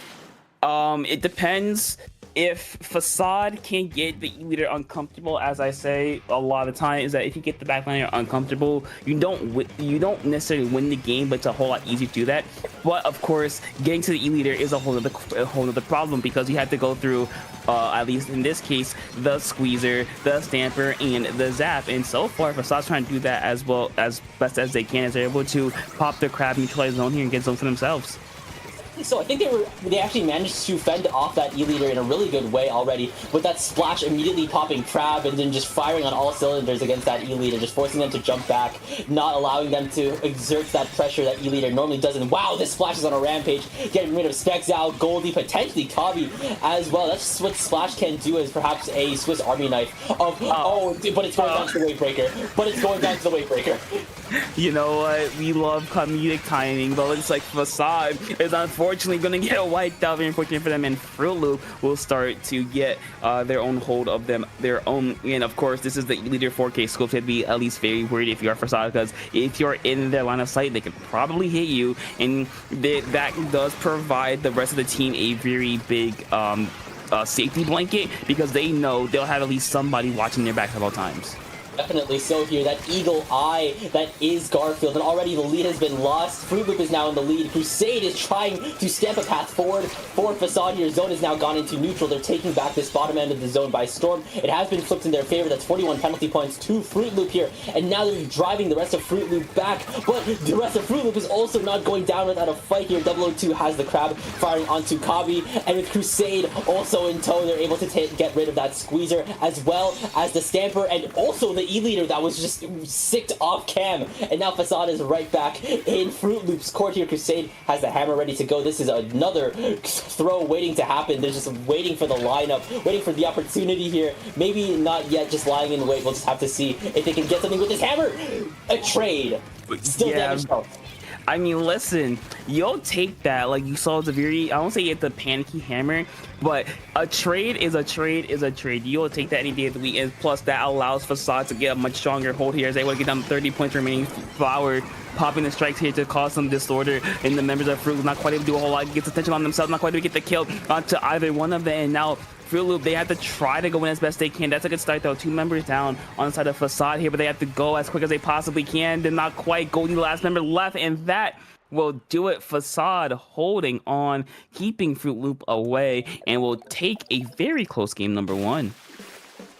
It depends. If Facade can get the E-Leader uncomfortable, as I say a lot of the time, is that if you get the backliner uncomfortable, you don't necessarily win the game, but it's a whole lot easier to do that. But of course, getting to the E-Leader is a whole other problem, because you have to go through, at least in this case, the Squeezer, the Stamper, and the Zap. And so far, Facade's trying to do that as well as best as they can, as they're able to pop the crab, neutralize zone here, and get zone for themselves. So I think they actually managed to fend off that E-Leader in a really good way already, with that splash immediately popping crab and then just firing on all cylinders against that E-Leader, just forcing them to jump back, not allowing them to exert that pressure that E-Leader normally does. And wow, this Splash is on a rampage, getting rid of Specs out, Goldie, potentially Kabi as well. That's what Splash can do, as perhaps a Swiss Army knife of, but it's going down to the Wavebreaker. You know what? We love comedic timing, but looks like Facade is unfortunately going to get wiped out. Very unfortunate for them, and frootloop will start to get their own hold of them, their own. And of course, this is the E-Leader 4K scope. To be at least very worried if you are Facade, because if you're in their line of sight, they could probably hit you, and that does provide the rest of the team a very big safety blanket, because they know they'll have at least somebody watching their back at all times. Definitely so here. That eagle eye that is Garfield, and already the lead has been lost. frootloop is now in the lead. Crusade is trying to stamp a path forward for Facade here. Zone has now gone into neutral. They're taking back this bottom end of the zone by storm. It has been flipped in their favor. That's 41 penalty points to frootloop here, and now they're driving the rest of frootloop back, but the rest of frootloop is also not going down without a fight here. 002 has the crab firing onto Kabi, and with Crusade also in tow, they're able to get rid of that squeezer, as well as the Stamper, and also the E-Leader that was just sicked off cam. And now Facade is right back in frootloop's court here. Crusade has the hammer ready to go. This is another throw waiting to happen. They're just waiting for the lineup, waiting for the opportunity here. Maybe not yet, just lying in wait. We'll just have to see if they can get something with this hammer. A trade. Still damage health. I mean, listen, you'll take that. Like, you saw the very, I won't say it's the panicky hammer, but a trade is a trade is a trade. You'll take that any day of the week, and plus that allows Facade to get a much stronger hold here, as they want to get down to 30 points remaining. Flower popping the strikes here to cause some disorder, and the members of frootloop not quite able to do a whole lot, gets attention on themselves, not quite able to get the kill onto either one of them. And now frootloop, they have to try to go in as best they can. That's a good start though. 2 members down on the side of Facade here, but they have to go as quick as they possibly can. They're not quite Goldie, the last member left, and that will do it. Facade holding on, keeping frootloop away, and will take a very close game number 1.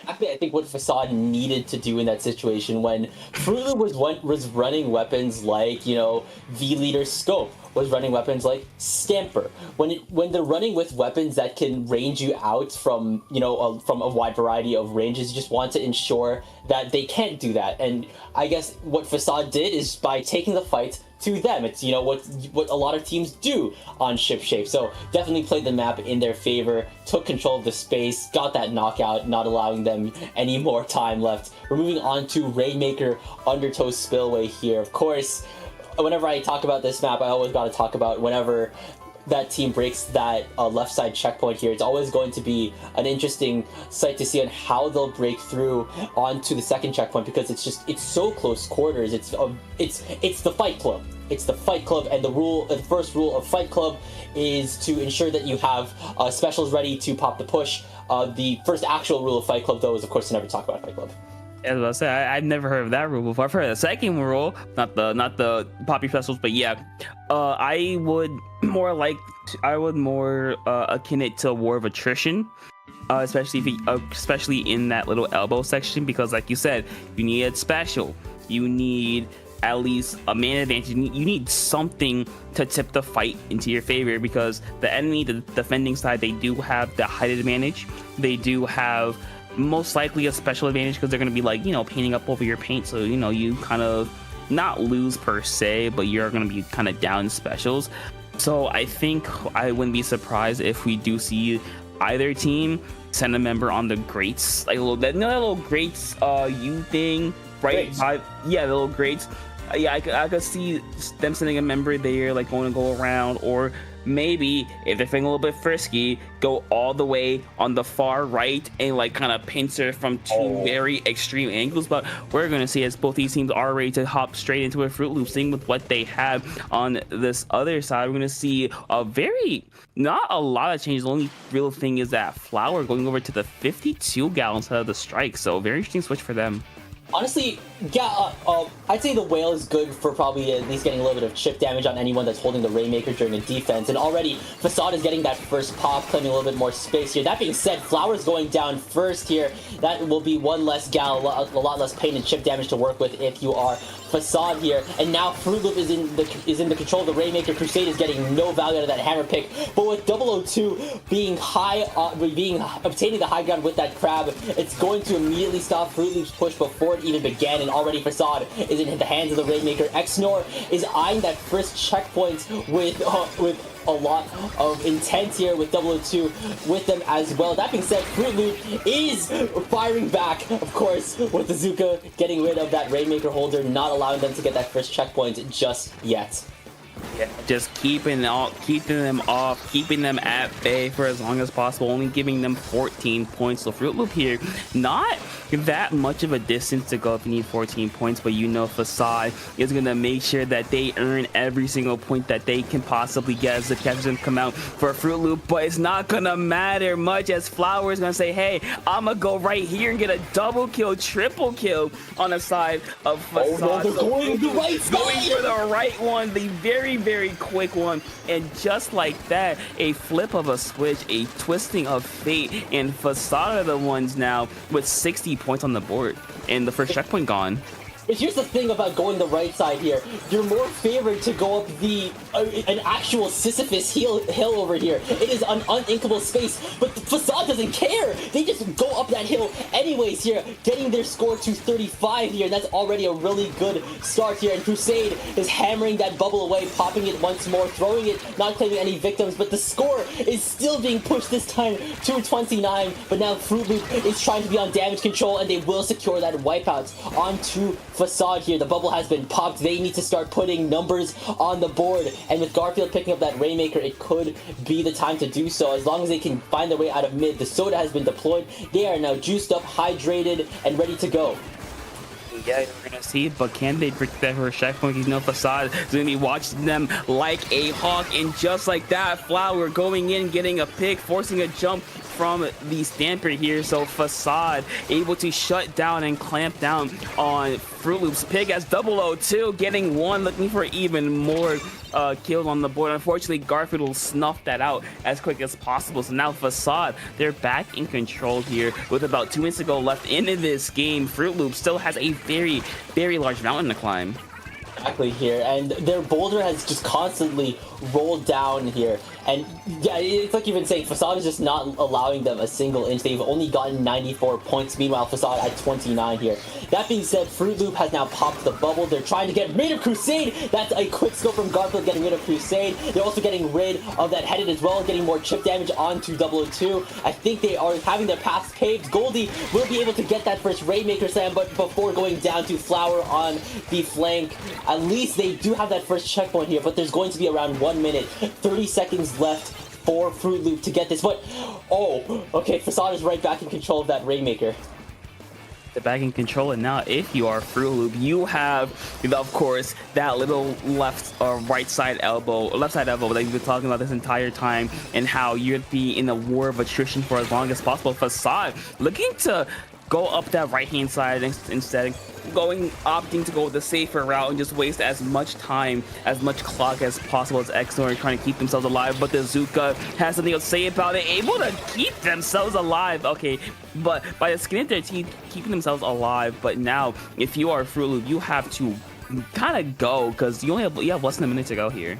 Actually, I think what Facade needed to do in that situation, when frootloop was running weapons like, you know, V-Leader Scope, was running weapons like Stamper. When they're running with weapons that can range you out from, you know, from a wide variety of ranges, you just want to ensure that they can't do that. And I guess what Facade did is, by taking the fight to them, it's, you know, what a lot of teams do on ship shape. So definitely played the map in their favor, took control of the space, got that knockout, not allowing them any more time left. We're moving on to Rainmaker Undertow Spillway here. Of course, whenever I talk about this map, I always got to talk about whenever that team breaks that left side checkpoint here. It's always going to be an interesting sight to see on how they'll break through onto the second checkpoint, because it's so close quarters. It's the Fight Club. It's the Fight Club, and the first rule of Fight Club is to ensure that you have specials ready to pop the push. The first actual rule of Fight Club, though, is of course to never talk about Fight Club. As I said, I've never heard of that rule before. I've heard of the second rule, not the poppy festivals, but yeah, I would more akin it to War of Attrition, especially in that little elbow section, because like you said, you need a special, you need at least a man advantage, you need something to tip the fight into your favor, because the enemy, the defending side, they do have the height advantage, they do have most likely a special advantage, because they're going to be like, you know, painting up over your paint, so you know, you kind of not lose per se, but you're going to be kind of down specials. So I think I wouldn't be surprised if we do see either team send a member on the grates, like that little grates U thing, right? Yeah, the little grates. Yeah, I could see them sending a member there, like going to go around, or maybe if they're feeling a little bit frisky, go all the way on the far right and like kind of pincer from two very extreme angles. But we're gonna see as both these teams are ready to hop straight into a Fruit Loop, seeing with what they have on this other side. We're gonna see a not a lot of changes. The only real thing is that Flower going over to the 52 gal instead of the Strike, so very interesting switch for them. Honestly, yeah, I'd say the Whale is good for probably at least getting a little bit of chip damage on anyone that's holding the Rainmaker during a defense. And already, Facade is getting that first pop, claiming a little bit more space here. That being said, Flower's going down first here. That will be one less gal, a lot less pain and chip damage to work with if you are Facade here. And now Fruit Loop is in the control of the Rainmaker. Crusade is getting no value out of that hammer pick. But with 002 being obtaining the high ground with that crab, it's going to immediately stop Fruit Loop's push before it even began. And already Facade is in the hands of the Rainmaker. Xnor is eyeing that first checkpoint with a lot of intent here, with 002 with them as well. That being said, Fruit Loop is firing back, of course, with the Zuka getting rid of that Rainmaker holder, not allowing them to get that first checkpoint just yet. Yeah, just keeping them off, keeping them at bay for as long as possible, only giving them 14 points. So Fruit Loop here, not that much of a distance to go if you need 14 points, but you know Facade is going to make sure that they earn every single point that they can possibly get as the catches them come out for Fruit Loop. But it's not going to matter much, as Flower is going to say, hey, I'm going to go right here and get a double kill, triple kill on the side of Facade. Oh, no, they're going the right side! Going for the right one, the very quick one, and just like that, a flip of a switch, a twisting of fate, and Facade are the ones now with 60 points on the board and the first checkpoint gone. But here's the thing about going the right side here. You're more favored to go up an actual Sisyphus hill over here. It is an uninkable space, but the Facade doesn't care. They just go up that hill anyways here, getting their score to 35 here. That's already a really good start here. And Crusade is hammering that bubble away, popping it once more, throwing it, not claiming any victims, but the score is still being pushed this time to 29. But now Fruit Loop is trying to be on damage control, and they will secure that wipeout onto Facade here. The bubble has been popped. They need to start putting numbers on the board, and with Garfield picking up that Rainmaker, it could be the time to do so. As long as they can find their way out of mid, the soda has been deployed. They are now juiced up, hydrated, and ready to go. Yeah, we're gonna see, but can they break that first checkpoint? You know, Facade is gonna be watching them like a hawk, and just like that, Flower going in, getting a pick, forcing a jump from the Stamper here. So Facade able to shut down and clamp down on Fruit Loop's pick, as 002 getting one, looking for even more kills on the board. Unfortunately, Garfield will snuff that out as quick as possible. So now Facade, they're back in control here with about 2 minutes to go left into this game. Fruit Loop still has a very large mountain to climb. Exactly here, and their boulder has just constantly rolled down here, and yeah, it's like you've been saying, Facade is just not allowing them a single inch. They've only gotten 94 points, meanwhile Facade at 29 here. That being said, Fruit Loop has now popped the bubble. They're trying to get rid of Crusade. That's a quick scope from Garfield getting rid of Crusade. They're also getting rid of that Headed as well, getting more chip damage onto 002. I think they are having their paths paved. Goldie will be able to get that first Rainmaker slam, but before going down to Flower on the flank, at least they do have that first checkpoint here, but there's going to be around 1 minute, 30 seconds left for Fruit Loop to get this. But, oh, okay, Facade is right back in control of that Rainmaker. The back in control, and now if you are Fruit Loop, you have, of course, that little left or left side elbow that you've been talking about this entire time, and how you'd be in a war of attrition for as long as possible. Facade looking to go up that right hand side instead, opting to go the safer route and just waste as much time, as much clock as possible as Xnor, trying to keep themselves alive. But the Zuka has something to say about it, able to keep themselves alive. Okay, but by the skin of their teeth, keeping themselves alive. But now, if you are Fruit Loop, you have to kind of go, because you have less than a minute to go here.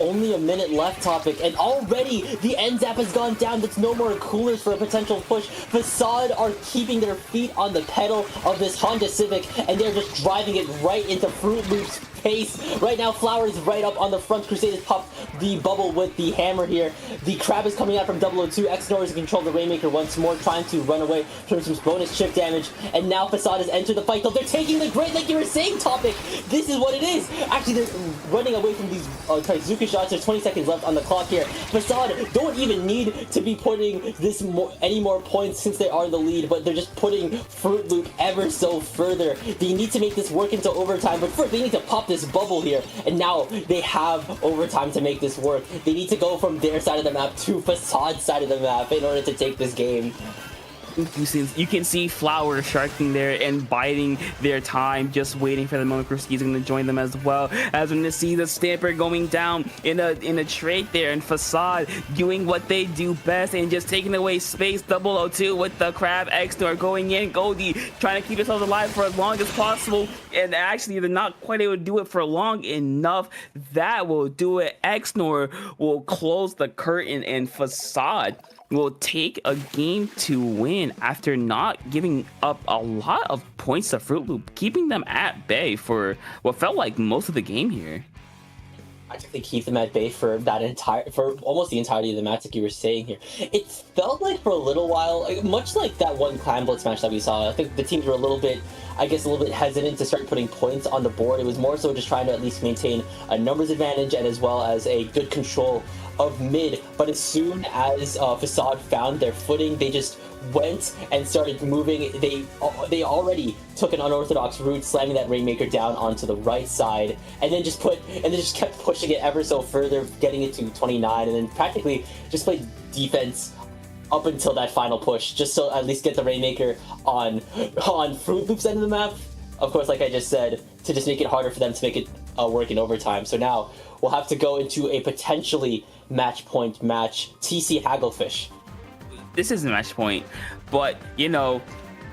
Only a minute left, Topic, and already the end zap has gone down. That's no more coolers for a potential push. Facade are keeping their feet on the pedal of this Honda Civic, and they're just driving it right into Fruit Loop's pace. Right now, Flower is right up on the front. Crusade has popped the bubble with the hammer here. The Crab is coming out from 002. Xnor is in control of the Rainmaker once more, trying to run away from some bonus chip damage. And now Facade has entered the fight, though they're taking the Great, like you were saying, Topic. This is what it is. Actually, they're running away from these Zuka shots. There's 20 seconds left on the clock here. Facade don't even need to be putting any more points since they are in the lead, but they're just putting Fruit Loop ever so further. They need to make this work into overtime, but first they need to pop this bubble here, and now they have overtime to make this work. They need to go from their side of the map to Facade's side of the map in order to take this game. You can see Flower sharking there and biding their time, just waiting for the moment He's going to join them as well. As we're going to see the Stamper going down in a trade there, and Facade doing what they do best and just taking away space. 002 with the Crab. Xnor going in. Goldie trying to keep himself alive for as long as possible, and actually they're not quite able to do it for long enough. That will do it. Xnor will close the curtain, and Facade will take a game to win after not giving up a lot of points to Fruit Loop, keeping them at bay for what felt like most of the game here. I think they keep them at bay for almost the entirety of the match, like you were saying here. It felt like for a little while, much like that one Clan Blitz match that we saw, I think the teams were a little bit hesitant to start putting points on the board. It was more so just trying to at least maintain a numbers advantage and as well as a good control of mid. But as soon as Facade found their footing, they just went and started moving. They already took an unorthodox route, slamming that Rainmaker down onto the right side, and then just kept pushing it ever so further, getting it to 29, and then practically just played defense up until that final push, just so at least get the Rainmaker on Fruit Loop's end of the map. Of course, like I just said, to just make it harder for them to make it work in overtime. So now we'll have to go into a potentially match point match. TC Hagglefish. This is a match point, but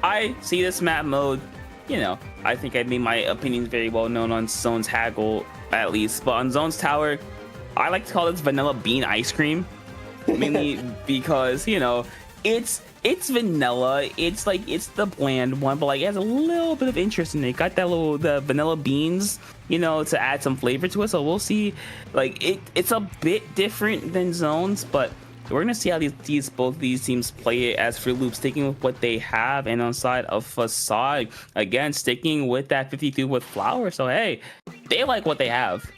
I see this map mode. I think I made my opinions very well known on Zone's Haggle, at least, but on Zone's Tower, I like to call this vanilla bean ice cream, mainly because it's vanilla. It's the bland one, but it has a little bit of interest in it. Got the vanilla beans, to add some flavor to it. So we'll see. It's a bit different than Zones, but we're gonna see how both these teams play it as Fruit Loop, sticking with what they have, and on side of Facade, again sticking with that 52 with Flower. So hey, they like what they have.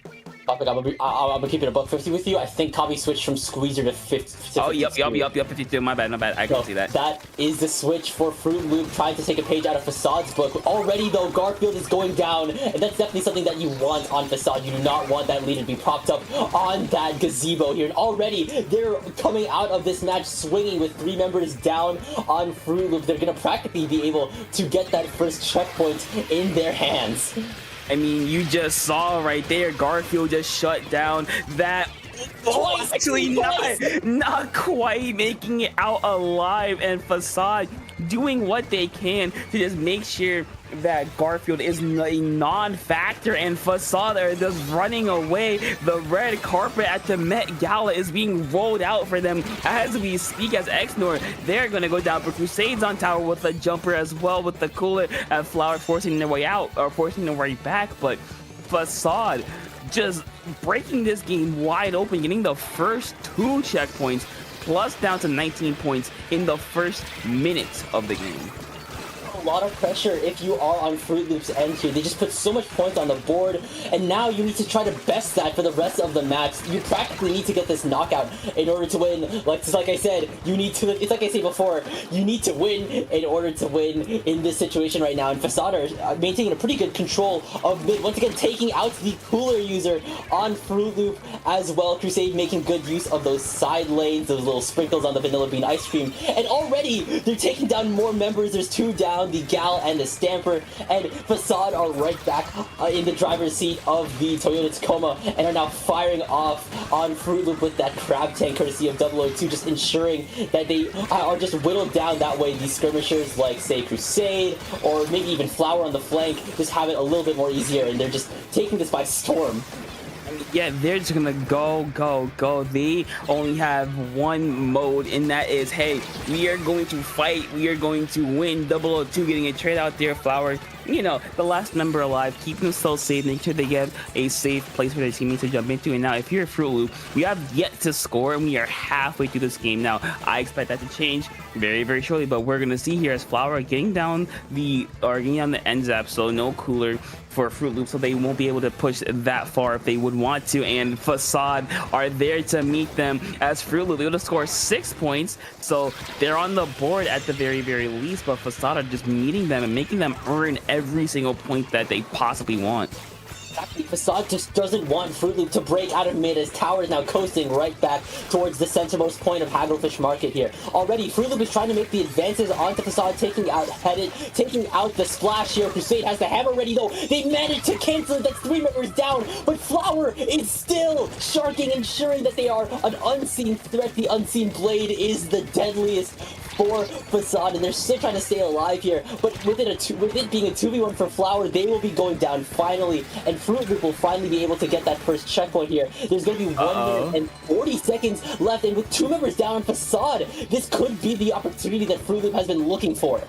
I'm gonna keep it a $150 with you. I think Kabi switched from Squeezer to 50. Oh, yep, 52. My bad. I can see that. That is the switch for Fruit Loop, trying to take a page out of Facade's book. Already, though, Garfield is going down, and that's definitely something that you want on Facade. You do not want that lead to be propped up on that gazebo here. And already, they're coming out of this match swinging with 3 members down on Fruit Loop. They're gonna practically be able to get that first checkpoint in their hands. I mean, you just saw right there, Garfield just shut down that. Actually not quite making it out alive, and Facade doing what they can to just make sure that Garfield is a non-factor, and Facade are just running away. The red carpet at the Met Gala is being rolled out for them as we speak, as Xnor, they're gonna go down for Crusades on tower with the jumper as well, with the cooler, and Flower forcing their way out, or forcing their way back. But Facade just breaking this game wide open, getting the first 2 checkpoints, plus down to 19 points in the first minutes of the game. A lot of pressure if you are on Fruit Loop's end here. They just put so much points on the board, and now you need to try to best that for the rest of the match. You practically need to get this knockout in order to win. Like I said, you need to. It's like I said before, you need to win in order to win in this situation right now. And Facade are maintaining a pretty good control of mid. Once again, taking out the cooler user on Fruit Loop as well. Crusade making good use of those side lanes, those little sprinkles on the vanilla bean ice cream, and already they're taking down more members. There's 2 down. The Gal and the Stamper, and Facade are right back in the driver's seat of the Toyota Tacoma, and are now firing off on Fruit Loop with that crab tank courtesy of 002, just ensuring that they are just whittled down. That way these skirmishers like, say, Crusade or maybe even Flower on the flank just have it a little bit more easier, and they're just taking this by storm. Yeah, they're just gonna go. They only have one mode, and that is, hey, we are going to fight. We are going to win. 002 getting a trade out there. Flower, you know, the last member alive, keeping themselves safe, make sure they get a safe place for their teammates to jump into. And now, if you're a Fruit Loop, we have yet to score, and we are halfway through this game. Now, I expect that to change very, very shortly, but we're gonna see here as Flower getting down the end zap, so no cooler for Fruit Loop, so they won't be able to push that far if they would want to. And Facade are there to meet them as Fruit Loop. They would have scored 6 points, so they're on the board at the very, very least, but Facade are just meeting them and making them earn every single point that they possibly want. Exactly. Facade just doesn't want Fruit Loop to break out of mid as Tower is now coasting right back towards the centermost point of Hagglefish Market here. Already, Fruit Loop is trying to make the advances onto Facade, taking out the splash here. Crusade has the hammer ready though. They managed to cancel it. That's 3 members down, but Flower is still sharking, ensuring that they are an unseen threat. The unseen blade is the deadliest for Facade, and they're still trying to stay alive here. But with it being a 2v1 for Flower, they will be going down finally, and Fruit Loop will finally be able to get that first checkpoint here. There's going to be 1 minute and 40 seconds left, and with 2 members down on Facade, this could be the opportunity that Fruit Loop has been looking for.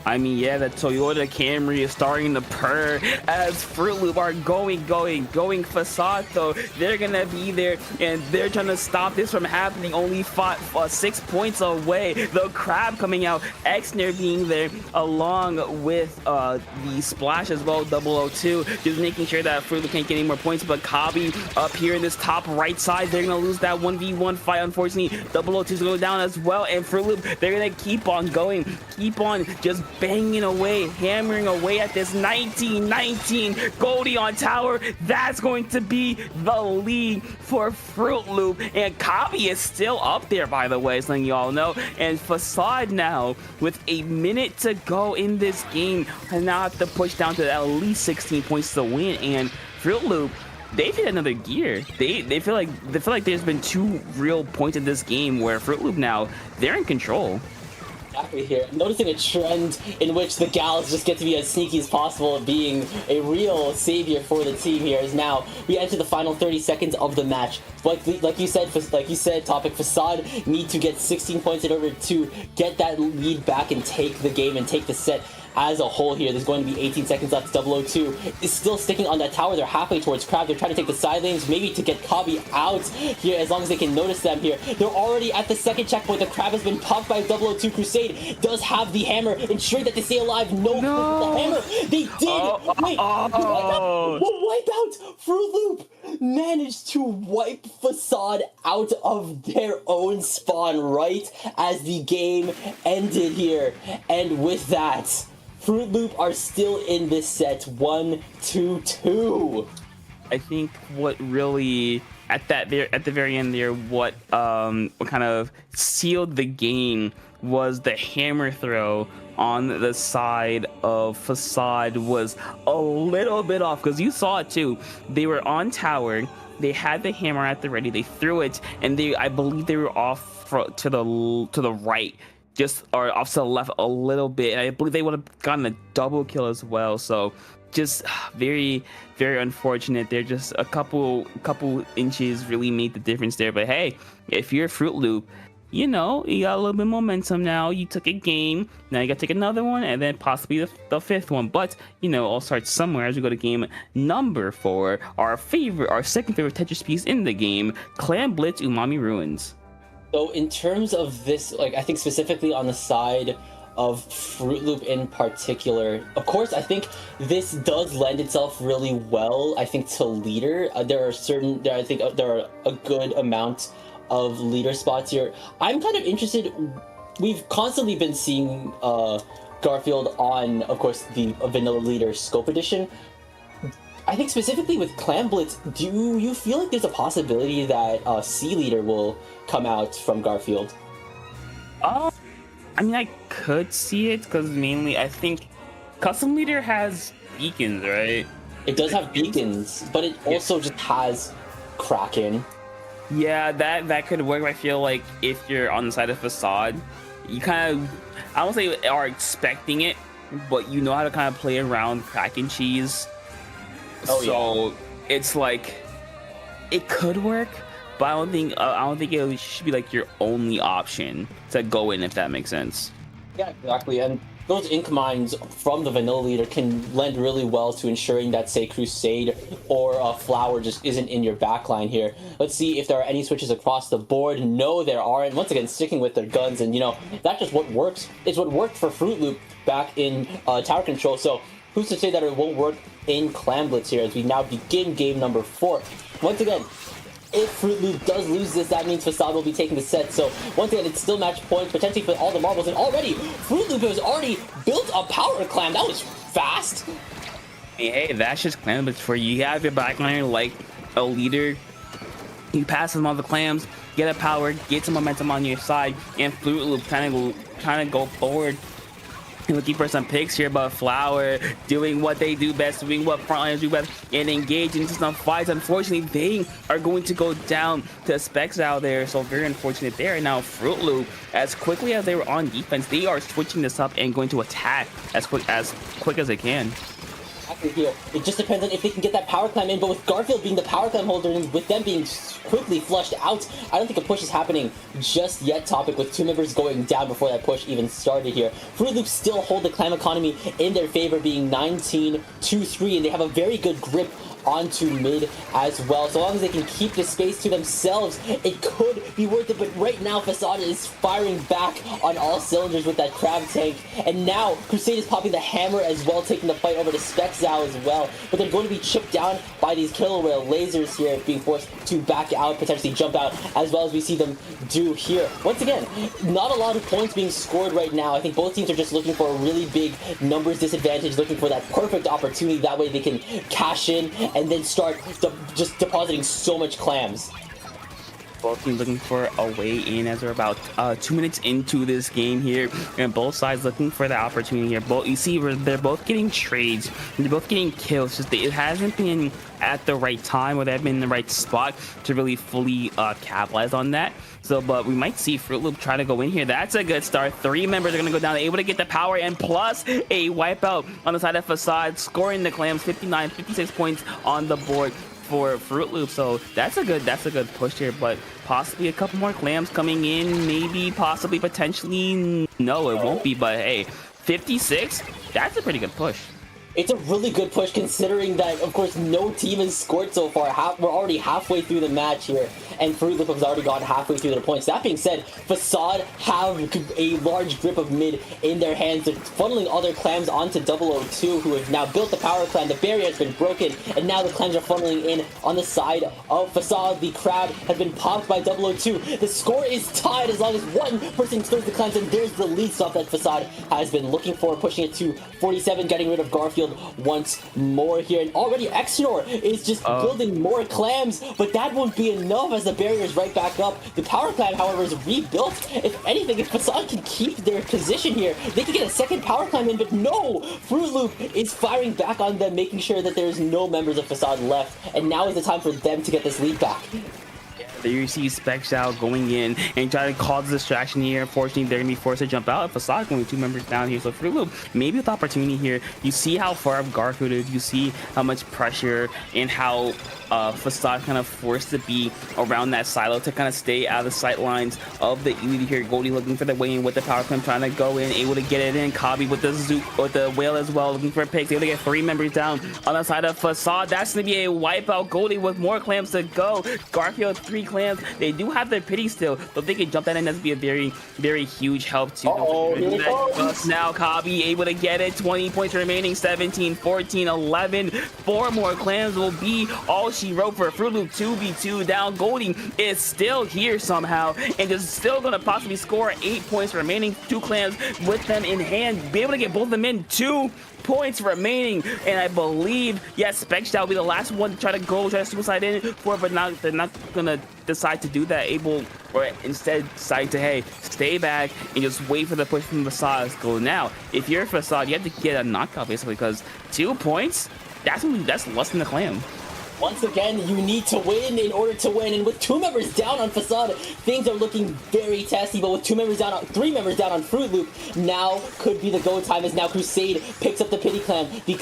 I mean, yeah, the Toyota Camry is starting to purr as Fruit Loop are going. Facade, though, they're gonna be there, and they're trying to stop this from happening. Only 6 points away. The Crab coming out, Exner being there, along with the Splash as well, 002, just making sure that Fruit Loop can't get any more points. But Kabi up here in this top right side, they're gonna lose that 1v1 fight, unfortunately. 002 is going down as well, and Fruit Loop, they're gonna keep on going, keep on just banging away, hammering away at this. 19-19, Goldie on Tower. That's going to be the lead for Fruit Loop, and Kabi is still up there, by the way, so you all know. And Facade now, with a minute to go in this game, now have to push down to at least 16 points to win. And Fruit Loop, they've hit another gear. They feel like there's been 2 real points in this game where Fruit Loop now, they're in control. Exactly here. I'm noticing a trend in which the gals just get to be as sneaky as possible, being a real savior for the team here. As now we enter the final 30 seconds of the match. Like you said, Topic, Facade need to get 16 points in order to get that lead back and take the game and take the set as a whole here. There's going to be 18 seconds left. 002 is still sticking on that tower. They're halfway towards Crab. They're trying to take the side lanes, maybe to get Kabi out here as long as they can notice them here. They're already at the second checkpoint. The Crab has been popped by 002. Crusade does have the hammer, ensuring that they stay alive. No. The hammer. They did. Wait. Wipe out. Fruit Loop managed to wipe Facade out of their own spawn right as the game ended here. And with that, Fruit Loop are still in this set, 1-2-2. I think what really at the very end there, what kind of sealed the game was the hammer throw on the side of Facade was a little bit off, because you saw it too. They were on tower, they had the hammer at the ready, they threw it, and I believe they were off to the right, just or off to the left a little bit, and I believe they would have gotten a double kill as well. So just very, very unfortunate. They're just a couple inches really made the difference there. But hey, if you're Fruit Loop, you know, you got a little bit of momentum now. You took a game, now you got to take another one, and then possibly the 5th one. But, you know, all starts somewhere as we go to game number 4. Our second favorite Tetris piece in the game, Clan Blitz Umami Ruins. So in terms of this, like, I think specifically on the side of Fruit Loop in particular, of course, I think this does lend itself really well, I think, to leader. There are a good amount of leader spots here. I'm kind of interested. We've constantly been seeing Garfield on, of course, the vanilla leader scope edition. I think specifically with Clan Blitz, do you feel like there's a possibility that C leader will come out from Garfield? I mean, I could see it, because mainly I think custom leader has beacons, right? It does have beacons, but it also just has Kraken. Yeah, that could work. I feel like if you're on the side of Facade, you kind of, I won't say are expecting it, but you know how to kind of play around Kraken cheese. Oh, so yeah. It's like it could work, but I don't think it should be like your only option to go in, if that makes sense. Yeah, exactly. And those ink mines from the vanilla leader can lend really well to ensuring that, say, Crusade or Flower just isn't in your backline here. Let's see if there are any switches across the board. No, there aren't. Once again, sticking with their guns, and you know, that's just what works. It's what worked for Fruit Loop back in Tower Control, so who's to say that it won't work in Clan Blitz here as we now begin game number 4. Once again, if Fruit Loop does lose this, that means Facade will be taking the set. So once again, it's still match points, potentially for all the marbles. And already, Fruit Loop has already built a power clan. That was fast. Hey, that's just Clan Blitz for you. You have your backline like a leader. You pass them all the clams, get a power, get some momentum on your side, and Fruit Loop trying to go forward. Looking for some picks here, but Flower doing what they do best, doing what frontliners do best, and engaging into some fights. Unfortunately, they are going to go down to Specs out there, so very unfortunate there. And now Fruit Loop, as quickly as they were on defense, they are switching this up and going to attack as quick as they can. Here. It just depends on if they can get that power climb in, but with Garfield being the power climb holder and with them being quickly flushed out, I don't think a push is happening just yet. Topic with 2 members going down before that push even started here. Fruit Loop still hold the clam economy in their favor, being 19-2-3, and they have a very good grip onto mid as well. So long as they can keep the space to themselves, it could be worth it. But right now, Facade is firing back on all cylinders with that crab tank. And now, Crusade is popping the hammer as well, taking the fight over to Spexow as well. But they're going to be chipped down by these killer whale lasers here, being forced to back out, potentially jump out, as well as we see them do here. Once again, not a lot of points being scored right now. I think both teams are just looking for a really big numbers disadvantage, looking for that perfect opportunity. That way they can cash in and then start just depositing so much clams. Both teams looking for a way in as we're about 2 minutes into this game here, and both sides looking for the opportunity here. Both, you see, they're both getting trades, they're both getting kills. Just it hasn't been at the right time, or they've been in the right spot to really fully capitalize on that. So, but we might see Fruit Loop try to go in here. That's a good start. 3 members are going to go down, able to get the power, and plus a wipeout on the side of Facade, scoring the clams 59, 56 points on the board for Fruit Loop. So that's a good push here, but possibly a couple more clams coming in, maybe, possibly, potentially. No, it won't be, but hey, 56, that's a pretty good push. It's a really good push considering that, of course, no team has scored so far. We're already halfway through the match here, and Fruit Loop has already gone halfway through their points. That being said, Facade have a large grip of mid in their hands. They're funneling all their clams onto 002, who have now built the power clan. The barrier has been broken, and now the clams are funneling in on the side of Facade. The crab has been popped by 002. The score is tied as long as one person throws the clams, and there's the lead stop that Facade has been looking for, pushing it to 47, getting rid of Garfield once more here. And already Exnor is just building more clams, but that won't be enough as the barrier is right back up. The power clan, however, is rebuilt. If anything, if Facade can keep their position here, they can get a second power clan in, but no! Fruit Loop is firing back on them, making sure that there's no members of Facade left, and now is the time for them to get this lead back. There you see Specs out going in and try to cause distraction here. Unfortunately, they're going to be forced to jump out. Facade going 2 members down here. So Fruit Loop, maybe with opportunity here. You see how far up Garfield is. You see how much pressure and how Facade kind of forced to be around that silo to kind of stay out of the sight lines of the elite here. Goldie looking for the way in with the power climb, trying to go in, able to get it in. Kabi with the Zook, with the whale as well, looking for picks, able to get 3 members down on the side of Facade. That's going to be a wipeout. Goldie with more clams to go. Garfield 3 clams. They do have their pity still, but if they can jump that in, that's be a very, very huge help too. Now Kabi able to get it. 20 points remaining. 17, 14, 11. 4 more clams will be all she wrote for Fruit Loop. 2v2 down. Goldie is still here somehow and is still going to possibly score 8 points remaining. 2 clams with them in hand. Be able to get both of them in. 2 points remaining, and I believe, yes, Specs will be the last one to try to suicide in for, but they're not gonna decide to do that. Able, or instead decide to, hey, stay back and just wait for the push from Facade to go. Now, if you're Facade, you have to get a knockout basically, because 2 points, that's less than a clam. Once again, you need to win in order to win, and with 2 members down on Facade, things are looking very testy, but with 3 members down on Fruit Loop, now could be the go time, as now Crusade picks up the Pity Clam, the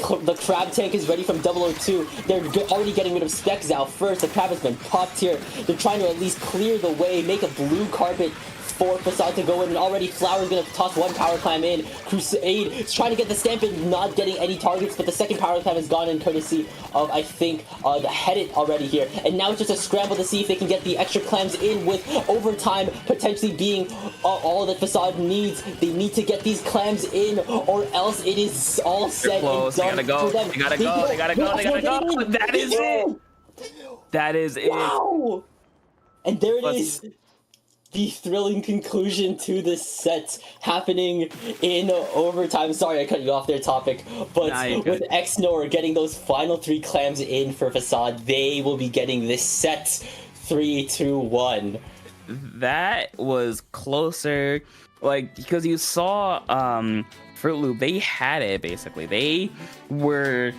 Crab Tank is ready from 002, they're already getting rid of Spexal first, the Crab has been popped here, they're trying to at least clear the way, make a blue carpet for Facade to go in, and already Flower's gonna toss 1 Power Climb in. Crusade is trying to get the stamp in, not getting any targets, but the 2nd Power Climb has gone in courtesy of, I think, the Headit already here. And now it's just a scramble to see if they can get the extra clams in, with overtime potentially being all that Facade needs. They need to get these clams in, or else it is all set and done for them. They gotta go. That is it. That is it. Wow. And there it is. The thrilling conclusion to this set happening in overtime. Sorry I cut you off there, Topic. But with Xnor getting those final 3 clams in for Facade, they will be getting this set 3-1. That was closer, like, because you saw Fruit Loop, they had it basically. They were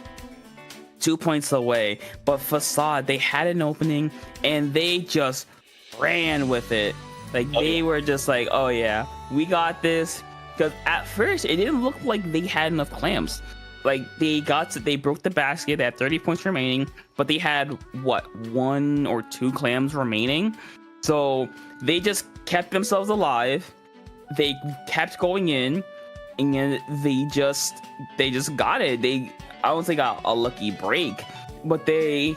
2 points away, but Facade, they had an opening and they just ran with it. Like, they were just like, oh yeah, we got this. Because at first, it didn't look like they had enough clams. Like, they broke the basket, they had 30 points remaining, but they had, what, 1 or 2 clams remaining? So, they just kept themselves alive, they kept going in, and they just got it. I won't say got a lucky break, but they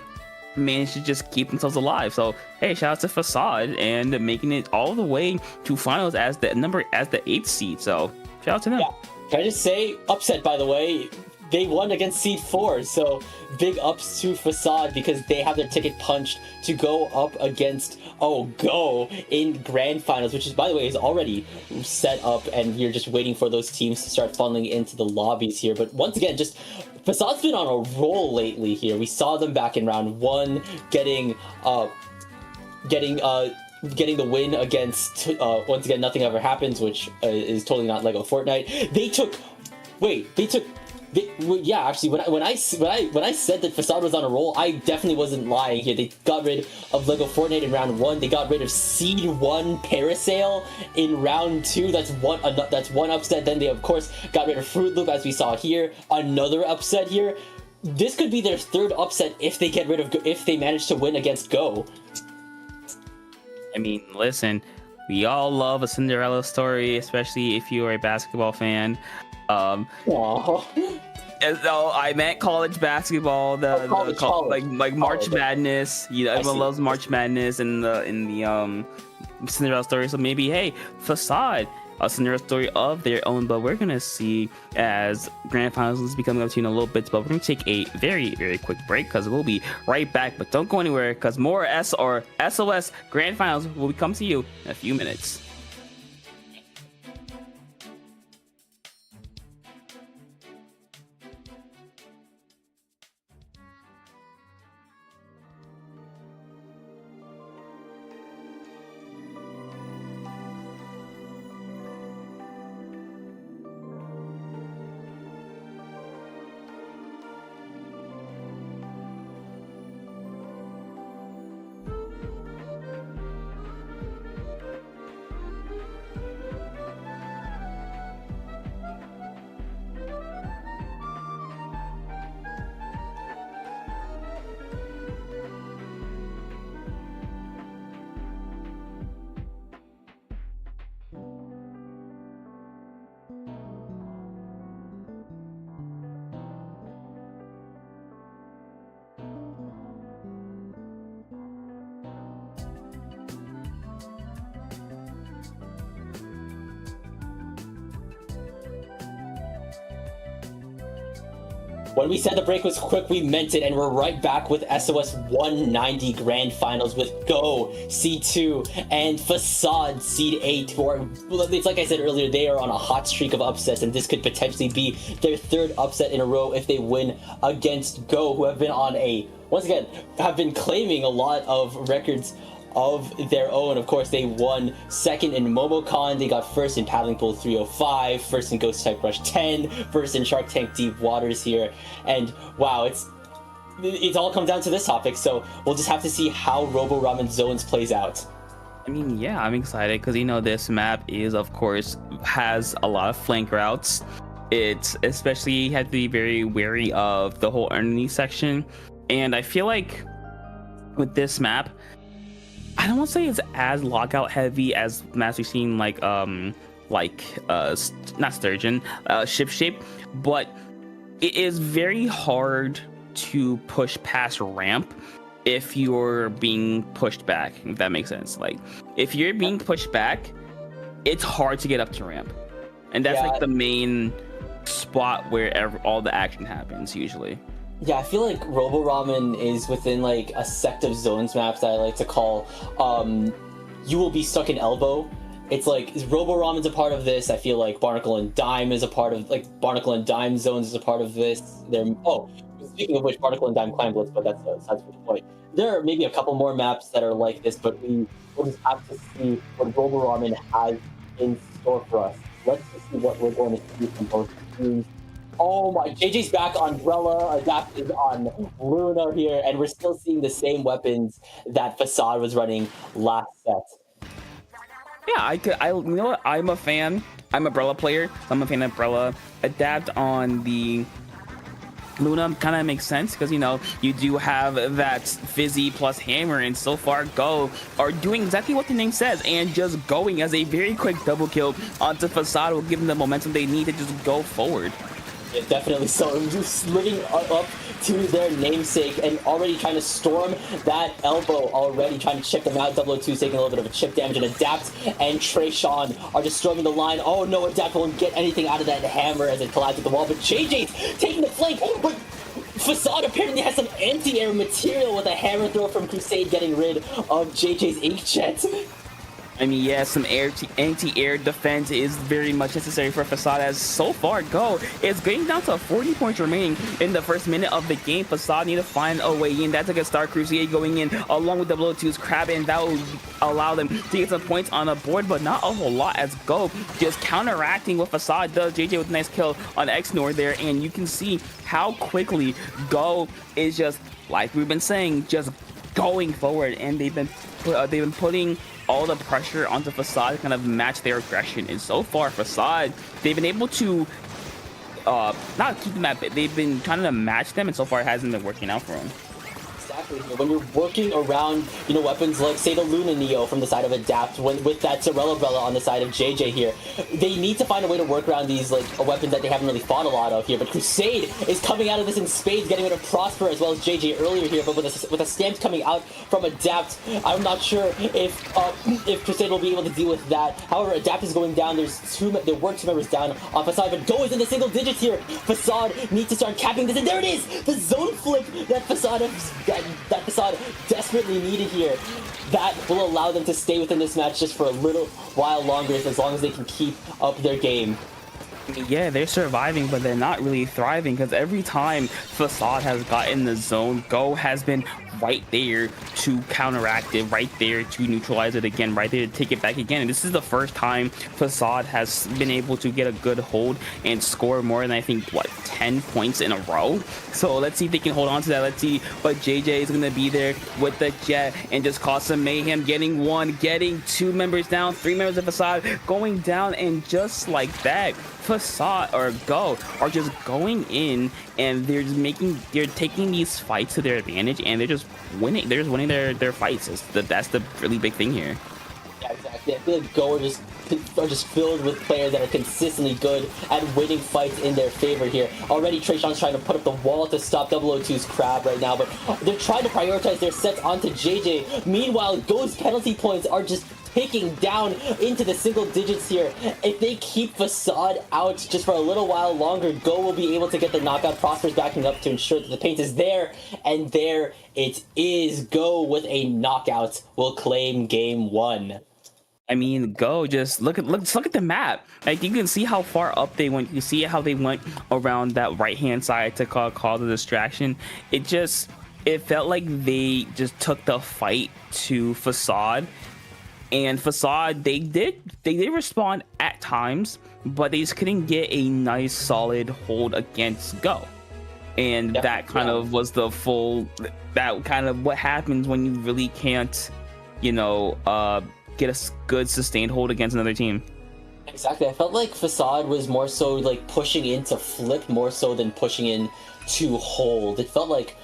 managed to just keep themselves alive. So hey, shout out to Facade and making it all the way to finals as the 8th seed. So shout out to them. Yeah. Can I just say, upset by the way, they won against seed 4, so big ups to Facade because they have their ticket punched to go up against Go in grand finals, which is, by the way, is already set up, and you're just waiting for those teams to start funneling into the lobbies here. But once again, just Facade's been on a roll lately here. We saw them back in round 1 getting the win against once again Nothing Ever Happens, which is totally not Lego Fortnite. Actually, when I said that Facade was on a roll, I definitely wasn't lying here. They got rid of Lego Fortnite in round 1. They got rid of Seed 1 Parasail in round 2. That's one upset. Then they of course got rid of Fruit Loop, as we saw here. Another upset here. This could be their 3rd upset if they manage to win against Go. I mean, listen, we all love a Cinderella story, especially if you are a basketball fan. As though I meant college basketball, like March Madness. You know, everyone loves March Madness in the Cinderella story. So maybe, hey, Facade, a Cinderella story of their own. But we're gonna see as grand finals is becoming up to you in a little bit. But we're gonna take a very, very quick break because we'll be right back. But don't go anywhere because more SOS grand finals will come to you in a few minutes. When we said the break was quick, we meant it, and we're right back with SOS 190 Grand Finals with Go Seed 2 and Facade Seed 8. It's like I said earlier, they are on a hot streak of upsets, and this could potentially be their 3rd upset in a row if they win against Go, who have been have been claiming a lot of records of their own. Of course, they won 2nd in MomoCon, they got 1st in Paddling Pool 305, 1st in Ghost Type Rush 10, 1st in Shark Tank Deep Waters here, and wow, it all comes down to this topic. So we'll just have to see how Robo Ramen Zones plays out. I mean, yeah, I'm excited because, you know, this map is, of course, has a lot of flank routes. It's especially, you have to be very wary of the whole underneath section. And I feel like with this map, I don't want to say it's as lockout heavy as maps we've seen like not Sturgeon, Ship Shape, but it is very hard to push past ramp if you're being pushed back, if that makes sense. Like, if you're being pushed back, it's hard to get up to ramp, and that's like the main spot where all the action happens usually. Yeah, I feel like Robo Ramen is within like a sect of zones maps that I like to call you will be stuck in elbow. It's like Robo Ramen's a part of this. I feel like Barnacle and Dime is a part of, like, Barnacle and Dime zones is a part of this. Speaking of which, Barnacle and Dime Climb Blitz, but that's the point. There are maybe a couple more maps that are like this, but we'll just have to see what Robo Ramen has in store for us. Let's just see what we're going to see from both teams. Oh my, JJ's back on Umbrella, adapted on Luna here, and we're still seeing the same weapons that Facade was running last set. Yeah, you know what? I'm a fan. I'm Umbrella player. I'm a fan of Umbrella. Adapt on the Luna kind of makes sense because, you know, you do have that Fizzy plus Hammer, and so far Go are doing exactly what the name says, and just going as a very quick double kill onto Facade will give them the momentum they need to just go forward. Yeah, definitely. So just living up to their namesake and already trying to storm that elbow, already trying to chip them out. 002's taking a little bit of a chip damage, and Adapt and Trayshawn are just storming the line. Oh no, Adapt won't get anything out of that hammer as it collides with the wall, but JJ's taking the flank, but Facade apparently has some anti-air material with a hammer throw from Crusade getting rid of JJ's inkjet. I mean, yeah, some anti-air defense is very much necessary for Facade, as so far Go is getting down to 40 points remaining in the first minute of the game. Facade need to find a way in. That's a good start. Crusade going in along with 002's Crab, and that will allow them to get some points on the board, but not a whole lot, as Go just counteracting what Facade does. JJ with a nice kill on X-Nor there, and you can see how quickly Go is just, like we've been saying, just going forward, and they've been putting all the pressure onto Facade to kind of match their aggression. And so far, Facade, they've been able to not keep them at, they've been trying to match them, and so far it hasn't been working out for them. Exactly. When you're working around, you know, weapons like, say, the Luna Neo from the side of Adapt, with that Sorella on the side of JJ here, they need to find a way to work around these, like, weapons that they haven't really fought a lot of here. But Crusade is coming out of this in spades, getting rid of Prosper as well as JJ earlier here, but with a stamp coming out from Adapt, I'm not sure if Crusade will be able to deal with that. However, Adapt is going down. There were two members down on Facade, but Go is in the single digits here. Facade needs to start capping this, and there it is! The zone flip that Facade desperately needed here. That will allow them to stay within this match just for a little while longer, as long as they can keep up their game. Yeah, they're surviving, but they're not really thriving, because every time Facade has gotten the zone, Go has been right there to counteract it, right there to neutralize it again, right there to take it back again. And this is the first time Facade has been able to get a good hold and score more than, I think, what, 10 points in a row. So let's see if they can hold on to that. Let's see. But JJ is going to be there with the jet and just cause some mayhem, getting one, getting two members down, three members of Facade going down, and just like that, Facade or Go are just going in, and they're taking these fights to their advantage, and they're just winning. They're just winning their fights. That's the really big thing here. Yeah, exactly. I feel like Go are just filled with players that are consistently good at winning fights in their favor here. Already Trayshawn's trying to put up the wall to stop 002's Crab right now, but they're trying to prioritize their sets onto JJ. Meanwhile, Go's penalty points are just ticking down into the single digits here. If they keep Facade out just for a little while longer, Go will be able to get the knockout. Prosper's backing up to ensure that the paint is there, and there it is. Go with a knockout will claim game one. I mean, Go, just look at the map. Like, you can see how far up they went. You see how they went around that right hand side to call the distraction. It felt like they just took the fight to Facade, and Facade, they did respond at times, but they just couldn't get a nice solid hold against Go. and that kind of was the full, that kind of what happens when you really can't, you know, get a good sustained hold against another team. Exactly. I felt like Facade was more so like pushing in to flip more so than pushing in to hold. It felt like,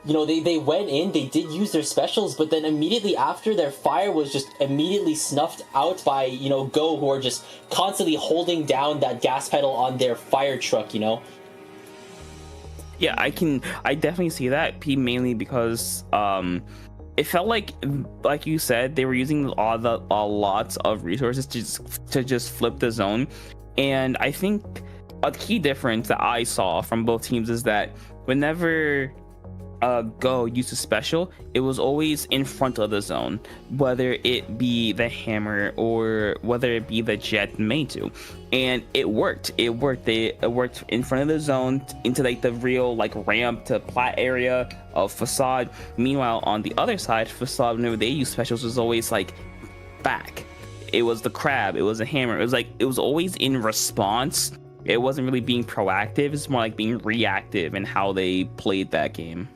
you know, they went in, they did use their specials, but then immediately after, their fire was just immediately snuffed out by, you know, Go, who are just constantly holding down that gas pedal on their fire truck, you know? Yeah, I definitely see that, mainly because it felt like you said, they were using a lots of resources to just flip the zone. And I think a key difference that I saw from both teams is that whenever Go used a special, it was always in front of the zone, whether it be the hammer or whether it be the jet main two, and it worked. It worked in front of the zone into like the real like ramp to plat area of Facade. Meanwhile, on the other side, Facade, whenever they use specials, was always like back. It was the crab, it was a hammer, it was always in response. It wasn't really being proactive, it's more like being reactive in how they played that game.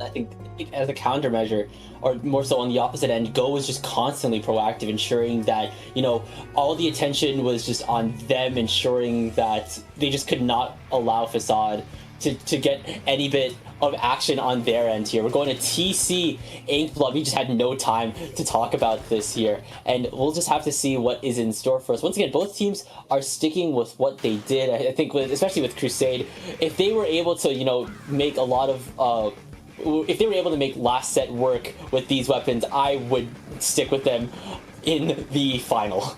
I think as a countermeasure, or more so on the opposite end, Go was just constantly proactive, ensuring that, you know, all the attention was just on them, ensuring that they just could not allow Facade to get any bit of action on their end here. We're going to TC Inkblot. We just had no time to talk about this here, and we'll just have to see what is in store for us. Once again, both teams are sticking with what they did. I think, especially with Crusade, if they were able to, you know, make a lot of if they were able to make last set work with these weapons, I would stick with them in the final.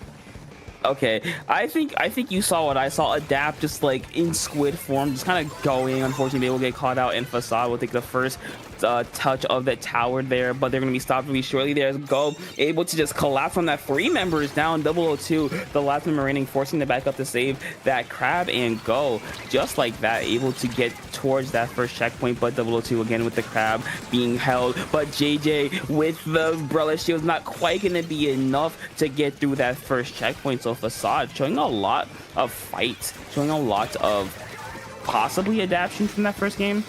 Okay, I think you saw what I saw. Adapt just like in squid form, just kind of going. Unfortunately, they will get caught out, and Facade will take the first touch of the tower there, but they're going to be stopped really shortly. There's Go, able to just collapse on that. 3 members down, 002, the last member remaining, forcing to back up to save that crab, and Go, just like that, able to get towards that first checkpoint, but 002 again with the crab being held, but JJ with the umbrella shield is not quite going to be enough to get through that first checkpoint. So Facade showing a lot of fight, showing a lot of possibly adaptation from that first game.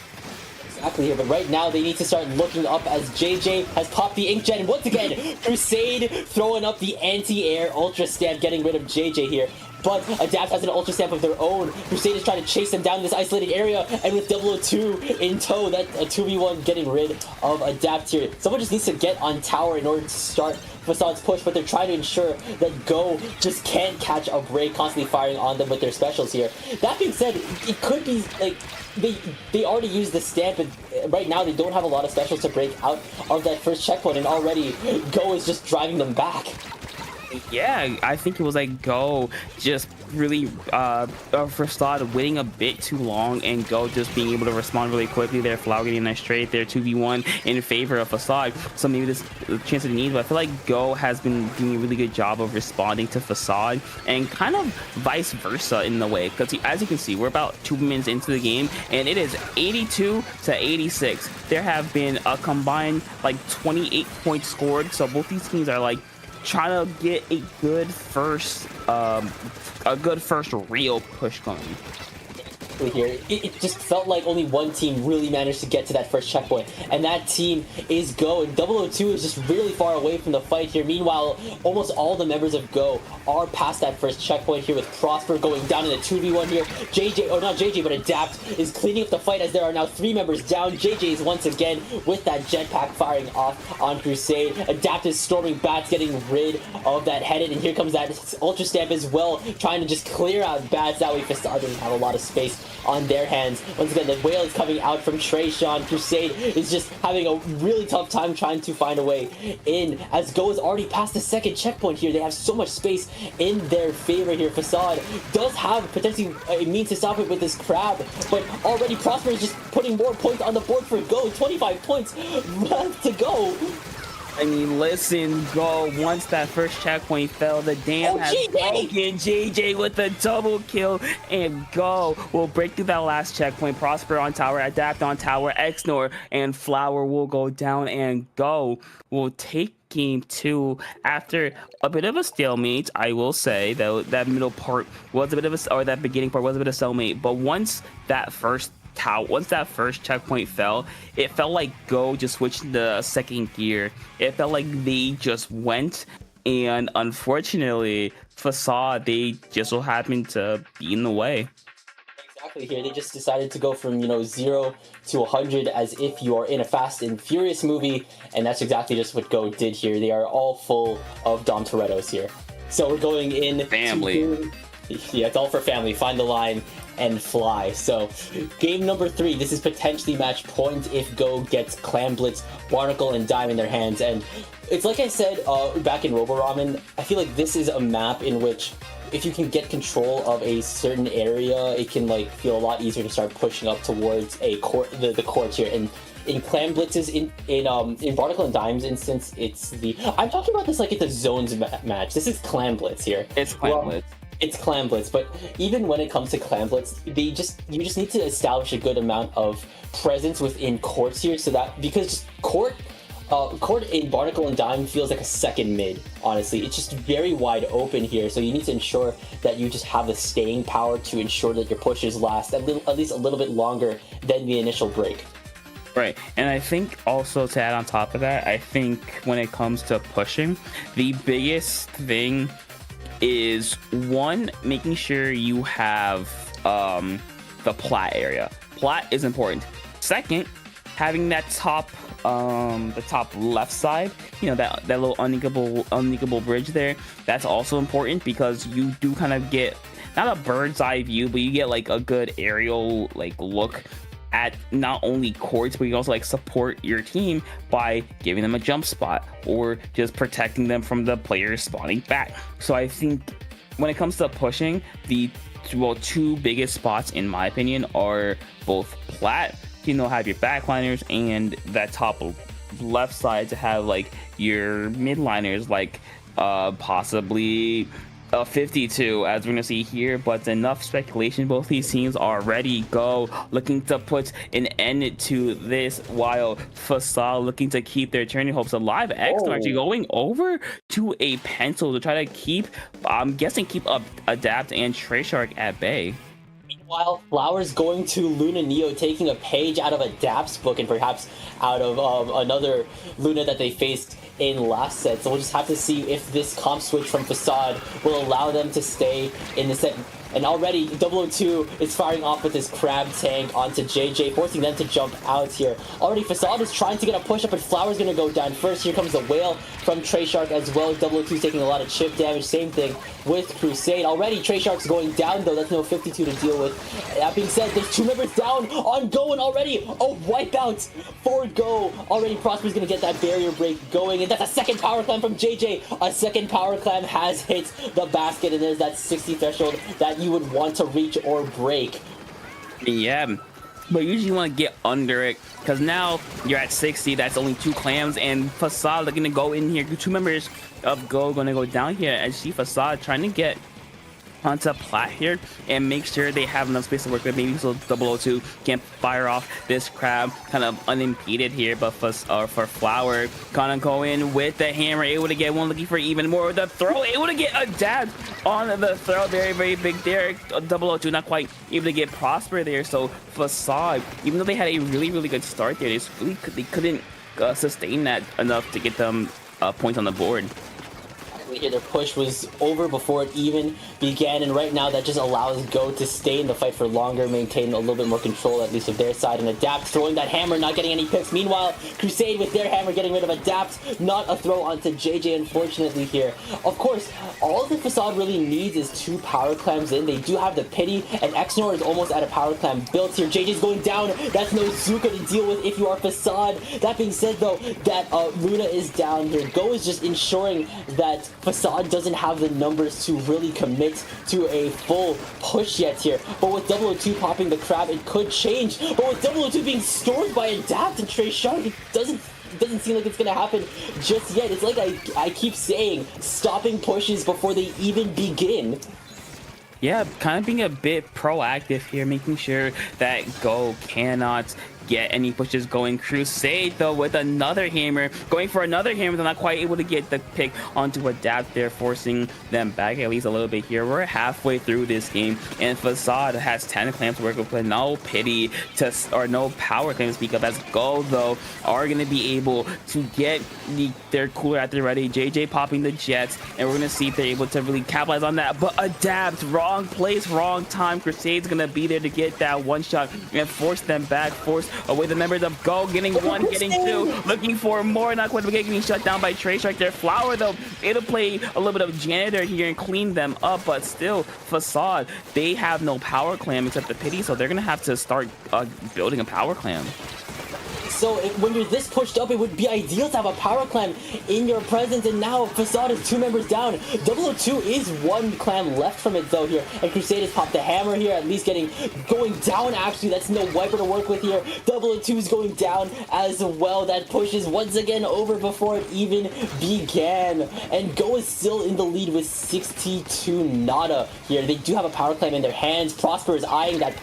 Exactly here, but right now they need to start looking up as JJ has popped the inkjet, and once again, Crusade throwing up the anti-air ultra stamp, getting rid of JJ here. But Adapt has an ultra stamp of their own. Crusade is trying to chase them down in this isolated area, and with 002 in tow, that a 2v1 getting rid of Adapt here. Someone just needs to get on tower in order to start Facade's push, but they're trying to ensure that Go just can't catch a break, constantly firing on them with their specials here. That being said, it could be like they already used the stamp, and right now they don't have a lot of specials to break out of that first checkpoint, and already Go is just driving them back. Yeah, I think it was like Go just really Facade waiting a bit too long, and Go just being able to respond really quickly there. Flower getting that straight there, 2v1 in favor of Facade. So maybe this chance of need, but I feel like Go has been doing a really good job of responding to Facade, and kind of vice versa in the way, because as you can see, we're about 2 minutes into the game, and it is 82 to 86. There have been a combined like 28 points scored, so both these teams are like trying to get a good first real push going. Here, it just felt like only one team really managed to get to that first checkpoint, and that team is Go, and 002 is just really far away from the fight here. Meanwhile, almost all the members of Go are past that first checkpoint here, with Prosper going down in a 2v1 here. JJ, or not JJ, but Adapt is cleaning up the fight as there are now 3 members down. JJ is once again with that jetpack firing off on Crusade. Adapt is storming bats, getting rid of that headed, and here comes that ultra stamp as well, trying to just clear out bats. That way Facade doesn't have a lot of space on their hands. Once again, the whale is coming out from Trayshawn. Crusade is just having a really tough time trying to find a way in, as Go is already past the second checkpoint here. They have so much space in their favor here. Facade does have potentially a means to stop it with this crab, but already Prosper is just putting more points on the board for Go. 25 points left to go. I mean, listen, Go, once that first checkpoint fell, the dam has broken. JJ with a double kill, and Go will break through that last checkpoint. Prosper on tower, Adapt on tower, Xnor and Flower will go down, and Go will take game 2 after a bit of a stalemate. I will say that that middle part was a bit of a, or that beginning part was a bit of stalemate, but once that first once that first checkpoint fell, it felt like Go just switched the second gear. It felt like they just went, and unfortunately, Facade, they just so happened to be in the way. Exactly here, they just decided to go from 0 to 100 as if you are in a Fast and Furious movie, and that's exactly just what Go did here. They are all full of Dom Toretto's here. So we're going in Family. Yeah, it's all for family. Find the line and fly. So game number 3, this is potentially match point if Go gets Clam Blitz, Barnacle, and Dime in their hands. And it's like I said back in Robo Ramen, I feel like this is a map in which if you can get control of a certain area, it can like feel a lot easier to start pushing up towards a court, the courts here. And in Clam Blitz's, in Barnacle and Dime's instance, it's the, I'm talking about this like it's a zones match. This is Clam Blitz here. It's Clam Blitz. It's Clam Blitz, but even when it comes to Clam Blitz, you just need to establish a good amount of presence within courts here, so that because just court in Barnacle and Dime feels like a second mid. Honestly, it's just very wide open here, so you need to ensure that you just have the staying power to ensure that your pushes last at least a little bit longer than the initial break. Right, and I think also to add on top of that, I think when it comes to pushing, the biggest thing is one, making sure you have the plat area. Plat is important. Second, having that top the top left side, that little unequal bridge there, that's also important because you do kind of get not a bird's eye view, but you get like a good aerial like look at not only courts, but you also like support your team by giving them a jump spot or just protecting them from the players spawning back. So I think when it comes to pushing, the two biggest spots in my opinion are both plat, have your backliners, and that top left side to have like your midliners, like possibly a 52, as we're gonna see here. But enough speculation, both these teams are ready. Go looking to put an end to this, while Facade looking to keep their turning hopes alive. X actually going over to a pencil to try to keep, I'm guessing, keep up Adapt and Treyarch at bay. Meanwhile, Flowers going to Luna Neo, taking a page out of Adapt's book and perhaps out of another Luna that they faced in last set. So we'll just have to see if this comp switch from Facade will allow them to stay in the set. And already 002 is firing off with his crab tank onto JJ, forcing them to jump out here. Already Facade is trying to get a push up, but Flower's gonna go down first. Here comes the whale from Treyarch as well. 002's taking a lot of chip damage. Same thing with Crusade. Already Treyarch's going down though. That's no 52 to deal with. That being said, there's 2 members down on Go, and already a wipeout for Go. Already Prosper's gonna get that barrier break going, and that's a second power climb from JJ. A second power climb has hit the basket, and there's that 60 threshold that you would want to reach or break. Yeah, but usually you want to get under it, because now you're at 60. That's only 2 clams, and Facade are gonna go in here. 2 members of Go gonna go down here, and see Facade trying to get onto plat here and make sure they have enough space to work with, maybe so 002 can fire off this crab kind of unimpeded here. But for Flower, kind of go in with the hammer, able to get one, looking for even more with the throw, able to get a dab on the throw. Very, very big there. 002 not quite able to get Prosper there. So Facade, even though they had a really, really good start there, they couldn't sustain that enough to get them points on the board. Here, their push was over before it even began, and right now that just allows Go to stay in the fight for longer, maintain a little bit more control at least of their side, and Adapt throwing that hammer, not getting any picks. Meanwhile, Crusade with their hammer getting rid of Adapt, not a throw onto JJ unfortunately here. Of course, all the Facade really needs is 2 power clams in. They do have the pity, and Xnor is almost at a power clam built here. JJ's going down, that's no Zuka to deal with if you are Facade. That being said though, that Luna is down here. Go is just ensuring that Facade doesn't have the numbers to really commit to a full push yet here. But with 002 popping the crab, it could change. But with 002 being stored by Adapt and Treyarch, it doesn't seem like it's gonna happen just yet. It's like I keep saying, stopping pushes before they even begin. Yeah, kind of being a bit proactive here, making sure that Go cannot get any pushes going. Crusade though with another hammer, going for another hammer. They're not quite able to get the pick onto Adapt there, forcing them back at least a little bit here. We're halfway through this game, and Facade has 10 clamps to work with no pity to, or no power claim to speak of, as Go though are going to be able to get their cooler at the ready. JJ popping the jets, and we're going to see if they're able to really capitalize on that, but Adapt, wrong place, wrong time. Crusade's going to be there to get that one shot and force them back, force away the members of Go, getting one, getting two, looking for more, not quite getting shut down by Trey Shark there. Flower though, it'll play a little bit of janitor here and clean them up, but still Facade, they have no power clam except the pity, so they're gonna have to start building a power clam. So when you're this pushed up, it would be ideal to have a power clam in your presence, and now Facade is 2 members down. 002 is 1 clam left from it though here, and Crusade has popped the hammer here, at least going down. Actually, that's no wiper to work with here. 002 is going down as well. That push is once again over before it even began, and Go is still in the lead with 62 nada here. They do have a power clam in their hands. Prosper is eyeing that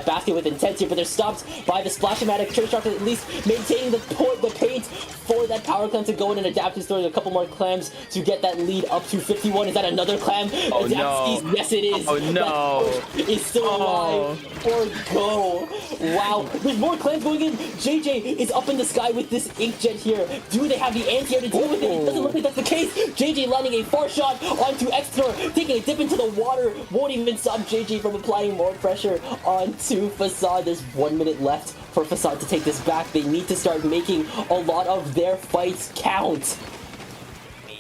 basket with intent here, but they're stopped by the Splash-O-Matic. Church Shark at least maintaining the paint for that power clam to go in and Adapt is throwing a couple more clams to get that lead up to 51. Is that another clam? Oh no. Yes, it is. Oh no. It's still alive for Go. Wow. There's more clams going in. JJ is up in the sky with this inkjet here. Do they have the anti-air to deal with it? It doesn't look like that's the case. JJ landing a 4 shot onto Explore, taking a dip into the water. Won't even stop JJ from applying more pressure onto Facade. There's 1 minute left for Facade to take this back. They need to start making a lot of their fights count.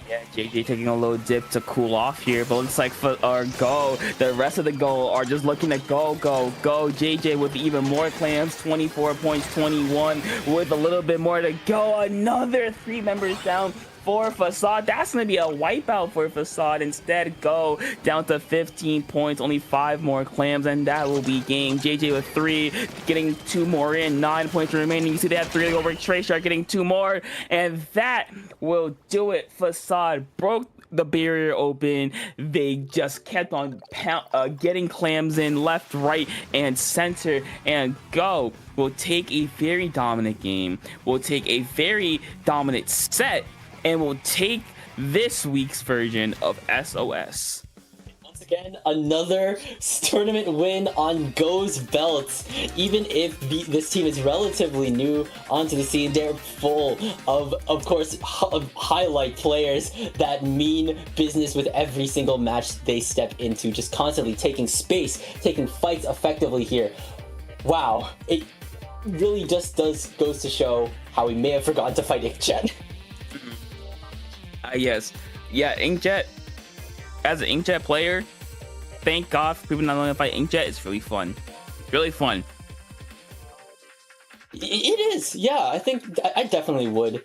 Yeah, JJ taking a little dip to cool off here, but looks like Go, the rest of the Go are just looking to go. JJ with even more clams, 24 points, 21 with a little bit more to go. Another 3 members down for Facade. That's going to be a wipeout for Facade. Instead, Go down to 15 points, only 5 more clams, and that will be game. JJ with 3, getting 2 more in, 9 points remaining. You see they have 3 over. Trey Shark getting 2 more, and that will do it. Facade broke the barrier open. They just kept on getting clams in left, right, and center, and Go will take a very dominant game, will take a very dominant set, and we'll take this week's version of SOS. Once again, another tournament win on Go's belt. Even if this team is relatively new onto the scene, they're full of course, highlight players that mean business with every single match they step into, just constantly taking space, taking fights effectively here. Wow, it really just goes to show how we may have forgotten to fight Inkjet. Yes. Yeah, Inkjet. As an Inkjet player, thank God for people not knowing to fight Inkjet. It's really fun. Really fun. It is. Yeah, I think I definitely would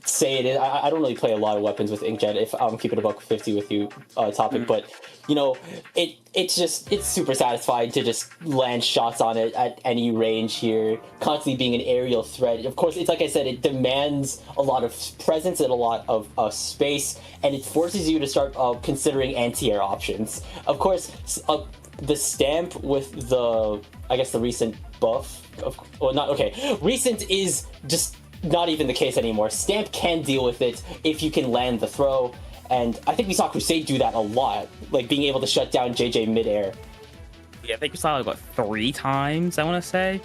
say it is. I don't really play a lot of weapons with Inkjet, if I'm keeping a buck 50 with you topic, but you know, it's super satisfying to just land shots on it at any range here, constantly being an aerial threat. Of course, it's like I said, it demands a lot of presence and a lot of space, and it forces you to start considering anti-air options. Of course, the stamp with the recent buff, recent is just not even the case anymore. Stamp can deal with it if you can land the throw, and I think we saw Crusade do that a lot, like being able to shut down JJ midair. Yeah, I think we saw it about 3 times, I want to say.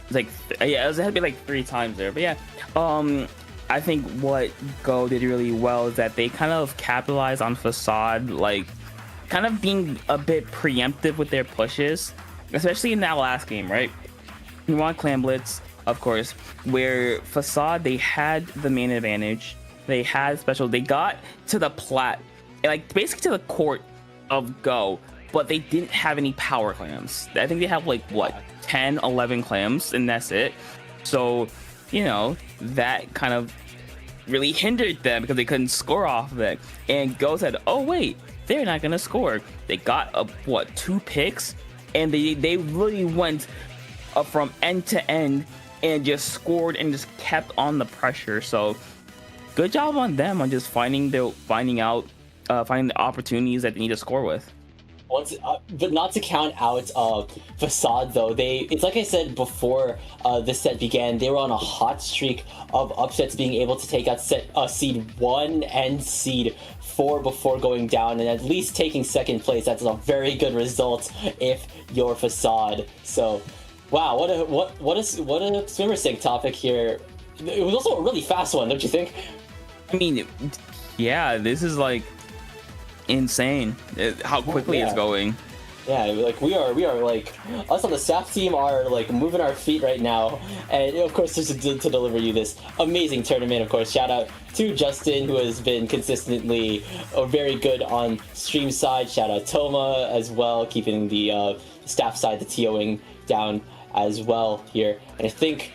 It's like, it had to be like 3 times there, but yeah. I think what Go did really well is that they kind of capitalized on Facade, like, kind of being a bit preemptive with their pushes, especially in that last game, right? We want Clam Blitz, of course, where Facade, they had the main advantage. They had special. They got to the plat, like basically to the court of Go, but they didn't have any power clams. I think they have like what, 10, 11 clams, and that's it. So, you know, that kind of really hindered them because they couldn't score off of it. And Go said, "Oh wait, they're not gonna score." They got up 2 picks, and they really went from end to end and just scored and just kept on the pressure. So good job on them on just finding the opportunities that they need to score with. But not to count out Facade though. It's like I said before this set began. They were on a hot streak of upsets, being able to take out seed 1 and seed 4 before going down, and at least taking second place. That's a very good result if you're Facade. So, wow, what a swimmer sync topic here. It was also a really fast one, don't you think? I mean, yeah, this is like insane how quickly it's going. Yeah, like we are like, us on the staff team are like moving our feet right now, and of course just to deliver you this amazing tournament. Of course, shout out to Justin, who has been consistently very good on stream side. Shout out Toma as well, keeping the staff side, the TOing down as well here. And I think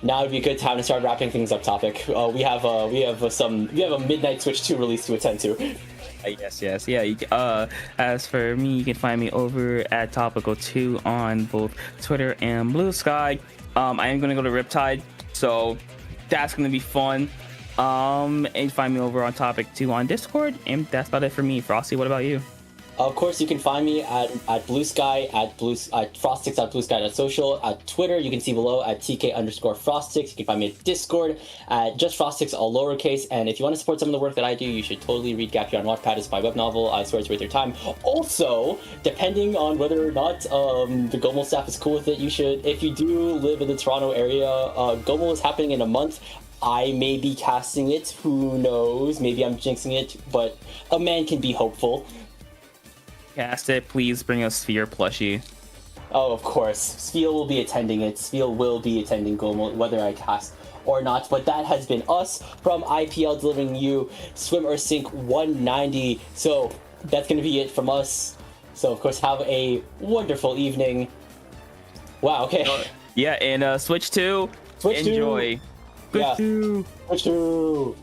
now would be a good time to start wrapping things up. Topic. We have a Midnight Switch 2 release to attend to. Yes. Yeah. As for me, you can find me over at Topical2 on both Twitter and Blue Sky. I am gonna go to Riptide, so that's gonna be fun. And find me over on Topic 2 on Discord, and that's about it for me. Frosty, what about you? Of course, you can find me at Blue Sky, at Frostix.bluesky.social. At Twitter, you can see below at TK_Frostix. You can find me at Discord at just Frostix, all lowercase. And if you want to support some of the work that I do, you should totally read Gappy on Wattpad. It's my web novel. I swear it's worth your time. Also, depending on whether or not the Gomo staff is cool with it, you should, if you do live in the Toronto area, Gomo is happening in a month. I may be casting it. Who knows? Maybe I'm jinxing it, but a man can be hopeful. Cast it, please bring a Sphere plushie. Oh, of course. Spiel will be attending it. Spiel will be attending Gomo, whether I cast or not. But that has been us from IPL, delivering you Swim or Sink 190. So that's going to be it from us. So, of course, have a wonderful evening. Wow, okay. Yeah, and Switch 2, enjoy. Switch 2.